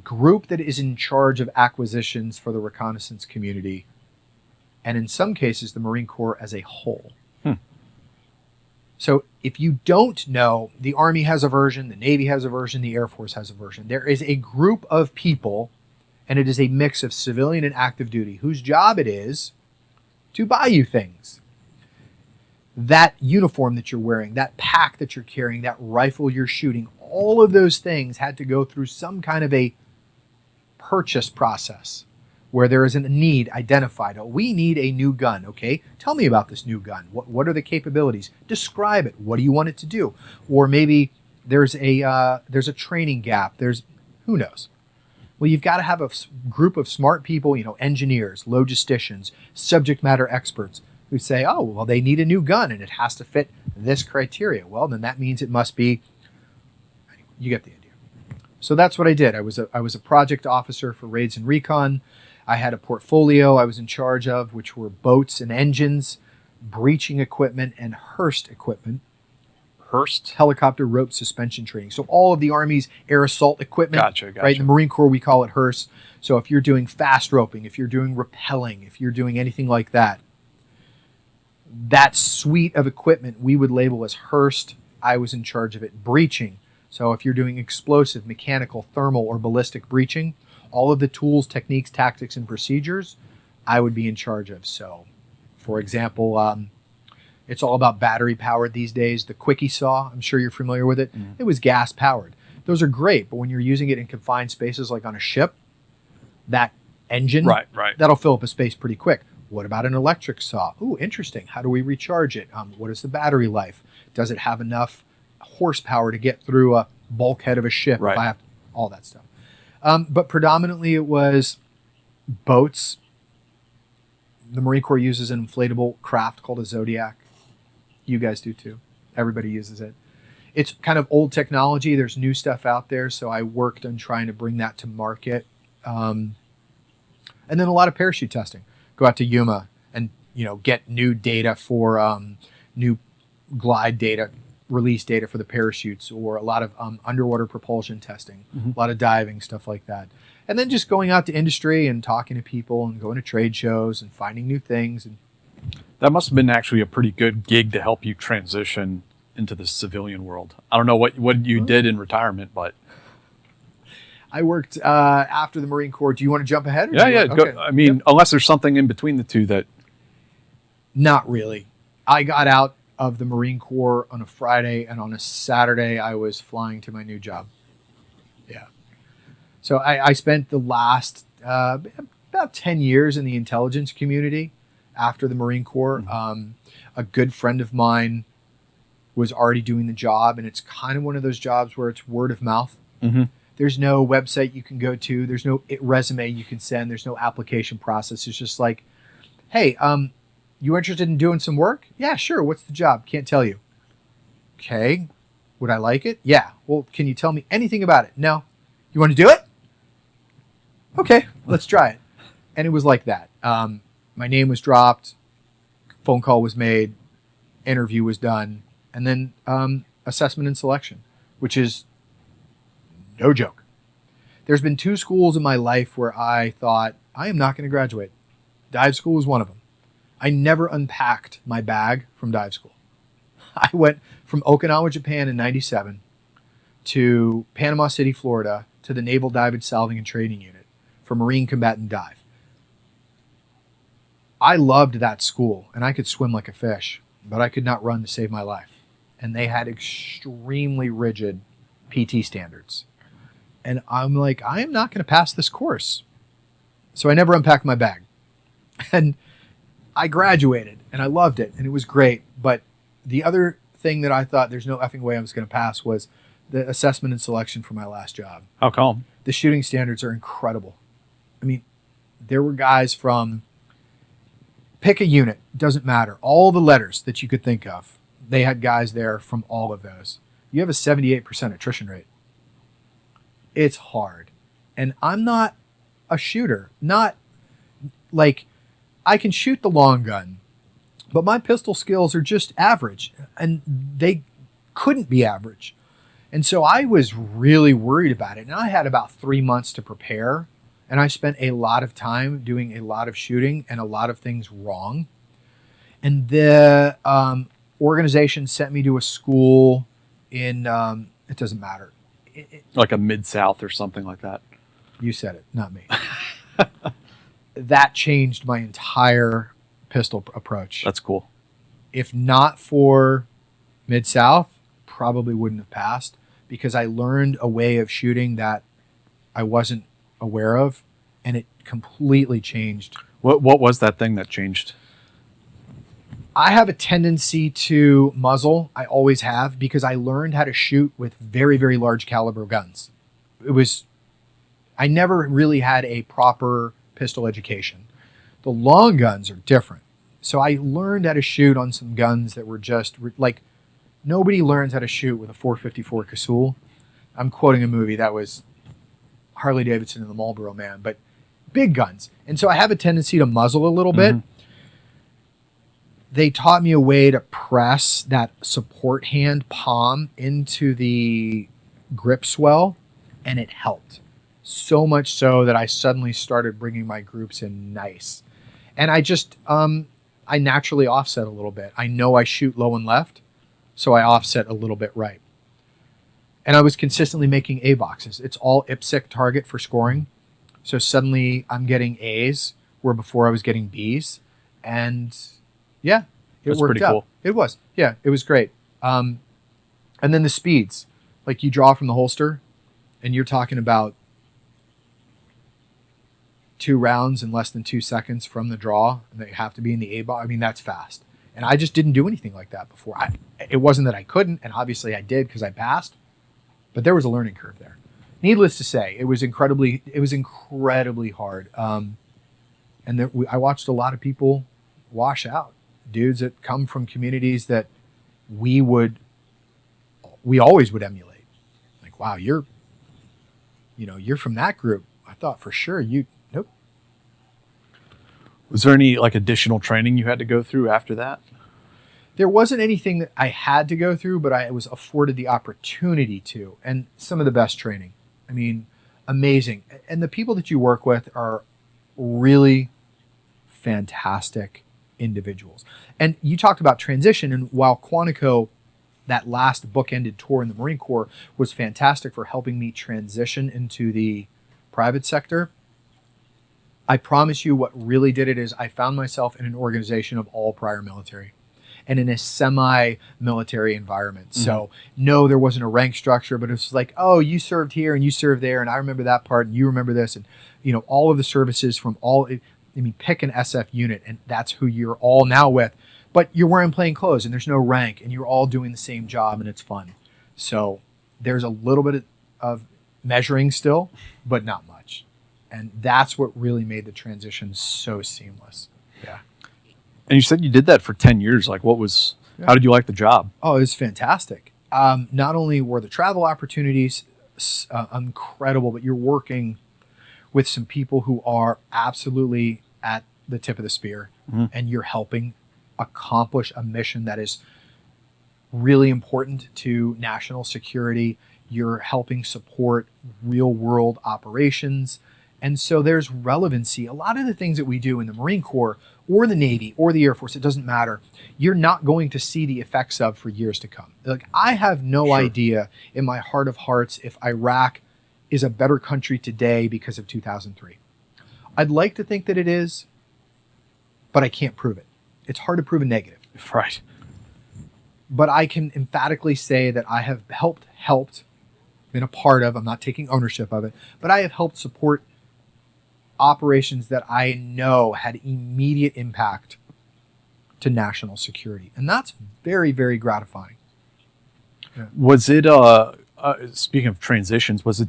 group that is in charge of acquisitions for the reconnaissance community, and in some cases, the Marine Corps as a whole. So if you don't know, the Army has a version, the Navy has a version, the Air Force has a version. There is a group of people, and it is a mix of civilian and active duty, whose job it is to buy you things. That uniform that you're wearing, that pack that you're carrying, that rifle you're shooting, all of those things had to go through some kind of a purchase process where there is a need identified. Oh, we need a new gun. Okay, tell me about this new gun. What are the capabilities? Describe it. What do you want it to do? Or maybe there's a training gap. Who knows? Well, you've got to have a group of smart people, engineers, logisticians, subject matter experts who say, oh, well, they need a new gun and it has to fit this criteria. Well, then that means it must be. You get the idea. So that's what I did. I was a project officer for Raids and Recon. I had a portfolio I was in charge of, which were boats and engines, breaching equipment, and Hurst equipment. Hurst? Helicopter rope suspension training. So all of the Army's air assault equipment. Gotcha. Right? In the Marine Corps, we call it Hurst. So if you're doing fast roping, if you're doing rappelling, if you're doing anything like that, that suite of equipment we would label as Hurst. I was in charge of it. Breaching. So if you're doing explosive, mechanical, thermal, or ballistic breaching, all of the tools, techniques, tactics, and procedures, I would be in charge of. So, for example, it's all about battery powered these days. The quickie saw, I'm sure you're familiar with it. It was gas powered. Those are great, but when you're using it in confined spaces like on a ship, that engine, Right. that'll fill up a space pretty quick. What about an electric saw? Ooh, interesting. How do we recharge it? What is the battery life? Does it have enough horsepower to get through a bulkhead of a ship? Right. If I have all that stuff. But predominantly it was boats. The Marine Corps uses an inflatable craft called a Zodiac. You guys do too. Everybody uses it. It's kind of old technology. There's new stuff out there. So I worked on trying to bring that to market. And then a lot of parachute testing. Go out to Yuma and, get new data for new glide data, release data for the parachutes, or a lot of underwater propulsion testing, a lot of diving, stuff like that. And then just going out to industry and talking to people and going to trade shows and finding new things. And That must have been actually a pretty good gig to help you transition into the civilian world. I don't know what you did in retirement, but I worked after the Marine Corps. Do you want to jump ahead? yeah. Okay. I mean, unless there's something in between the two that. Not really. I got out of the Marine Corps on a Friday, and on a Saturday I was flying to my new job. Yeah. So I spent the last about 10 years in the intelligence community after the Marine Corps. A good friend of mine was already doing the job, and it's kind of one of those jobs where it's word of mouth. There's no website you can go to. There's no resume you can send. There's no application process. It's just like, hey, you interested in doing some work? Yeah, sure. What's the job? Can't tell you. Okay. Would I like it? Yeah. Well, can you tell me anything about it? No. You want to do it? Okay, let's try it. And it was like that. My name was dropped. Phone call was made. Interview was done. And then assessment and selection, which is no joke. There's been 2 schools in my life where I thought, I am not going to graduate. Dive school was one of them. I never unpacked my bag from dive school. I went from Okinawa, Japan in 97 to Panama City, Florida, to the Naval Diving, Salving, and Training Unit for Marine Combatant Dive. I loved that school, and I could swim like a fish, but I could not run to save my life. And they had extremely rigid PT standards. And I'm like, I am not going to pass this course. So I never unpacked my bag. And I graduated, and I loved it, and it was great. But the other thing that I thought there's no effing way I was going to pass was the assessment and selection for my last job. How come? The shooting standards are incredible. I mean, there were guys from, pick a unit, doesn't matter, all the letters that you could think of. They had guys there from all of those. You have a 78% attrition rate. It's hard. And I'm not a shooter. Not like, I can shoot the long gun, but my pistol skills are just average, and they couldn't be average. And so I was really worried about it. And I had about 3 months to prepare, and I spent a lot of time doing a lot of shooting and a lot of things wrong. And the organization sent me to a school in, it doesn't matter. Like a Mid-South or something like that. You said it, not me. That changed my entire pistol approach. That's cool. If not for Mid-South, probably wouldn't have passed, because I learned a way of shooting that I wasn't aware of, and it completely changed. What was that thing that changed? I have a tendency to muzzle. I always have, because I learned how to shoot with very, very large caliber guns. I never really had a proper pistol education. The long guns are different. So I learned how to shoot on some guns that were just like, nobody learns how to shoot with a 454 Casull. I'm quoting a movie that was Harley Davidson and the Marlboro Man, but big guns. And so I have a tendency to muzzle a little bit. They taught me a way to press that support hand palm into the grip swell, and it helped. So much so that I suddenly started bringing my groups in nice. And I just, I naturally offset a little bit. I know I shoot low and left, so I offset a little bit right. And I was consistently making A boxes. It's all IPSC target for scoring. So suddenly I'm getting A's where before I was getting Bs. And yeah, it That's worked pretty out. cool. It was. Yeah, it was great. And then the speeds, like you draw from the holster and you're talking about 2 rounds in less than 2 seconds from the draw, and they have to be in the A-box. I mean, that's fast. And I just didn't do anything like that before. It wasn't that I couldn't, and obviously I did because I passed, but there was a learning curve there. Needless to say, it was incredibly hard. I watched a lot of people wash out, dudes that come from communities that we always would emulate. Like, wow, you're from that group. I thought for sure nope. Was there any like additional training you had to go through after that? There wasn't anything that I had to go through, but I was afforded the opportunity to, and some of the best training. I mean, amazing. And the people that you work with are really fantastic individuals. And you talked about transition, and while Quantico, that last bookended tour in the Marine Corps, was fantastic for helping me transition into the private sector, I promise you what really did it is I found myself in an organization of all prior military and in a semi-military environment. Mm-hmm. So no, there wasn't a rank structure, but it was like, oh, you served here and you served there, and I remember that part and you remember this, and all of the services from pick an SF unit and that's who you're all now with, but you're wearing plain clothes and there's no rank and you're all doing the same job and it's fun. So there's a little bit of measuring still, but not much. And that's what really made the transition so seamless. Yeah. And you said you did that for 10 years. Like how did you like the job? Oh, it was fantastic. Not only were the travel opportunities incredible, but you're working with some people who are absolutely at the tip of the spear, mm-hmm. and you're helping accomplish a mission that is really important to national security. You're helping support real world operations. And so there's relevancy. A lot of the things that we do in the Marine Corps or the Navy or the Air Force, it doesn't matter. You're not going to see the effects of for years to come. Like, I have no idea in my heart of hearts if Iraq is a better country today because of 2003. I'd like to think that it is, but I can't prove it. It's hard to prove a negative. Right. But I can emphatically say that I have helped, been a part of, I'm not taking ownership of it, but I have helped support operations that I know had immediate impact to national security. And that's very, very gratifying. Yeah. Was it, speaking of transitions, was it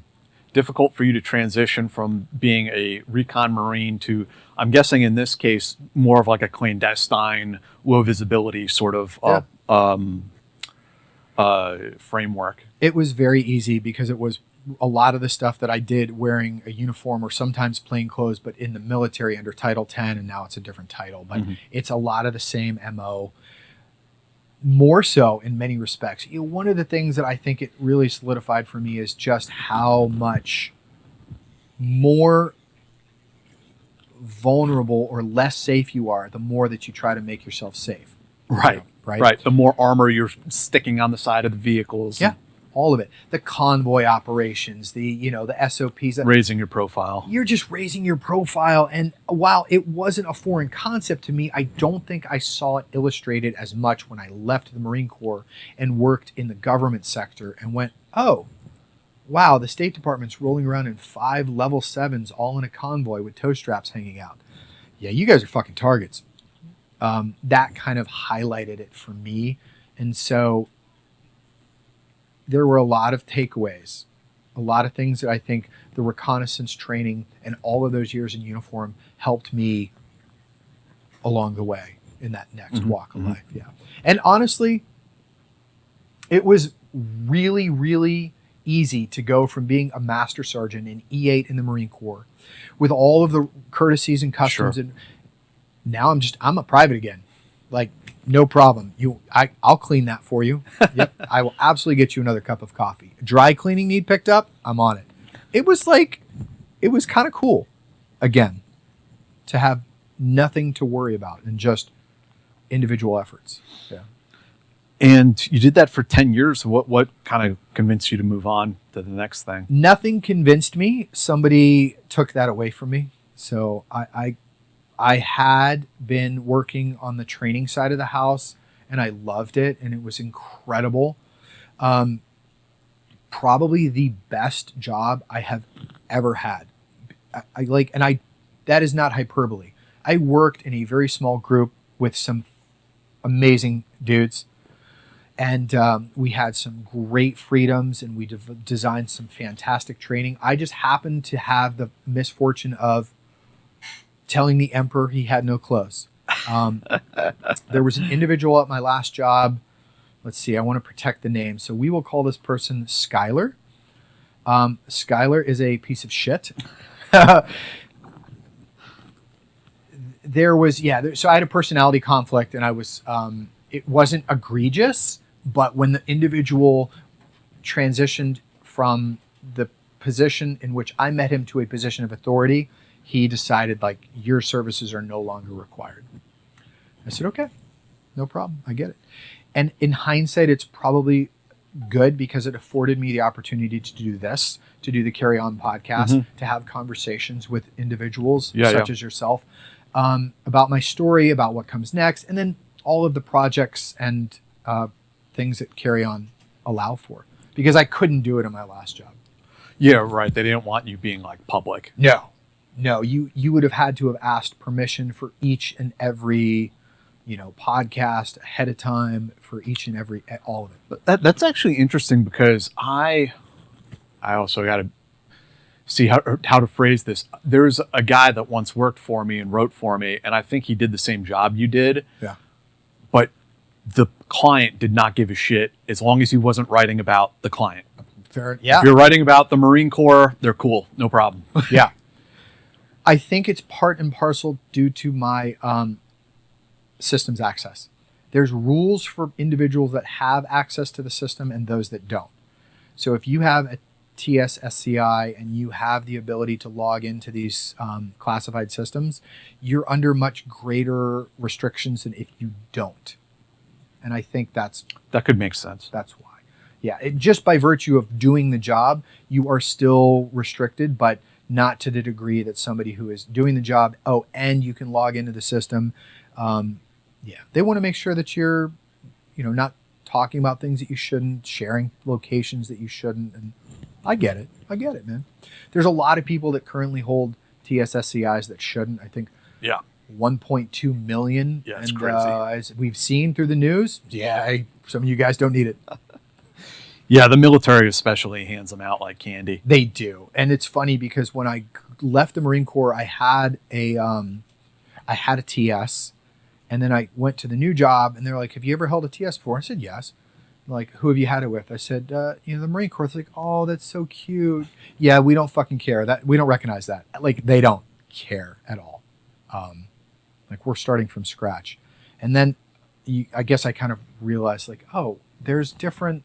difficult for you to transition from being a recon Marine to, I'm guessing in this case, more of like a clandestine, low visibility sort of framework? It was very easy because it was a lot of the stuff that I did wearing a uniform or sometimes plain clothes, but in the military under Title 10, and now it's a different title, but mm-hmm. it's a lot of the same MO, more so in many respects. One of the things that I think it really solidified for me is just how much more vulnerable or less safe you are, the more that you try to make yourself safe. Right. Right. The more armor you're sticking on the side of the vehicles. Yeah. All of it. The convoy operations, the SOPs. Raising your profile. You're just raising your profile. And while it wasn't a foreign concept to me, I don't think I saw it illustrated as much when I left the Marine Corps and worked in the government sector and went, oh, wow, the State Department's rolling around in 5 level 7s all in a convoy with toe straps hanging out. Yeah, you guys are fucking targets. That kind of highlighted it for me. And so there were a lot of takeaways, a lot of things that I think the reconnaissance training and all of those years in uniform helped me along the way in that next mm-hmm. walk of mm-hmm. life. Yeah. And honestly, it was really, really easy to go from being a master sergeant in E8 in the Marine Corps with all of the courtesies and customs. Sure. And now I'm a private again. Like, no problem. I'll clean that for you. Yep. I will absolutely get you another cup of coffee. Dry cleaning need picked up, I'm on it. It was kind of cool, again, to have nothing to worry about and just individual efforts. Yeah. And you did that for 10 years. What kind of convinced you to move on to the next thing? Nothing convinced me. Somebody took that away from me. So I I had been working on the training side of the house, and I loved it, and it was incredible. Probably the best job I have ever had. That is not hyperbole. I worked in a very small group with some amazing dudes, and we had some great freedoms, and we designed some fantastic training. I just happened to have the misfortune of telling the emperor he had no clothes. There was an individual at my last job. Let's see, I want to protect the name, so we will call this person Skylar. Skylar is a piece of shit. So I had a personality conflict, and I was, it wasn't egregious, but when the individual transitioned from the position in which I met him to a position of authority, he decided, like, your services are no longer required. I said, okay, no problem. I get it. And in hindsight, it's probably good because it afforded me the opportunity to do this, to do the Carry On podcast, to have conversations with individuals such as yourself about my story, about what comes next, and then all of the projects and things that Carry On allow for. Because I couldn't do it in my last job. Yeah, right. They didn't want you being like public. No, you would have had to have asked permission for each and every, podcast ahead of time for each and every, all of it. That's actually interesting because I also got to see how to phrase this. There's a guy that once worked for me and wrote for me, and I think he did the same job you did. Yeah. But the client did not give a shit as long as he wasn't writing about the client. Fair. Yeah. If you're writing about the Marine Corps, they're cool. No problem. Yeah. I think it's part and parcel due to my systems access. There's rules for individuals that have access to the system and those that don't. So if you have a TSSCI and you have the ability to log into these classified systems, you're under much greater restrictions than if you don't. And I think that could make sense. That's why. Yeah, just by virtue of doing the job, you are still restricted, but not to the degree that somebody who is doing the job, and you can log into the system. They want to make sure that you're, not talking about things that you shouldn't, sharing locations that you shouldn't. And I get it, man. There's a lot of people that currently hold TSSCIs that shouldn't. I think 1.2 million. Yeah, it's and, crazy. As we've seen through the news, some of you guys don't need it. Yeah, the military especially hands them out like candy. They do. And it's funny because when I left the Marine Corps, I had a TS, and then I went to the new job, and they're like, have you ever held a TS before? I said, yes. They're like, who have you had it with? I said, the Marine Corps. It's like, oh, that's so cute. Yeah, we don't fucking care. That we don't recognize that. Like, they don't care at all. Like, we're starting from scratch. And then I guess I kind of realized, like, oh, there's different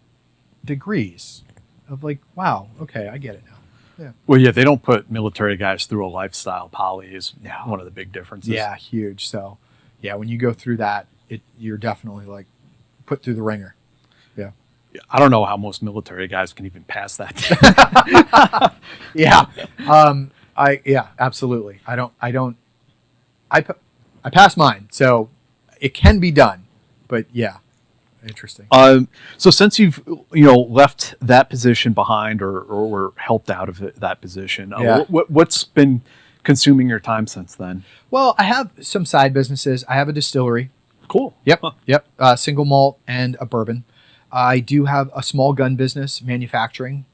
degrees of, like, wow, okay, I get it now. Yeah. Well, yeah, they don't put military guys through a lifestyle. Poly is one of the big differences. Yeah, huge. So, yeah, when you go through that, you're definitely, like, put through the ringer. Yeah. I don't know how most military guys can even pass that. Yeah. Absolutely. I passed mine, so it can be done, but yeah. Interesting. So since you've left that position behind or were helped out of that position, what's been consuming your time since then? Well, I have some side businesses. I have a distillery. Cool. Yep. Single malt and a bourbon. I do have a small gun business, manufacturing,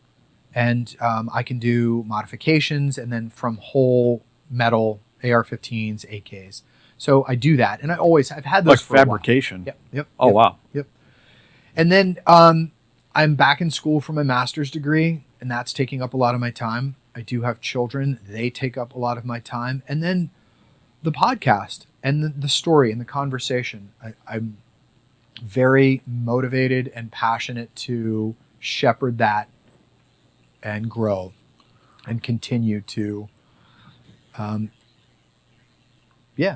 and I can do modifications and then from whole metal AR-15s, AKs. So I do that, and I've had those like for fabrication. A while. Yep. Oh wow. Yep. And then I'm back in school for my master's degree, and that's taking up a lot of my time. I do have children. They take up a lot of my time. And then the podcast and the story and the conversation. I'm very motivated and passionate to shepherd that and grow and continue to,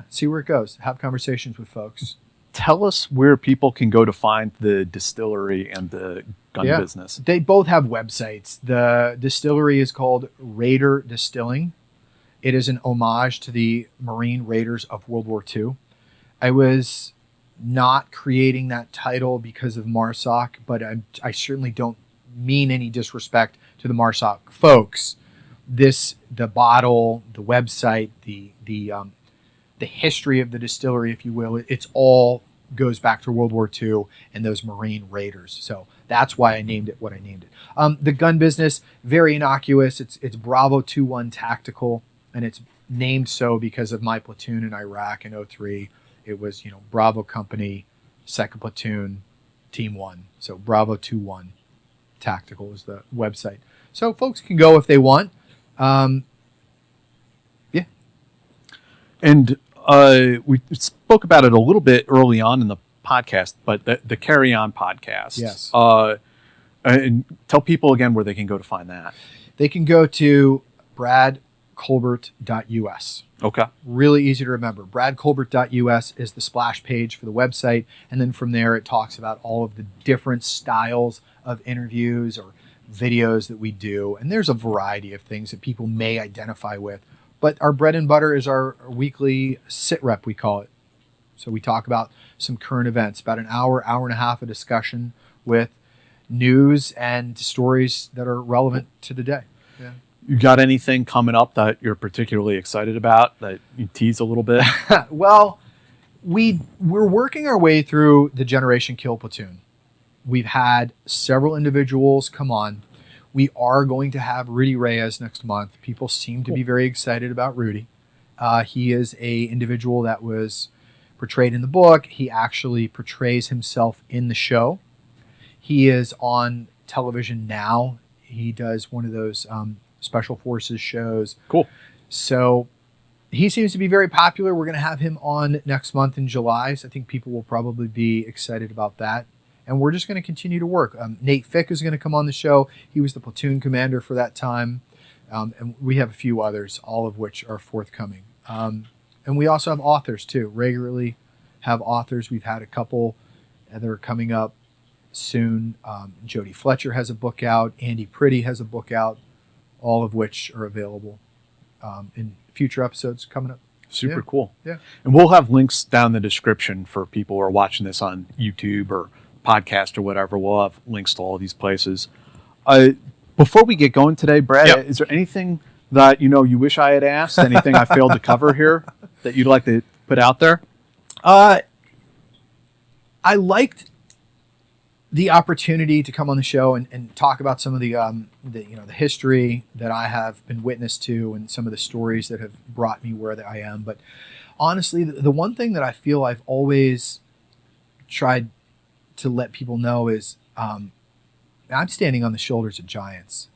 see where it goes. Have conversations with folks. Tell us where people can go to find the distillery and the gun business. They both have websites. The distillery is called Raider Distilling, It is an homage to the Marine Raiders of World War II. I was not creating that title because of MARSOC, but I certainly don't mean any disrespect to the MARSOC folks. The bottle, the website, the history of the distillery, if you will, it's all goes back to World War II and those Marine Raiders. So that's why I named it what I named it. The gun business, very innocuous. It's Bravo 2-1 Tactical, and it's named so because of my platoon in Iraq in 03. It was, Bravo Company, 2nd Platoon, Team 1. So Bravo 2-1 Tactical is the website. So folks can go if they want. Yeah. And we spoke about it a little bit early on in the podcast, but the Carry On podcast. Yes. And tell people again where they can go to find that. They can go to bradcolbert.us. Okay. Really easy to remember. bradcolbert.us is the splash page for the website. And then from there, it talks about all of the different styles of interviews or videos that we do. And there's a variety of things that people may identify with. But our bread and butter is our weekly sit rep, we call it. So we talk about some current events, about an hour and a half of discussion with news and stories that are relevant to the day. Yeah. You got anything coming up that you're particularly excited about that you tease a little bit? Well, we're working our way through the Generation Kill platoon. We've had several individuals come on. We are going to have Rudy Reyes next month. People seem to be very excited about Rudy. He is a individual that was portrayed in the book. He actually portrays himself in the show. He is on television now. He does one of those Special Forces shows. Cool. So he seems to be very popular. We're going to have him on next month in July. So I think people will probably be excited about that. And we're just going to continue to work. Nate Fick is going to come on the show. He was the platoon commander for that time. And we have a few others, all of which are forthcoming. And we also have authors, too. Regularly have authors. We've had a couple that are coming up soon. Jody Fletcher has a book out. Andy Pretty has a book out, all of which are available in future episodes coming up. Super cool. Yeah. And we'll have links down in the description for people who are watching this on YouTube or podcast or whatever. We'll have links to all of these places. Before we get going today, Brad, is there anything that you wish I had asked? Anything I failed to cover here that you'd like to put out there? I liked the opportunity to come on the show and talk about some of the history that I have been witness to and some of the stories that have brought me where I am. But honestly, the one thing that I feel I've always tried to let people know is I'm standing on the shoulders of giants.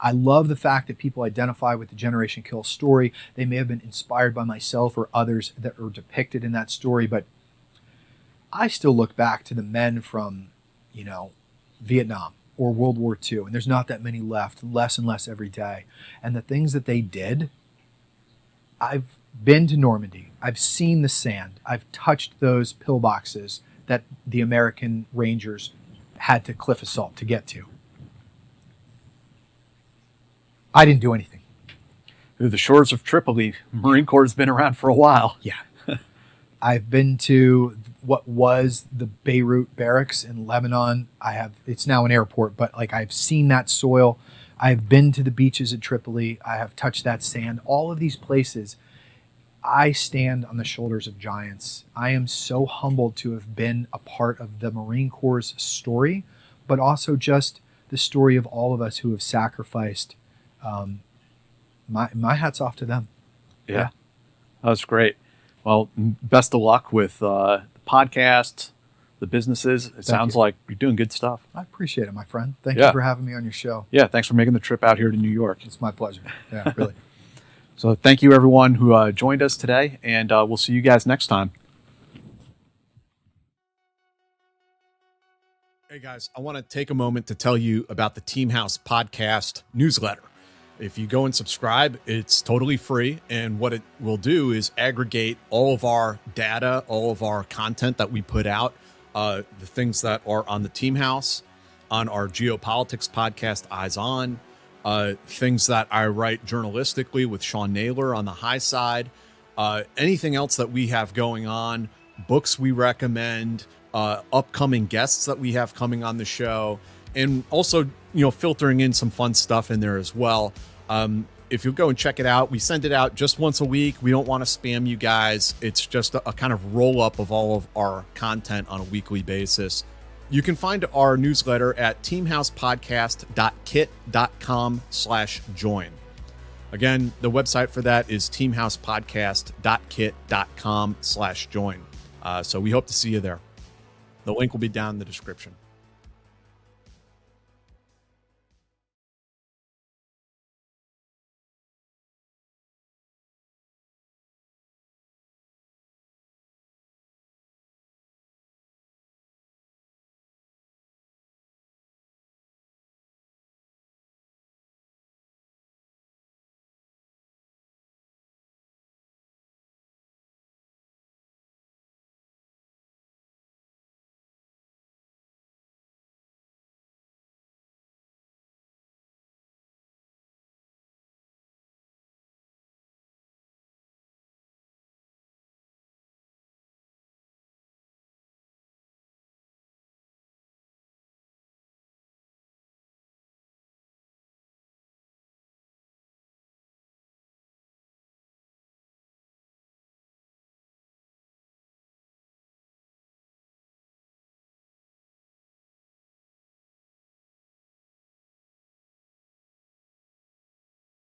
I love the fact that people identify with the Generation Kill story. They may have been inspired by myself or others that are depicted in that story, but I still look back to the men from, Vietnam or World War II, and there's not that many left, less and less every day. And the things that they did, I've been to Normandy. I've seen the sand. I've touched those pillboxes that the American Rangers had to cliff assault to get to. I didn't do anything. The shores of Tripoli, Marine Corps has been around for a while. Yeah. I've been to what was the Beirut barracks in Lebanon. It's now an airport, but I've seen that soil. I've been to the beaches at Tripoli. I have touched that sand. All of these places, I stand on the shoulders of giants. I am so humbled to have been a part of the Marine Corps' story, but also just the story of all of us who have sacrificed. My hat's off to them. Yeah. That's great. Well, best of luck with the podcast, the businesses. It sounds like you're doing good stuff. I appreciate it, my friend. Thank you for having me on your show. Yeah, thanks for making the trip out here to New York. It's my pleasure. Yeah, really. So thank you, everyone who joined us today, and we'll see you guys next time. Hey, guys, I want to take a moment to tell you about the Team House podcast newsletter. If you go and subscribe, it's totally free. And what it will do is aggregate all of our data, all of our content that we put out, the things that are on the Team House, on our geopolitics podcast, Eyes On, things that I write journalistically with Sean Naylor on the high side, anything else that we have going on, books we recommend, upcoming guests that we have coming on the show, and also, filtering in some fun stuff in there as well. If you'll go and check it out, we send it out just once a week. We don't want to spam you guys. It's just a kind of roll up of all of our content on a weekly basis. You can find our newsletter at teamhousepodcast.kit.com/join. Again, the website for that is teamhousepodcast.kit.com/join. So we hope to see you there. The link will be down in the description.